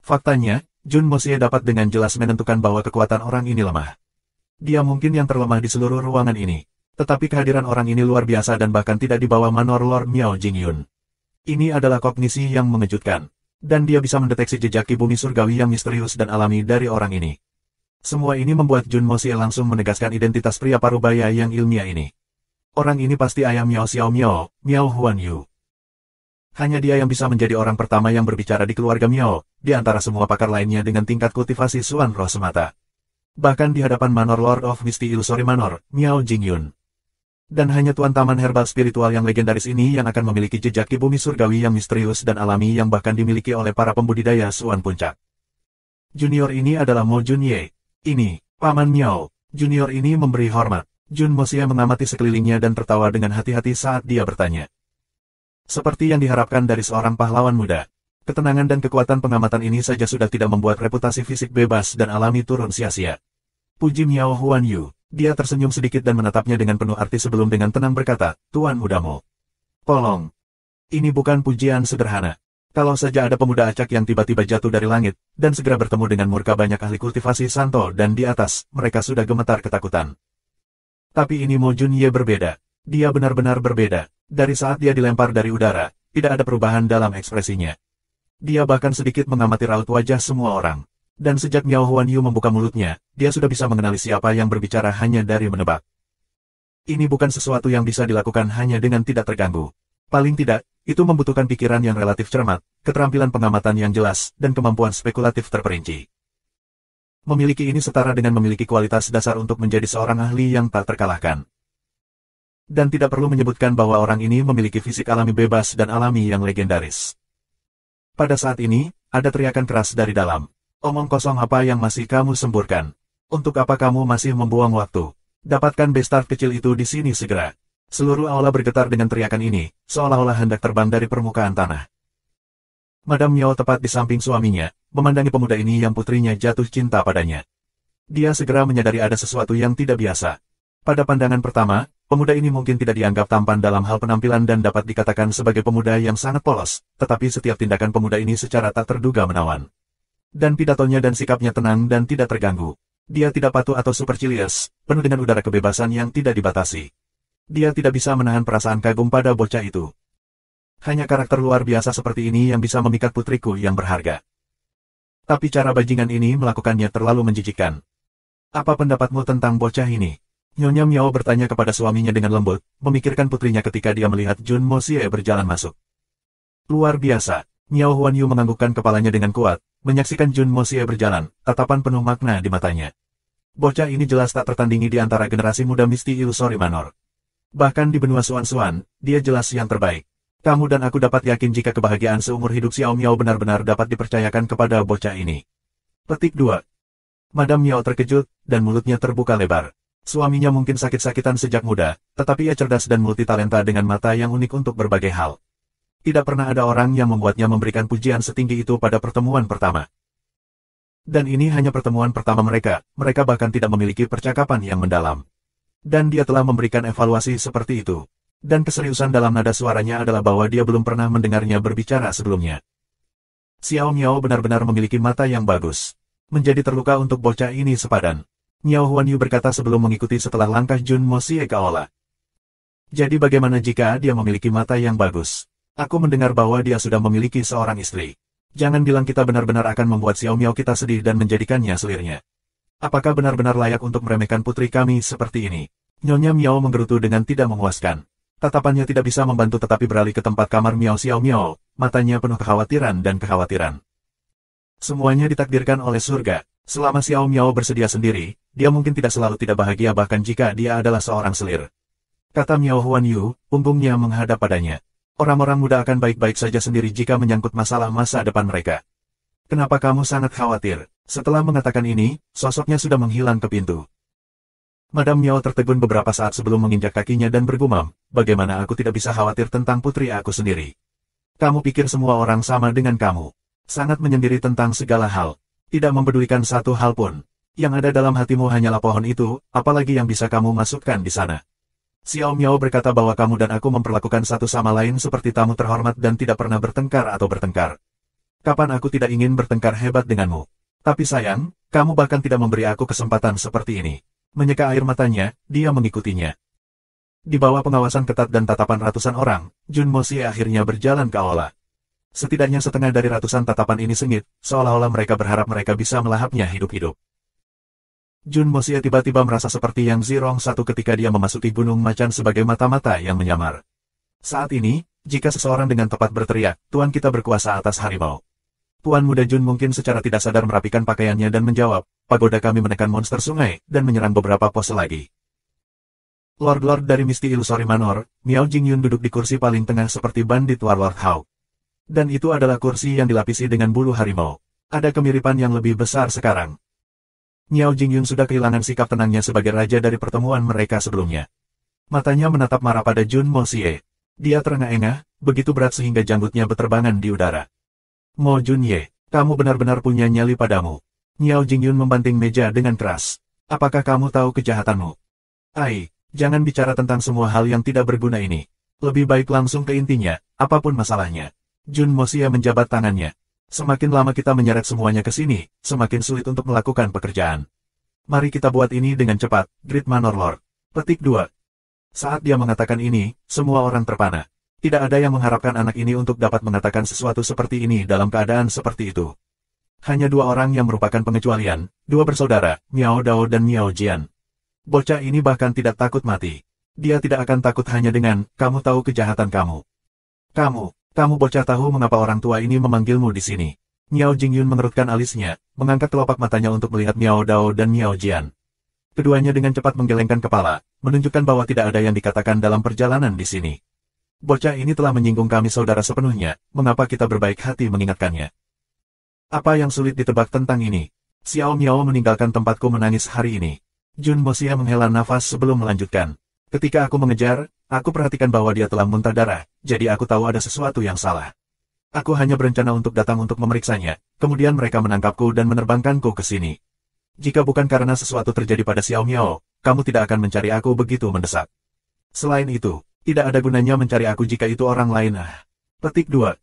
Faktanya, Jun Mosie dapat dengan jelas menentukan bahwa kekuatan orang ini lemah. Dia mungkin yang terlemah di seluruh ruangan ini. Tetapi kehadiran orang ini luar biasa dan bahkan tidak di bawah manor Lord Miao Jingyun. Ini adalah kognisi yang mengejutkan. Dan dia bisa mendeteksi jejak ki bumi surgawi yang misterius dan alami dari orang ini. Semua ini membuat Jun Mosie langsung menegaskan identitas pria parubaya yang ilmiah ini. Orang ini pasti ayah Miao Xiao Miao, Miao Huan Yu. Hanya dia yang bisa menjadi orang pertama yang berbicara di keluarga Miao, di antara semua pakar lainnya dengan tingkat kultivasi Suan Roh semata. Bahkan di hadapan Manor Lord of Misty Illusory Manor, Miao Jingyun. Dan hanya Tuan Taman Herbal Spiritual yang legendaris ini yang akan memiliki jejak ki bumi surgawi yang misterius dan alami yang bahkan dimiliki oleh para pembudidaya Suan Puncak. Junior ini adalah Mo Junye. Ini, Paman Miao. Junior ini memberi hormat. Jun Mosie mengamati sekelilingnya dan tertawa dengan hati-hati saat dia bertanya. Seperti yang diharapkan dari seorang pahlawan muda. Ketenangan dan kekuatan pengamatan ini saja sudah tidak membuat reputasi fisik bebas dan alami turun sia-sia. Puji Miao Huan Yu. Dia tersenyum sedikit dan menatapnya dengan penuh arti sebelum dengan tenang berkata, Tuan Muda Mo. Tolong. Ini bukan pujian sederhana. Kalau saja ada pemuda acak yang tiba-tiba jatuh dari langit, dan segera bertemu dengan murka banyak ahli kultivasi Santo dan di atas, mereka sudah gemetar ketakutan. Tapi ini Mo Junye berbeda. Dia benar-benar berbeda. Dari saat dia dilempar dari udara, tidak ada perubahan dalam ekspresinya. Dia bahkan sedikit mengamati raut wajah semua orang. Dan sejak Miao Huan Yu membuka mulutnya, dia sudah bisa mengenali siapa yang berbicara hanya dari menebak. Ini bukan sesuatu yang bisa dilakukan hanya dengan tidak terganggu. Paling tidak, itu membutuhkan pikiran yang relatif cermat, keterampilan pengamatan yang jelas, dan kemampuan spekulatif terperinci. Memiliki ini setara dengan memiliki kualitas dasar untuk menjadi seorang ahli yang tak terkalahkan. Dan tidak perlu menyebutkan bahwa orang ini memiliki fisik alami bebas dan alami yang legendaris. Pada saat ini, ada teriakan keras dari dalam. Omong kosong apa yang masih kamu semburkan? Untuk apa kamu masih membuang waktu? Dapatkan bestard kecil itu di sini segera. Seluruh aula bergetar dengan teriakan ini, seolah-olah hendak terbang dari permukaan tanah. Madam Miao tepat di samping suaminya, memandangi pemuda ini yang putrinya jatuh cinta padanya. Dia segera menyadari ada sesuatu yang tidak biasa. Pada pandangan pertama, pemuda ini mungkin tidak dianggap tampan dalam hal penampilan dan dapat dikatakan sebagai pemuda yang sangat polos, tetapi setiap tindakan pemuda ini secara tak terduga menawan. Dan pidatonya dan sikapnya tenang dan tidak terganggu. Dia tidak patuh atau supercilious, penuh dengan udara kebebasan yang tidak dibatasi. Dia tidak bisa menahan perasaan kagum pada bocah itu. Hanya karakter luar biasa seperti ini yang bisa memikat putriku yang berharga. Tapi cara bajingan ini melakukannya terlalu menjijikkan. Apa pendapatmu tentang bocah ini? Nyonya Miao bertanya kepada suaminya dengan lembut, memikirkan putrinya ketika dia melihat Jun Mosie berjalan masuk. Luar biasa, Miao Huan Yu menganggukkan kepalanya dengan kuat, menyaksikan Jun Mosie berjalan, tatapan penuh makna di matanya. Bocah ini jelas tak tertandingi di antara generasi muda Misty Illusory Manor. Bahkan di benua Suan-Suan, dia jelas yang terbaik. Kamu dan aku dapat yakin jika kebahagiaan seumur hidup Xiao Miao benar-benar dapat dipercayakan kepada bocah ini. Petik 2. Madam Miao terkejut, dan mulutnya terbuka lebar. Suaminya mungkin sakit-sakitan sejak muda, tetapi ia cerdas dan multitalenta dengan mata yang unik untuk berbagai hal. Tidak pernah ada orang yang membuatnya memberikan pujian setinggi itu pada pertemuan pertama. Dan ini hanya pertemuan pertama mereka bahkan tidak memiliki percakapan yang mendalam. Dan dia telah memberikan evaluasi seperti itu. Dan keseriusan dalam nada suaranya adalah bahwa dia belum pernah mendengarnya berbicara sebelumnya. Xiao Miao benar-benar memiliki mata yang bagus. Menjadi terluka untuk bocah ini sepadan. Miao Huanyu berkata sebelum mengikuti setelah langkah Jun Moxie ke aula. Jadi bagaimana jika dia memiliki mata yang bagus? Aku mendengar bahwa dia sudah memiliki seorang istri. Jangan bilang kita benar-benar akan membuat Xiao Miao kita sedih dan menjadikannya selirnya. Apakah benar-benar layak untuk meremehkan putri kami seperti ini? Nyonya Miao menggerutu dengan tidak memuaskan. Tatapannya tidak bisa membantu tetapi beralih ke tempat kamar Miao Xiao Miao, matanya penuh kekhawatiran dan kekhawatiran. Semuanya ditakdirkan oleh surga. Selama Xiao Miao bersedia sendiri, dia mungkin tidak selalu tidak bahagia bahkan jika dia adalah seorang selir. Kata Miao Huanyu, punggungnya menghadap padanya. Orang-orang muda akan baik-baik saja sendiri jika menyangkut masalah masa depan mereka. Kenapa kamu sangat khawatir? Setelah mengatakan ini, sosoknya sudah menghilang ke pintu. Madam Miao tertegun beberapa saat sebelum menginjak kakinya dan bergumam, bagaimana aku tidak bisa khawatir tentang putri aku sendiri? Kamu pikir semua orang sama dengan kamu? Sangat menyendiri tentang segala hal. Tidak mempedulikan satu hal pun. Yang ada dalam hatimu hanyalah pohon itu, apalagi yang bisa kamu masukkan di sana. Xiao Miao berkata bahwa kamu dan aku memperlakukan satu sama lain seperti tamu terhormat dan tidak pernah bertengkar atau bertengkar. Kapan aku tidak ingin bertengkar hebat denganmu? Tapi sayang, kamu bahkan tidak memberi aku kesempatan seperti ini. Menyeka air matanya, dia mengikutinya. Di bawah pengawasan ketat dan tatapan ratusan orang, Jun Moxie akhirnya berjalan ke aula. Setidaknya setengah dari ratusan tatapan ini sengit, seolah-olah mereka berharap mereka bisa melahapnya hidup-hidup. Jun Moxie tiba-tiba merasa seperti yang Zirong satu ketika dia memasuki Gunung Macan sebagai mata-mata yang menyamar. Saat ini, jika seseorang dengan tepat berteriak, Tuan kita berkuasa atas harimau. Tuan muda Jun mungkin secara tidak sadar merapikan pakaiannya dan menjawab, pagoda kami menekan monster sungai, dan menyerang beberapa pose lagi. Lord-lord dari Misty Illusory Manor, Miao Jingyun duduk di kursi paling tengah seperti bandit Warlord Hawk. Dan itu adalah kursi yang dilapisi dengan bulu harimau. Ada kemiripan yang lebih besar sekarang. Miao Jingyun sudah kehilangan sikap tenangnya sebagai raja dari pertemuan mereka sebelumnya. Matanya menatap marah pada Jun Moxie. Dia terengah-engah, begitu berat sehingga janggutnya berterbangan di udara. Mo Junye, kamu benar-benar punya nyali padamu. Miao Jingyun membanting meja dengan keras. Apakah kamu tahu kejahatanmu? Ai, jangan bicara tentang semua hal yang tidak berguna ini. Lebih baik langsung ke intinya, apapun masalahnya. Jun Moxie menjabat tangannya. Semakin lama kita menyeret semuanya ke sini, semakin sulit untuk melakukan pekerjaan. Mari kita buat ini dengan cepat, Great Manor Lord. Petik 2. Saat dia mengatakan ini, semua orang terpana. Tidak ada yang mengharapkan anak ini untuk dapat mengatakan sesuatu seperti ini dalam keadaan seperti itu. Hanya dua orang yang merupakan pengecualian, dua bersaudara, Miao Dao dan Miao Jian. Bocah ini bahkan tidak takut mati. Dia tidak akan takut hanya dengan, kamu tahu kejahatan kamu. Kamu bocah tahu mengapa orang tua ini memanggilmu di sini. Miao Jingyun mengerutkan alisnya, mengangkat kelopak matanya untuk melihat Miao Dao dan Miao Jian. Keduanya dengan cepat menggelengkan kepala, menunjukkan bahwa tidak ada yang dikatakan dalam perjalanan di sini. Bocah ini telah menyinggung kami saudara sepenuhnya, mengapa kita berbaik hati mengingatkannya? Apa yang sulit ditebak tentang ini? Xiao Miao meninggalkan tempatku menangis hari ini. Jun Moxie menghela nafas sebelum melanjutkan. Ketika aku mengejar, aku perhatikan bahwa dia telah muntah darah, jadi aku tahu ada sesuatu yang salah. Aku hanya berencana untuk datang untuk memeriksanya, kemudian mereka menangkapku dan menerbangkanku ke sini. Jika bukan karena sesuatu terjadi pada Xiao Miao, kamu tidak akan mencari aku begitu mendesak. Selain itu, tidak ada gunanya mencari aku jika itu orang lain. Petik 2.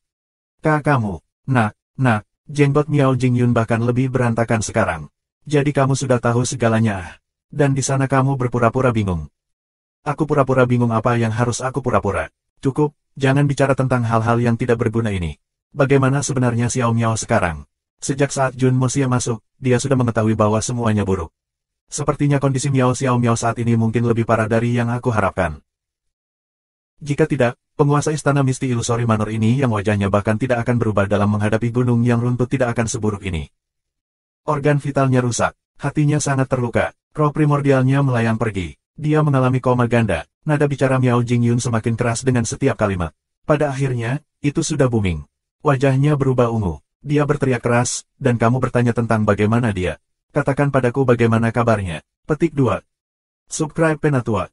Kamu. Nak, jenggot Miao Jingyun bahkan lebih berantakan sekarang. Jadi kamu sudah tahu segalanya. Dan di sana kamu berpura-pura bingung. Aku pura-pura bingung apa yang harus aku pura-pura. Cukup, jangan bicara tentang hal-hal yang tidak berguna ini. Bagaimana sebenarnya Xiao Miao sekarang? Sejak saat Jun Moxie masuk, dia sudah mengetahui bahwa semuanya buruk. Sepertinya kondisi Xiao Miao saat ini mungkin lebih parah dari yang aku harapkan. Jika tidak, penguasa istana Misty Illusory Manor ini yang wajahnya bahkan tidak akan berubah dalam menghadapi gunung yang runtuh tidak akan seburuk ini. Organ vitalnya rusak, hatinya sangat terluka, roh primordialnya melayang pergi. Dia mengalami koma ganda, nada bicara Miao Jingyun semakin keras dengan setiap kalimat. Pada akhirnya, itu sudah booming. Wajahnya berubah ungu. Dia berteriak keras, dan kamu bertanya tentang bagaimana dia. Katakan padaku bagaimana kabarnya. Petik 2. Subscribe Penatua.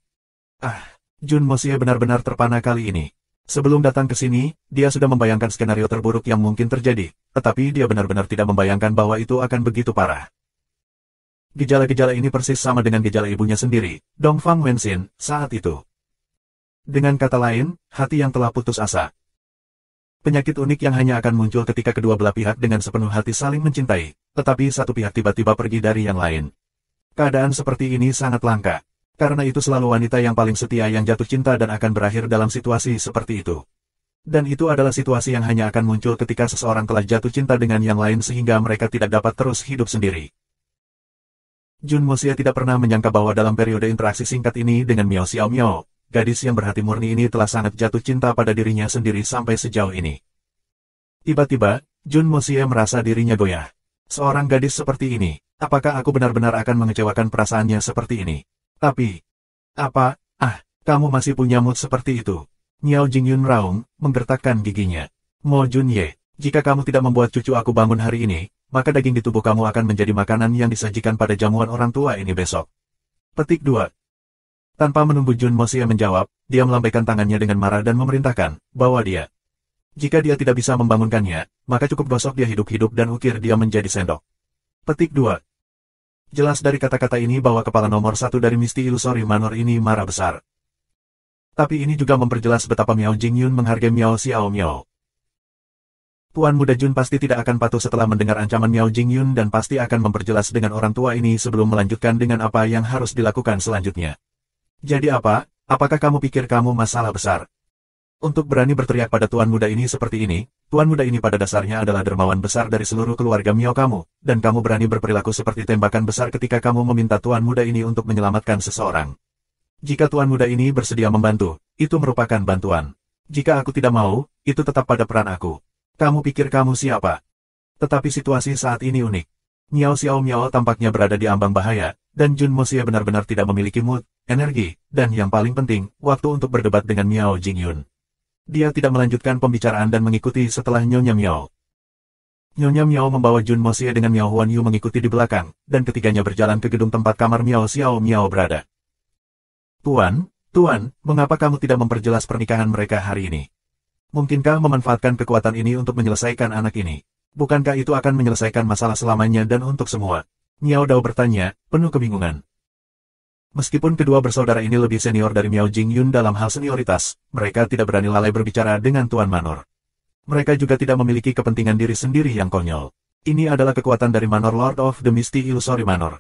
Jun Moxie benar-benar terpana kali ini. Sebelum datang ke sini, dia sudah membayangkan skenario terburuk yang mungkin terjadi, tetapi dia benar-benar tidak membayangkan bahwa itu akan begitu parah. Gejala-gejala ini persis sama dengan gejala ibunya sendiri, Dongfang Wenxin, saat itu. Dengan kata lain, hati yang telah putus asa. Penyakit unik yang hanya akan muncul ketika kedua belah pihak dengan sepenuh hati saling mencintai, tetapi satu pihak tiba-tiba pergi dari yang lain. Keadaan seperti ini sangat langka. Karena itu selalu wanita yang paling setia yang jatuh cinta dan akan berakhir dalam situasi seperti itu. Dan itu adalah situasi yang hanya akan muncul ketika seseorang telah jatuh cinta dengan yang lain sehingga mereka tidak dapat terus hidup sendiri. Jun Mosia tidak pernah menyangka bahwa dalam periode interaksi singkat ini dengan Miao Xiaomiao, gadis yang berhati murni ini telah sangat jatuh cinta pada dirinya sendiri sampai sejauh ini. Tiba-tiba, Jun Mosia merasa dirinya goyah. Seorang gadis seperti ini, apakah aku benar-benar akan mengecewakan perasaannya seperti ini? Tapi, apa? Kamu masih punya mood seperti itu? Miao Jingyun meraung, menggertakkan giginya. Mo Junye, jika kamu tidak membuat cucu aku bangun hari ini, maka daging di tubuh kamu akan menjadi makanan yang disajikan pada jamuan orang tua ini besok. Petik 2. Tanpa menunggu Jun Mosia menjawab, dia melambaikan tangannya dengan marah dan memerintahkan bahwa jika dia tidak bisa membangunkannya, maka cukup gosok dia hidup-hidup dan ukir dia menjadi sendok. Petik 2. Jelas dari kata-kata ini bahwa kepala nomor 1 dari Misty Illusory Manor ini marah besar. Tapi ini juga memperjelas betapa Miao Jingyun menghargai Miao Xiaomiao. Tuan muda Jun pasti tidak akan patuh setelah mendengar ancaman Miao Jingyun dan pasti akan memperjelas dengan orang tua ini sebelum melanjutkan dengan apa yang harus dilakukan selanjutnya. Jadi apa? Apakah kamu pikir kamu masalah besar? Untuk berani berteriak pada tuan muda ini seperti ini, tuan muda ini pada dasarnya adalah dermawan besar dari seluruh keluarga Miao kamu, dan kamu berani berperilaku seperti tembakan besar ketika kamu meminta tuan muda ini untuk menyelamatkan seseorang. Jika tuan muda ini bersedia membantu, itu merupakan bantuan. Jika aku tidak mau, itu tetap pada peran aku. Kamu pikir kamu siapa? Tetapi situasi saat ini unik. Miao Xiaomiao tampaknya berada di ambang bahaya, dan Jun Mosia benar-benar tidak memiliki mood, energi, dan yang paling penting, waktu untuk berdebat dengan Miao Jingyun. Dia tidak melanjutkan pembicaraan dan mengikuti setelah Nyonya Miao. Nyonya Miao membawa Jun Mosia dengan Miao Huanyu mengikuti di belakang, dan ketiganya berjalan ke gedung tempat kamar Miao Xiaomiao berada. Tuan, mengapa kamu tidak memperjelas pernikahan mereka hari ini? Mungkinkah memanfaatkan kekuatan ini untuk menyelesaikan anak ini? Bukankah itu akan menyelesaikan masalah selamanya dan untuk semua? Miao Dao bertanya, penuh kebingungan. Meskipun kedua bersaudara ini lebih senior dari Miao Jingyun dalam hal senioritas, mereka tidak berani lalai berbicara dengan Tuan Manor. Mereka juga tidak memiliki kepentingan diri sendiri yang konyol. Ini adalah kekuatan dari Manor Lord of the Misty Illusory Manor.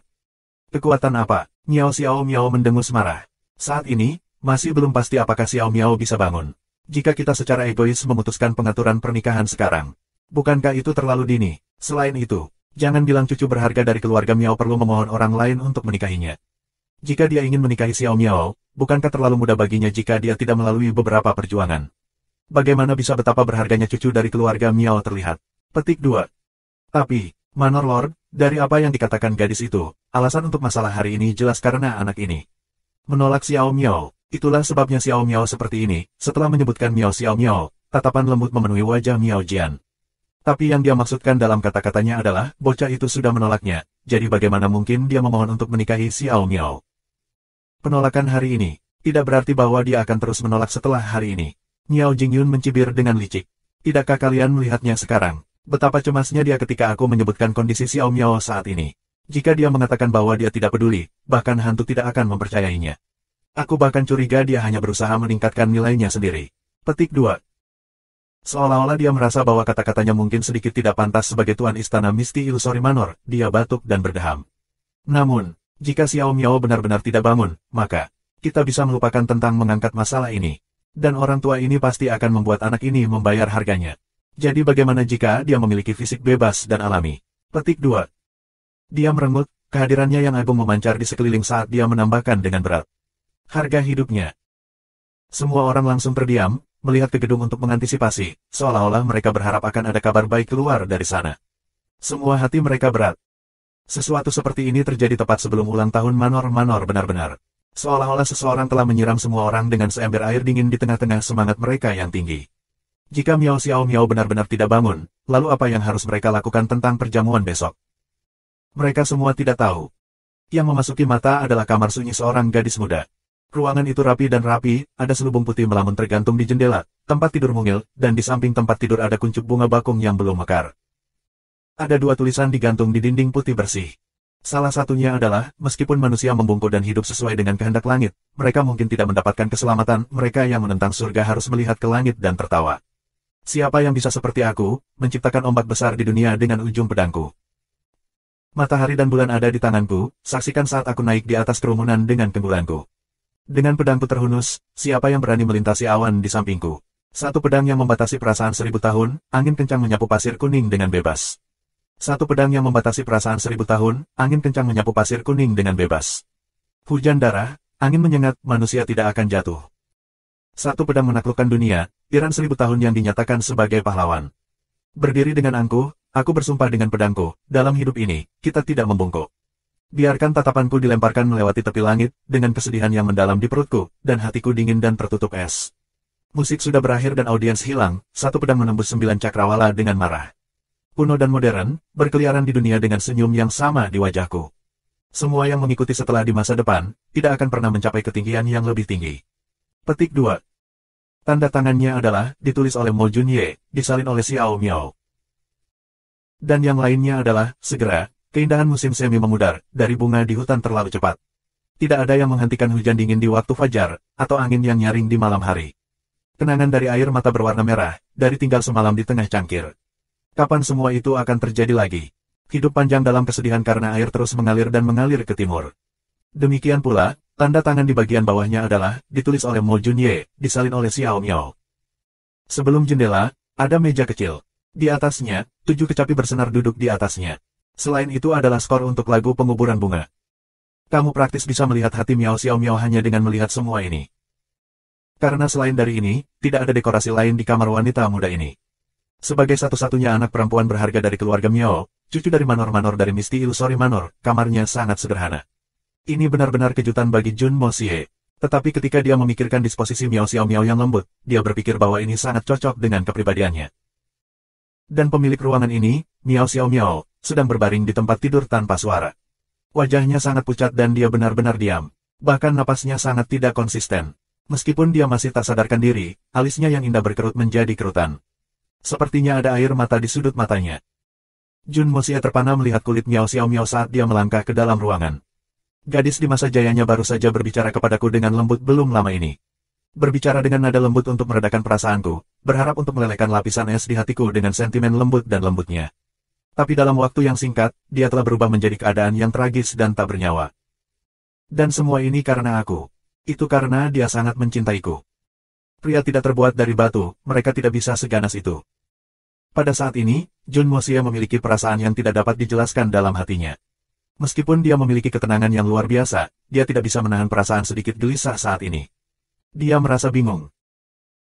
Kekuatan apa? Miao Xiaomiao mendengus marah. Saat ini, masih belum pasti apakah Xiaomiao bisa bangun. Jika kita secara egois memutuskan pengaturan pernikahan sekarang, bukankah itu terlalu dini? Selain itu, jangan bilang cucu berharga dari keluarga Miao perlu memohon orang lain untuk menikahinya. Jika dia ingin menikahi Xiaomiao, bukankah terlalu mudah baginya jika dia tidak melalui beberapa perjuangan? Bagaimana bisa betapa berharganya cucu dari keluarga Miao terlihat? Petik 2. Tapi, Manor Lord, dari apa yang dikatakan gadis itu, alasan untuk masalah hari ini jelas karena anak ini menolak Xiaomiao. Itulah sebabnya Xiaomiao seperti ini. Setelah menyebutkan Miao Xiaomiao, tatapan lembut memenuhi wajah Miao Jian. Tapi yang dia maksudkan dalam kata-katanya adalah, bocah itu sudah menolaknya, jadi bagaimana mungkin dia memohon untuk menikahi Xiaomiao? Penolakan hari ini, tidak berarti bahwa dia akan terus menolak setelah hari ini. Miao Jingyun mencibir dengan licik. Tidakkah kalian melihatnya sekarang? Betapa cemasnya dia ketika aku menyebutkan kondisi Xiaomiao saat ini. Jika dia mengatakan bahwa dia tidak peduli, bahkan hantu tidak akan mempercayainya. Aku bahkan curiga dia hanya berusaha meningkatkan nilainya sendiri. Petik 2. Seolah-olah dia merasa bahwa kata-katanya mungkin sedikit tidak pantas sebagai tuan istana Misty Illusory Manor, dia batuk dan berdeham. Namun, jika Xiaomiao benar-benar tidak bangun, maka kita bisa melupakan tentang mengangkat masalah ini. Dan orang tua ini pasti akan membuat anak ini membayar harganya. Jadi bagaimana jika dia memiliki fisik bebas dan alami? Petik 2. Dia merengut, kehadirannya yang agung memancar di sekeliling saat dia menambahkan dengan berat. Harga hidupnya. Semua orang langsung terdiam, melihat ke gedung untuk mengantisipasi, seolah-olah mereka berharap akan ada kabar baik keluar dari sana. Semua hati mereka berat. Sesuatu seperti ini terjadi tepat sebelum ulang tahun Manor benar-benar. Seolah-olah seseorang telah menyiram semua orang dengan seember air dingin di tengah-tengah semangat mereka yang tinggi. Jika Miao Xiaomiao benar-benar tidak bangun, lalu apa yang harus mereka lakukan tentang perjamuan besok? Mereka semua tidak tahu. Yang memasuki mata adalah kamar sunyi seorang gadis muda. Ruangan itu rapi dan rapi, ada selubung putih melamun tergantung di jendela, tempat tidur mungil, dan di samping tempat tidur ada kuncup bunga bakung yang belum mekar. Ada 2 tulisan digantung di dinding putih bersih. Salah satunya adalah, meskipun manusia membungkuk dan hidup sesuai dengan kehendak langit, mereka mungkin tidak mendapatkan keselamatan, mereka yang menentang surga harus melihat ke langit dan tertawa. Siapa yang bisa seperti aku, menciptakan ombak besar di dunia dengan ujung pedangku? Matahari dan bulan ada di tanganku, saksikan saat aku naik di atas kerumunan dengan kenggulanku. Dengan pedangku terhunus, siapa yang berani melintasi awan di sampingku? Satu pedang yang membatasi perasaan 1000 tahun, angin kencang menyapu pasir kuning dengan bebas. Satu pedang yang membatasi perasaan 1000 tahun, angin kencang menyapu pasir kuning dengan bebas. Hujan darah, angin menyengat, manusia tidak akan jatuh. Satu pedang menaklukkan dunia, tiran 1000 tahun yang dinyatakan sebagai pahlawan. Berdiri dengan angkuh, aku bersumpah dengan pedangku, dalam hidup ini, kita tidak membungkuk. Biarkan tatapanku dilemparkan melewati tepi langit, dengan kesedihan yang mendalam di perutku, dan hatiku dingin dan tertutup es. Musik sudah berakhir dan audiens hilang, satu pedang menembus 9 cakrawala dengan marah. Kuno dan modern, berkeliaran di dunia dengan senyum yang sama di wajahku. Semua yang mengikuti setelah di masa depan, tidak akan pernah mencapai ketinggian yang lebih tinggi. Petik 2. Tanda tangannya adalah, ditulis oleh Mo Junye, disalin oleh Xiao Miao. Dan yang lainnya adalah, segera, keindahan musim semi memudar, dari bunga di hutan terlalu cepat. Tidak ada yang menghentikan hujan dingin di waktu fajar, atau angin yang nyaring di malam hari. Kenangan dari air mata berwarna merah, dari tinggal semalam di tengah cangkir. Kapan semua itu akan terjadi lagi? Hidup panjang dalam kesedihan karena air terus mengalir dan mengalir ke timur. Demikian pula, tanda tangan di bagian bawahnya adalah, ditulis oleh Mo Junye, disalin oleh Xiao Miao. Sebelum jendela, ada meja kecil. Di atasnya, 7 kecapi bersenar duduk di atasnya. Selain itu adalah skor untuk lagu penguburan bunga. Kamu praktis bisa melihat hati Miao Xiao Miao hanya dengan melihat semua ini. Karena selain dari ini, tidak ada dekorasi lain di kamar wanita muda ini. Sebagai satu-satunya anak perempuan berharga dari keluarga Miao, cucu dari Manor-Manor dari Misty Illusory Manor, kamarnya sangat sederhana. Ini benar-benar kejutan bagi Jun Moxie. Tetapi ketika dia memikirkan disposisi Miao Xiao Miao yang lembut, dia berpikir bahwa ini sangat cocok dengan kepribadiannya. Dan pemilik ruangan ini, Miao Xiao Miao, sedang berbaring di tempat tidur tanpa suara. Wajahnya sangat pucat dan dia benar-benar diam. Bahkan napasnya sangat tidak konsisten. Meskipun dia masih tak sadarkan diri, alisnya yang indah berkerut menjadi kerutan. Sepertinya ada air mata di sudut matanya. Jun Moxie terpana melihat kulit Miao Xiao Miao saat dia melangkah ke dalam ruangan. Gadis di masa jayanya baru saja berbicara kepadaku dengan lembut belum lama ini. Berbicara dengan nada lembut untuk meredakan perasaanku, berharap untuk melelehkan lapisan es di hatiku dengan sentimen lembut dan lembutnya. Tapi dalam waktu yang singkat, dia telah berubah menjadi keadaan yang tragis dan tak bernyawa. Dan semua ini karena aku. Itu karena dia sangat mencintaiku. Pria tidak terbuat dari batu, mereka tidak bisa seganas itu. Pada saat ini, Jun Moxie memiliki perasaan yang tidak dapat dijelaskan dalam hatinya. Meskipun dia memiliki ketenangan yang luar biasa, dia tidak bisa menahan perasaan sedikit gelisah saat ini. Dia merasa bingung.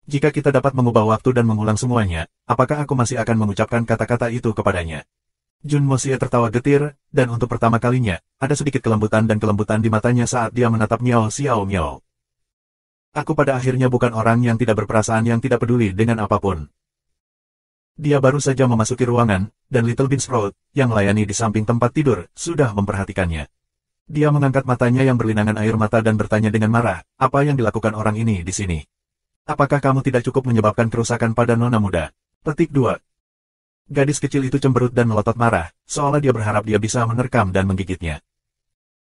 Jika kita dapat mengubah waktu dan mengulang semuanya, apakah aku masih akan mengucapkan kata-kata itu kepadanya? Jun Moxie tertawa getir, dan untuk pertama kalinya, ada sedikit kelembutan di matanya saat dia menatap Miao Xiao Miao. Aku pada akhirnya bukan orang yang tidak berperasaan yang tidak peduli dengan apapun. Dia baru saja memasuki ruangan, dan Little Bean Sprout, yang melayani di samping tempat tidur, sudah memperhatikannya. Dia mengangkat matanya yang berlinangan air mata dan bertanya dengan marah, apa yang dilakukan orang ini di sini? Apakah kamu tidak cukup menyebabkan kerusakan pada nona muda? Petik 2. Gadis kecil itu cemberut dan melotot marah, seolah dia berharap dia bisa menerkam dan menggigitnya.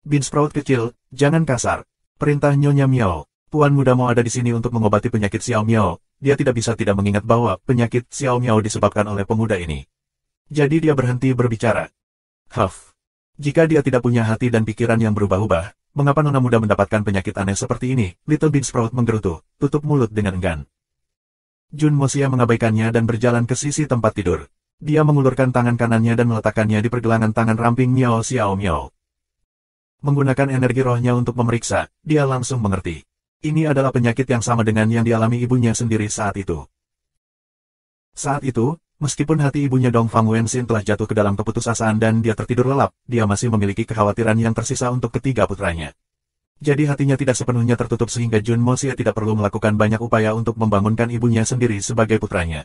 Bean Sprout kecil, jangan kasar. Perintah Nyonya Miao. Puan muda mau ada di sini untuk mengobati penyakit Xiao Miao. Dia tidak bisa tidak mengingat bahwa penyakit Xiao Miao disebabkan oleh pemuda ini. Jadi dia berhenti berbicara. Huff. Jika dia tidak punya hati dan pikiran yang berubah-ubah, mengapa nona muda mendapatkan penyakit aneh seperti ini? Little Bean Sprout menggerutu, tutup mulut dengan enggan. Jun Moxie mengabaikannya dan berjalan ke sisi tempat tidur. Dia mengulurkan tangan kanannya dan meletakkannya di pergelangan tangan ramping Miao Xiao Miao. Menggunakan energi rohnya untuk memeriksa, dia langsung mengerti. Ini adalah penyakit yang sama dengan yang dialami ibunya sendiri saat itu. Saat itu, meskipun hati ibunya Dong Fang Wenxin telah jatuh ke dalam keputusasaan dan dia tertidur lelap, dia masih memiliki kekhawatiran yang tersisa untuk ketiga putranya. Jadi hatinya tidak sepenuhnya tertutup sehingga Jun Moxie tidak perlu melakukan banyak upaya untuk membangunkan ibunya sendiri sebagai putranya.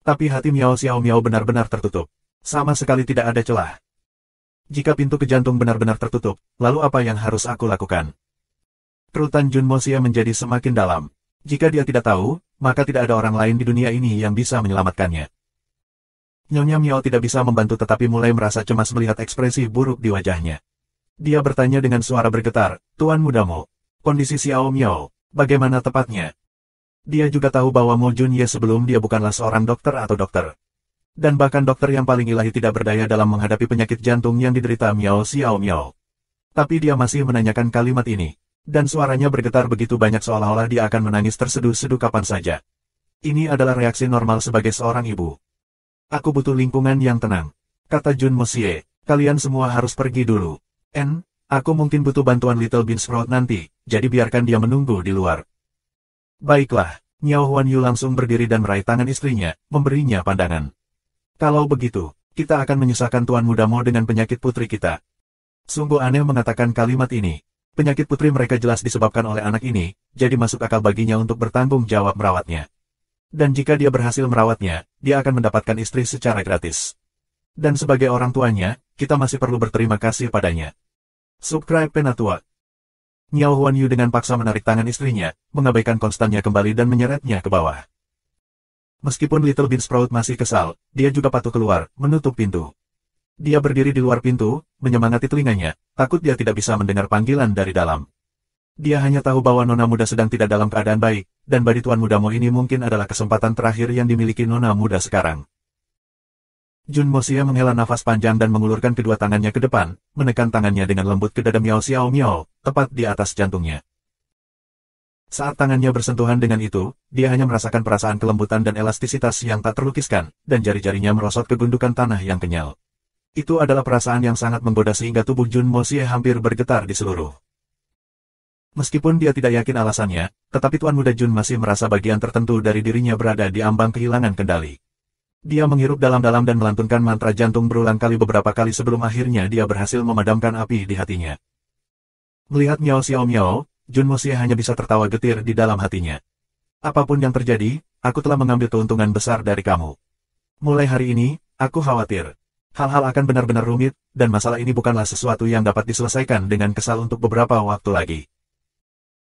Tapi hati Miao Xiao Miao benar-benar tertutup. Sama sekali tidak ada celah. Jika pintu ke jantung benar-benar tertutup, lalu apa yang harus aku lakukan? Kerutan Jun Moxie menjadi semakin dalam. Jika dia tidak tahu, maka tidak ada orang lain di dunia ini yang bisa menyelamatkannya. Nyonya Miao tidak bisa membantu tetapi mulai merasa cemas melihat ekspresi buruk di wajahnya. Dia bertanya dengan suara bergetar, "Tuan Muda Mo, kondisi Xiao Miao, bagaimana tepatnya?" Dia juga tahu bahwa Mo Junye sebelum dia bukanlah seorang dokter atau dokter. Dan bahkan dokter yang paling ilahi tidak berdaya dalam menghadapi penyakit jantung yang diderita Miao Xiao Miao. Tapi dia masih menanyakan kalimat ini. Dan suaranya bergetar begitu banyak seolah-olah dia akan menangis terseduh-seduh kapan saja. Ini adalah reaksi normal sebagai seorang ibu. "Aku butuh lingkungan yang tenang," kata Jun Mosie. "Kalian semua harus pergi dulu. Aku mungkin butuh bantuan Little Bean Sprout nanti, jadi biarkan dia menunggu di luar." "Baiklah." Miao Huanyu langsung berdiri dan meraih tangan istrinya, memberinya pandangan. "Kalau begitu, kita akan menyusahkan Tuan Muda Mo dengan penyakit putri kita." Sungguh aneh mengatakan kalimat ini. Penyakit putri mereka jelas disebabkan oleh anak ini, jadi masuk akal baginya untuk bertanggung jawab merawatnya. Dan jika dia berhasil merawatnya, dia akan mendapatkan istri secara gratis. Dan sebagai orang tuanya, kita masih perlu berterima kasih padanya. Subscribe Penatua. Miao Huanyu dengan paksa menarik tangan istrinya, mengabaikan Konstannya kembali dan menyeretnya ke bawah. Meskipun Little Bean Sprout masih kesal, dia juga patuh keluar, menutup pintu. Dia berdiri di luar pintu, menyemangati telinganya, takut dia tidak bisa mendengar panggilan dari dalam. Dia hanya tahu bahwa Nona Muda sedang tidak dalam keadaan baik, dan bagi Tuan Muda Mo ini mungkin adalah kesempatan terakhir yang dimiliki Nona Muda sekarang. Jun Mosie menghela nafas panjang dan mengulurkan kedua tangannya ke depan, menekan tangannya dengan lembut ke dada Miao Xiao Miao, tepat di atas jantungnya. Saat tangannya bersentuhan dengan itu, dia hanya merasakan perasaan kelembutan dan elastisitas yang tak terlukiskan, dan jari-jarinya merosot ke gundukan tanah yang kenyal. Itu adalah perasaan yang sangat menggoda sehingga tubuh Jun Mosie hampir bergetar di seluruh. Meskipun dia tidak yakin alasannya, tetapi Tuan Muda Jun masih merasa bagian tertentu dari dirinya berada di ambang kehilangan kendali. Dia menghirup dalam-dalam dan melantunkan mantra jantung berulang kali beberapa kali sebelum akhirnya dia berhasil memadamkan api di hatinya. Melihat Miao Xiao Miao, Jun Mosie hanya bisa tertawa getir di dalam hatinya. "Apapun yang terjadi, aku telah mengambil keuntungan besar dari kamu. Mulai hari ini, aku khawatir. Hal-hal akan benar-benar rumit, dan masalah ini bukanlah sesuatu yang dapat diselesaikan dengan kesal untuk beberapa waktu lagi."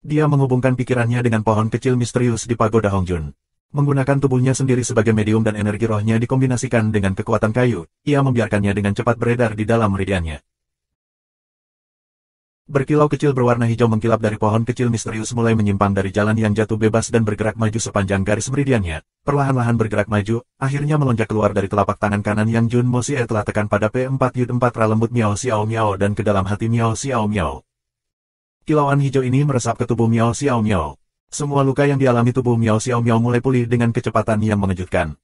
Dia menghubungkan pikirannya dengan pohon kecil misterius di pagoda Hongjun. Menggunakan tubuhnya sendiri sebagai medium dan energi rohnya dikombinasikan dengan kekuatan kayu, ia membiarkannya dengan cepat beredar di dalam meridiannya. Berkilau kecil berwarna hijau mengkilap dari pohon kecil misterius mulai menyimpang dari jalan yang jatuh bebas dan bergerak maju sepanjang garis meridiannya, perlahan-lahan bergerak maju, akhirnya melonjak keluar dari telapak tangan kanan yang Jun Mosie telah tekan pada P4Y4 lembut Miao Xiao Miao dan ke dalam hati Miao Xiao Miao. Kilauan hijau ini meresap ke tubuh Miao Xiao Miao. Semua luka yang dialami tubuh Miao Xiao Miao mulai pulih dengan kecepatan yang mengejutkan.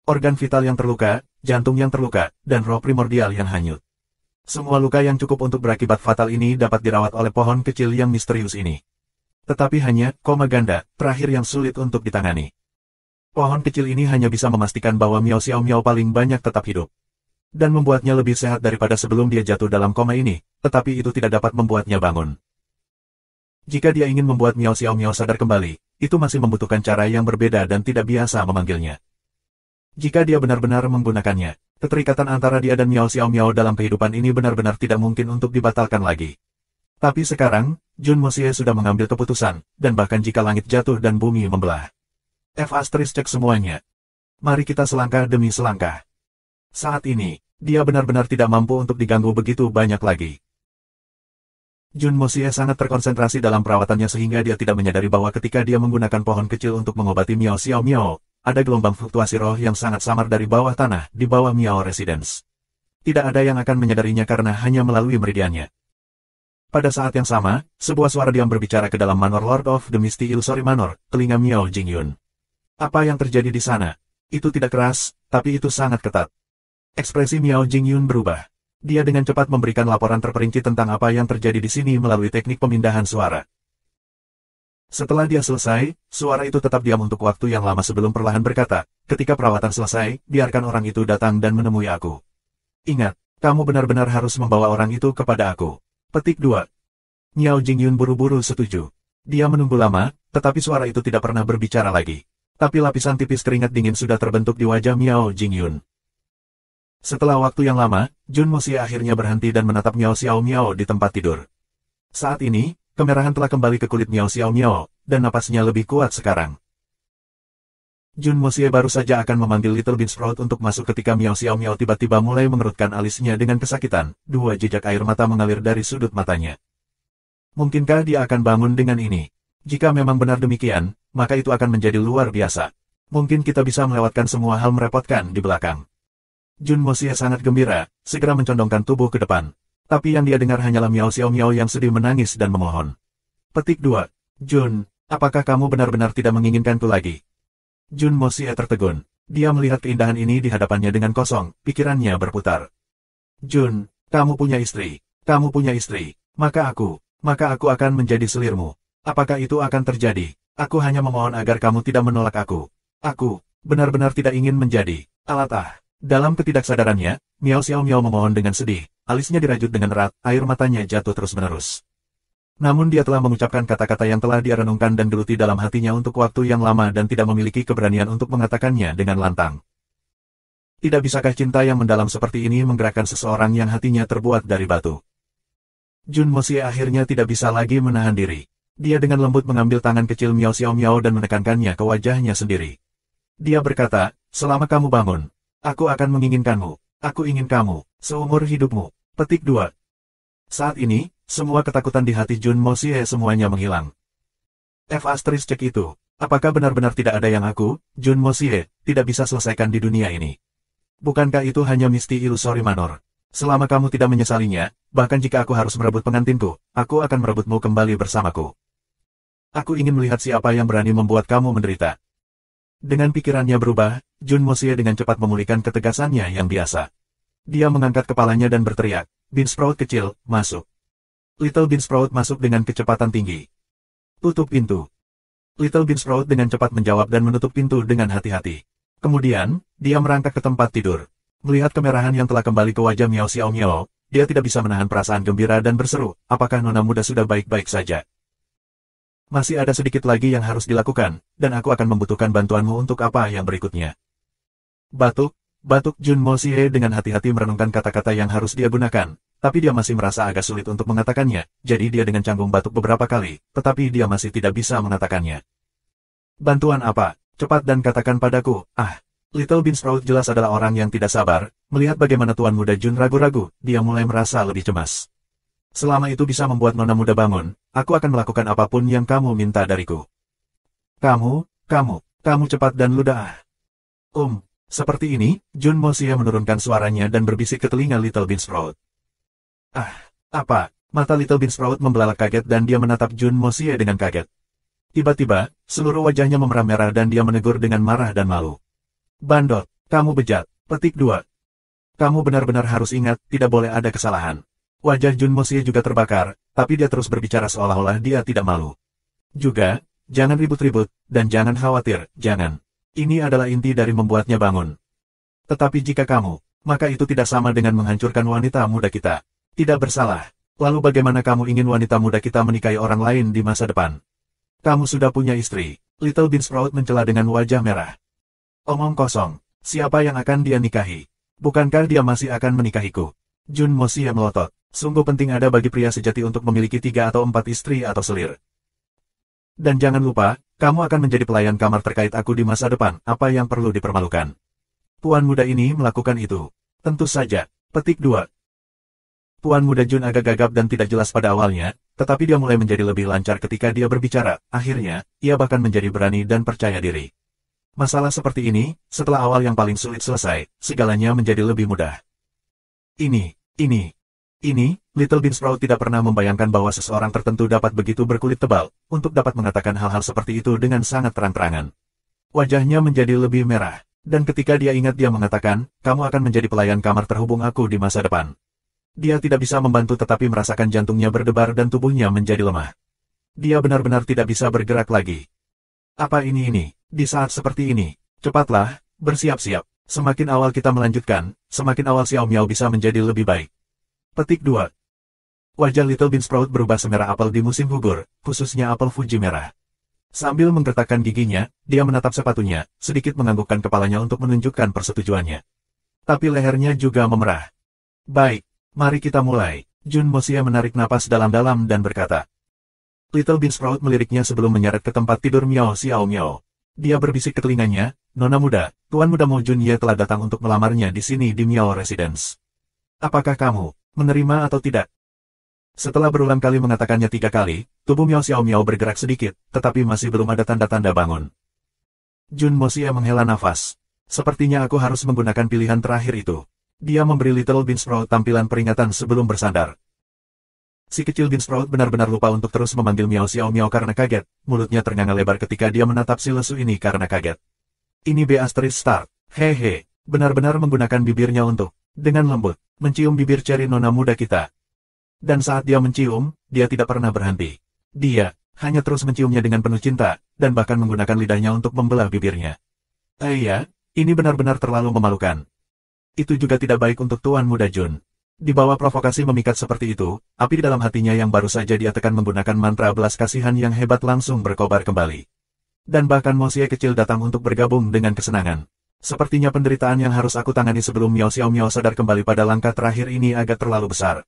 Organ vital yang terluka, jantung yang terluka, dan roh primordial yang hanyut. Semua luka yang cukup untuk berakibat fatal ini dapat dirawat oleh pohon kecil yang misterius ini. Tetapi hanya koma ganda terakhir yang sulit untuk ditangani. Pohon kecil ini hanya bisa memastikan bahwa Miao Xiao Miao paling banyak tetap hidup. Dan membuatnya lebih sehat daripada sebelum dia jatuh dalam koma ini, tetapi itu tidak dapat membuatnya bangun. Jika dia ingin membuat Miao Xiao Miao sadar kembali, itu masih membutuhkan cara yang berbeda dan tidak biasa memanggilnya. Jika dia benar-benar menggunakannya, keterikatan antara dia dan Miao Xiao Miao dalam kehidupan ini benar-benar tidak mungkin untuk dibatalkan lagi. Tapi sekarang, Jun Mosie sudah mengambil keputusan, dan bahkan jika langit jatuh dan bumi membelah. Cek semuanya. Mari kita selangkah demi selangkah. Saat ini, dia benar-benar tidak mampu untuk diganggu begitu banyak lagi. Jun Mosie sangat terkonsentrasi dalam perawatannya sehingga dia tidak menyadari bahwa ketika dia menggunakan pohon kecil untuk mengobati Miao Xiao Miao, ada gelombang fluktuasi roh yang sangat samar dari bawah tanah, di bawah Miao Residence. Tidak ada yang akan menyadarinya karena hanya melalui meridiannya. Pada saat yang sama, sebuah suara diam berbicara ke dalam Manor Lord of the Misty Illusory Manor, telinga Miao Jingyun. Apa yang terjadi di sana? Itu tidak keras, tapi itu sangat ketat. Ekspresi Miao Jingyun berubah. Dia dengan cepat memberikan laporan terperinci tentang apa yang terjadi di sini melalui teknik pemindahan suara. Setelah dia selesai, suara itu tetap diam untuk waktu yang lama sebelum perlahan berkata, "Ketika perawatan selesai, biarkan orang itu datang dan menemui aku. Ingat, kamu benar-benar harus membawa orang itu kepada aku." Petik 2. Miao Jingyun buru-buru setuju. Dia menunggu lama, tetapi suara itu tidak pernah berbicara lagi. Tapi lapisan tipis keringat dingin sudah terbentuk di wajah Miao Jingyun. Setelah waktu yang lama, Jun Mosie akhirnya berhenti dan menatap Miao Xiao Miao di tempat tidur. Saat ini, kemerahan telah kembali ke kulit Miao Xiao Miao, dan napasnya lebih kuat sekarang. Jun Moxie baru saja akan memanggil Little Bean Sprout untuk masuk ketika Miao Xiao Miao tiba-tiba mulai mengerutkan alisnya dengan kesakitan, dua jejak air mata mengalir dari sudut matanya. Mungkinkah dia akan bangun dengan ini? Jika memang benar demikian, maka itu akan menjadi luar biasa. Mungkin kita bisa melewatkan semua hal merepotkan di belakang. Jun Moxie sangat gembira, segera mencondongkan tubuh ke depan. Tapi yang dia dengar hanyalah Miao Xiao Miao yang sedih menangis dan memohon. Petik 2. Jun, apakah kamu benar-benar tidak menginginkanku lagi? Jun Moxie tertegun. Dia melihat keindahan ini di hadapannya dengan kosong, pikirannya berputar. Jun, kamu punya istri. Kamu punya istri. Maka aku akan menjadi selirmu. Apakah itu akan terjadi? Aku hanya memohon agar kamu tidak menolak aku. Aku benar-benar tidak ingin menjadi alat. Dalam ketidaksadarannya, Miao Xiao Miao memohon dengan sedih. Alisnya dirajut dengan erat, air matanya jatuh terus-menerus. Namun dia telah mengucapkan kata-kata yang telah dia renungkan dan geluti dalam hatinya untuk waktu yang lama dan tidak memiliki keberanian untuk mengatakannya dengan lantang. Tidak bisakah cinta yang mendalam seperti ini menggerakkan seseorang yang hatinya terbuat dari batu? Jun Moxie akhirnya tidak bisa lagi menahan diri. Dia dengan lembut mengambil tangan kecil Miao Xiao Miao dan menekankannya ke wajahnya sendiri. Dia berkata, selama kamu bangun, aku akan menginginkanmu. Aku ingin kamu, seumur hidupmu. Petik 2. Saat ini, semua ketakutan di hati Jun Moxie semuanya menghilang. Cek itu, apakah benar-benar tidak ada yang aku, Jun Moxie, tidak bisa selesaikan di dunia ini? Bukankah itu hanya misti ilusori manor? Selama kamu tidak menyesalinya, bahkan jika aku harus merebut pengantinku, aku akan merebutmu kembali bersamaku. Aku ingin melihat siapa yang berani membuat kamu menderita. Dengan pikirannya berubah, Jun Moxie dengan cepat memulihkan ketegasannya yang biasa. Dia mengangkat kepalanya dan berteriak, Bean Sprout kecil, masuk. Little Bean Sprout masuk dengan kecepatan tinggi. Tutup pintu. Little Bean Sprout dengan cepat menjawab dan menutup pintu dengan hati-hati. Kemudian, dia merangkak ke tempat tidur. Melihat kemerahan yang telah kembali ke wajah Miao Xiao Miao, dia tidak bisa menahan perasaan gembira dan berseru, apakah nona muda sudah baik-baik saja? Masih ada sedikit lagi yang harus dilakukan, dan aku akan membutuhkan bantuanmu untuk apa yang berikutnya. Batuk Jun Moxie dengan hati-hati merenungkan kata-kata yang harus dia gunakan. Tapi dia masih merasa agak sulit untuk mengatakannya, jadi dia dengan canggung batuk beberapa kali, tetapi dia masih tidak bisa mengatakannya. Bantuan apa? Cepat dan katakan padaku, Little Bean Sprout jelas adalah orang yang tidak sabar, melihat bagaimana Tuan Muda Jun ragu-ragu, dia mulai merasa lebih cemas. Selama itu bisa membuat nona muda bangun, aku akan melakukan apapun yang kamu minta dariku. Kamu cepat dan ludah. Seperti ini, Jun Moxie menurunkan suaranya dan berbisik ke telinga Little Bean Sprout. Apa? Mata Little Bean Sprout membelalak kaget dan dia menatap Jun Moxie dengan kaget. Tiba-tiba, seluruh wajahnya memerah merah dan dia menegur dengan marah dan malu. Bandot, kamu bejat. Petik 2. Kamu benar-benar harus ingat, tidak boleh ada kesalahan. Wajah Jun Moxie juga terbakar, tapi dia terus berbicara seolah-olah dia tidak malu. Juga, jangan ribut-ribut, dan jangan khawatir, jangan. Ini adalah inti dari membuatnya bangun. Tetapi jika kamu, maka itu tidak sama dengan menghancurkan wanita muda kita. Tidak bersalah. Lalu bagaimana kamu ingin wanita muda kita menikahi orang lain di masa depan? Kamu sudah punya istri. Little Bean Sprout mencela dengan wajah merah. Omong kosong. Siapa yang akan dia nikahi? Bukankah dia masih akan menikahiku? Jun Moxie melotot. Sungguh penting ada bagi pria sejati untuk memiliki 3 atau 4 istri atau selir. Dan jangan lupa, kamu akan menjadi pelayan kamar terkait aku di masa depan. Apa yang perlu dipermalukan? Tuan muda ini melakukan itu. Tentu saja. Petik 2. Tuan muda Jun agak gagap dan tidak jelas pada awalnya, tetapi dia mulai menjadi lebih lancar ketika dia berbicara. Akhirnya, ia bahkan menjadi berani dan percaya diri. Masalah seperti ini, setelah awal yang paling sulit selesai, segalanya menjadi lebih mudah. Ini, Little Bean Sprout tidak pernah membayangkan bahwa seseorang tertentu dapat begitu berkulit tebal, untuk dapat mengatakan hal-hal seperti itu dengan sangat terang-terangan. Wajahnya menjadi lebih merah, dan ketika dia ingat dia mengatakan, kamu akan menjadi pelayan kamar terhubung aku di masa depan. Dia tidak bisa membantu tetapi merasakan jantungnya berdebar dan tubuhnya menjadi lemah. Dia benar-benar tidak bisa bergerak lagi. Apa ini? Di saat seperti ini, cepatlah, bersiap-siap. Semakin awal kita melanjutkan, semakin awal Xiao Miao bisa menjadi lebih baik. Petik 2. Wajah Little Bean Sprout berubah semerah apel di musim gugur, khususnya apel Fuji merah. Sambil menggertakkan giginya, dia menatap sepatunya, sedikit menganggukkan kepalanya untuk menunjukkan persetujuannya. Tapi lehernya juga memerah. Baik. Mari kita mulai. Jun Moxie menarik napas dalam-dalam dan berkata. Little Bean Sprout meliriknya sebelum menyeret ke tempat tidur Miao Xiao Miao. Dia berbisik ke telinganya, Nona muda, Tuan Muda Mo Junye telah datang untuk melamarnya di sini di Miao Residence. Apakah kamu menerima atau tidak? Setelah berulang kali mengatakannya 3 kali, tubuh Miao Xiao Miao bergerak sedikit, tetapi masih belum ada tanda-tanda bangun. Jun Moxie menghela nafas. Sepertinya aku harus menggunakan pilihan terakhir itu. Dia memberi Little Bean Sprout tampilan peringatan sebelum bersandar. Si kecil Bean Sprout benar-benar lupa untuk terus memanggil Miao Xiao Miao karena kaget, mulutnya ternganga lebar ketika dia menatap si lesu ini karena kaget. Ini B asterisk start. Hehe, benar-benar menggunakan bibirnya untuk, dengan lembut, mencium bibir ceri nona muda kita. Dan saat dia mencium, dia tidak pernah berhenti. Dia hanya terus menciumnya dengan penuh cinta, dan bahkan menggunakan lidahnya untuk membelah bibirnya. Iya, ini benar-benar terlalu memalukan. Itu juga tidak baik untuk Tuan Muda Jun. Di bawah provokasi memikat seperti itu, api di dalam hatinya yang baru saja dia tekan menggunakan mantra belas kasihan yang hebat langsung berkobar kembali. Dan bahkan Moxie kecil datang untuk bergabung dengan kesenangan. Sepertinya penderitaan yang harus aku tangani sebelum Miao Xiao Miao sadar kembali pada langkah terakhir ini agak terlalu besar.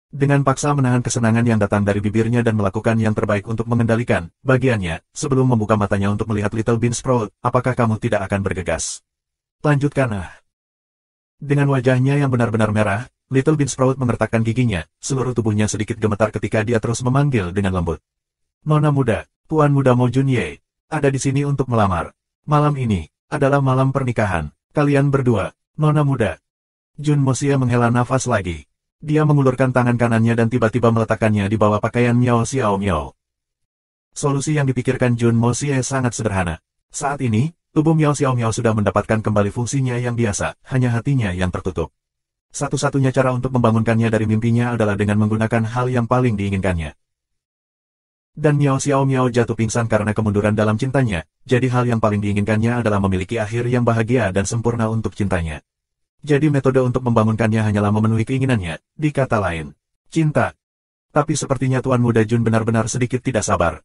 Dengan paksa menahan kesenangan yang datang dari bibirnya dan melakukan yang terbaik untuk mengendalikan bagiannya, sebelum membuka matanya untuk melihat Little Bean Sprout, apakah kamu tidak akan bergegas? Lanjutkan. Dengan wajahnya yang benar-benar merah, Little Bean Sprout mengertakkan giginya, seluruh tubuhnya sedikit gemetar ketika dia terus memanggil dengan lembut. Nona muda, Tuan Muda Mo Junye, ada di sini untuk melamar. Malam ini adalah malam pernikahan kalian berdua, nona muda. Jun Moxie menghela nafas lagi. Dia mengulurkan tangan kanannya dan tiba-tiba meletakkannya di bawah pakaian Miao Xiao Miao. Solusi yang dipikirkan Jun Moxie sangat sederhana. Saat ini, tubuh Miao Xiao Miao sudah mendapatkan kembali fungsinya yang biasa, hanya hatinya yang tertutup. Satu-satunya cara untuk membangunkannya dari mimpinya adalah dengan menggunakan hal yang paling diinginkannya. Dan Miao Xiao Miao jatuh pingsan karena kemunduran dalam cintanya, jadi hal yang paling diinginkannya adalah memiliki akhir yang bahagia dan sempurna untuk cintanya. Jadi metode untuk membangunkannya hanyalah memenuhi keinginannya, di kata lain, cinta. Tapi sepertinya Tuan Muda Jun benar-benar sedikit tidak sabar.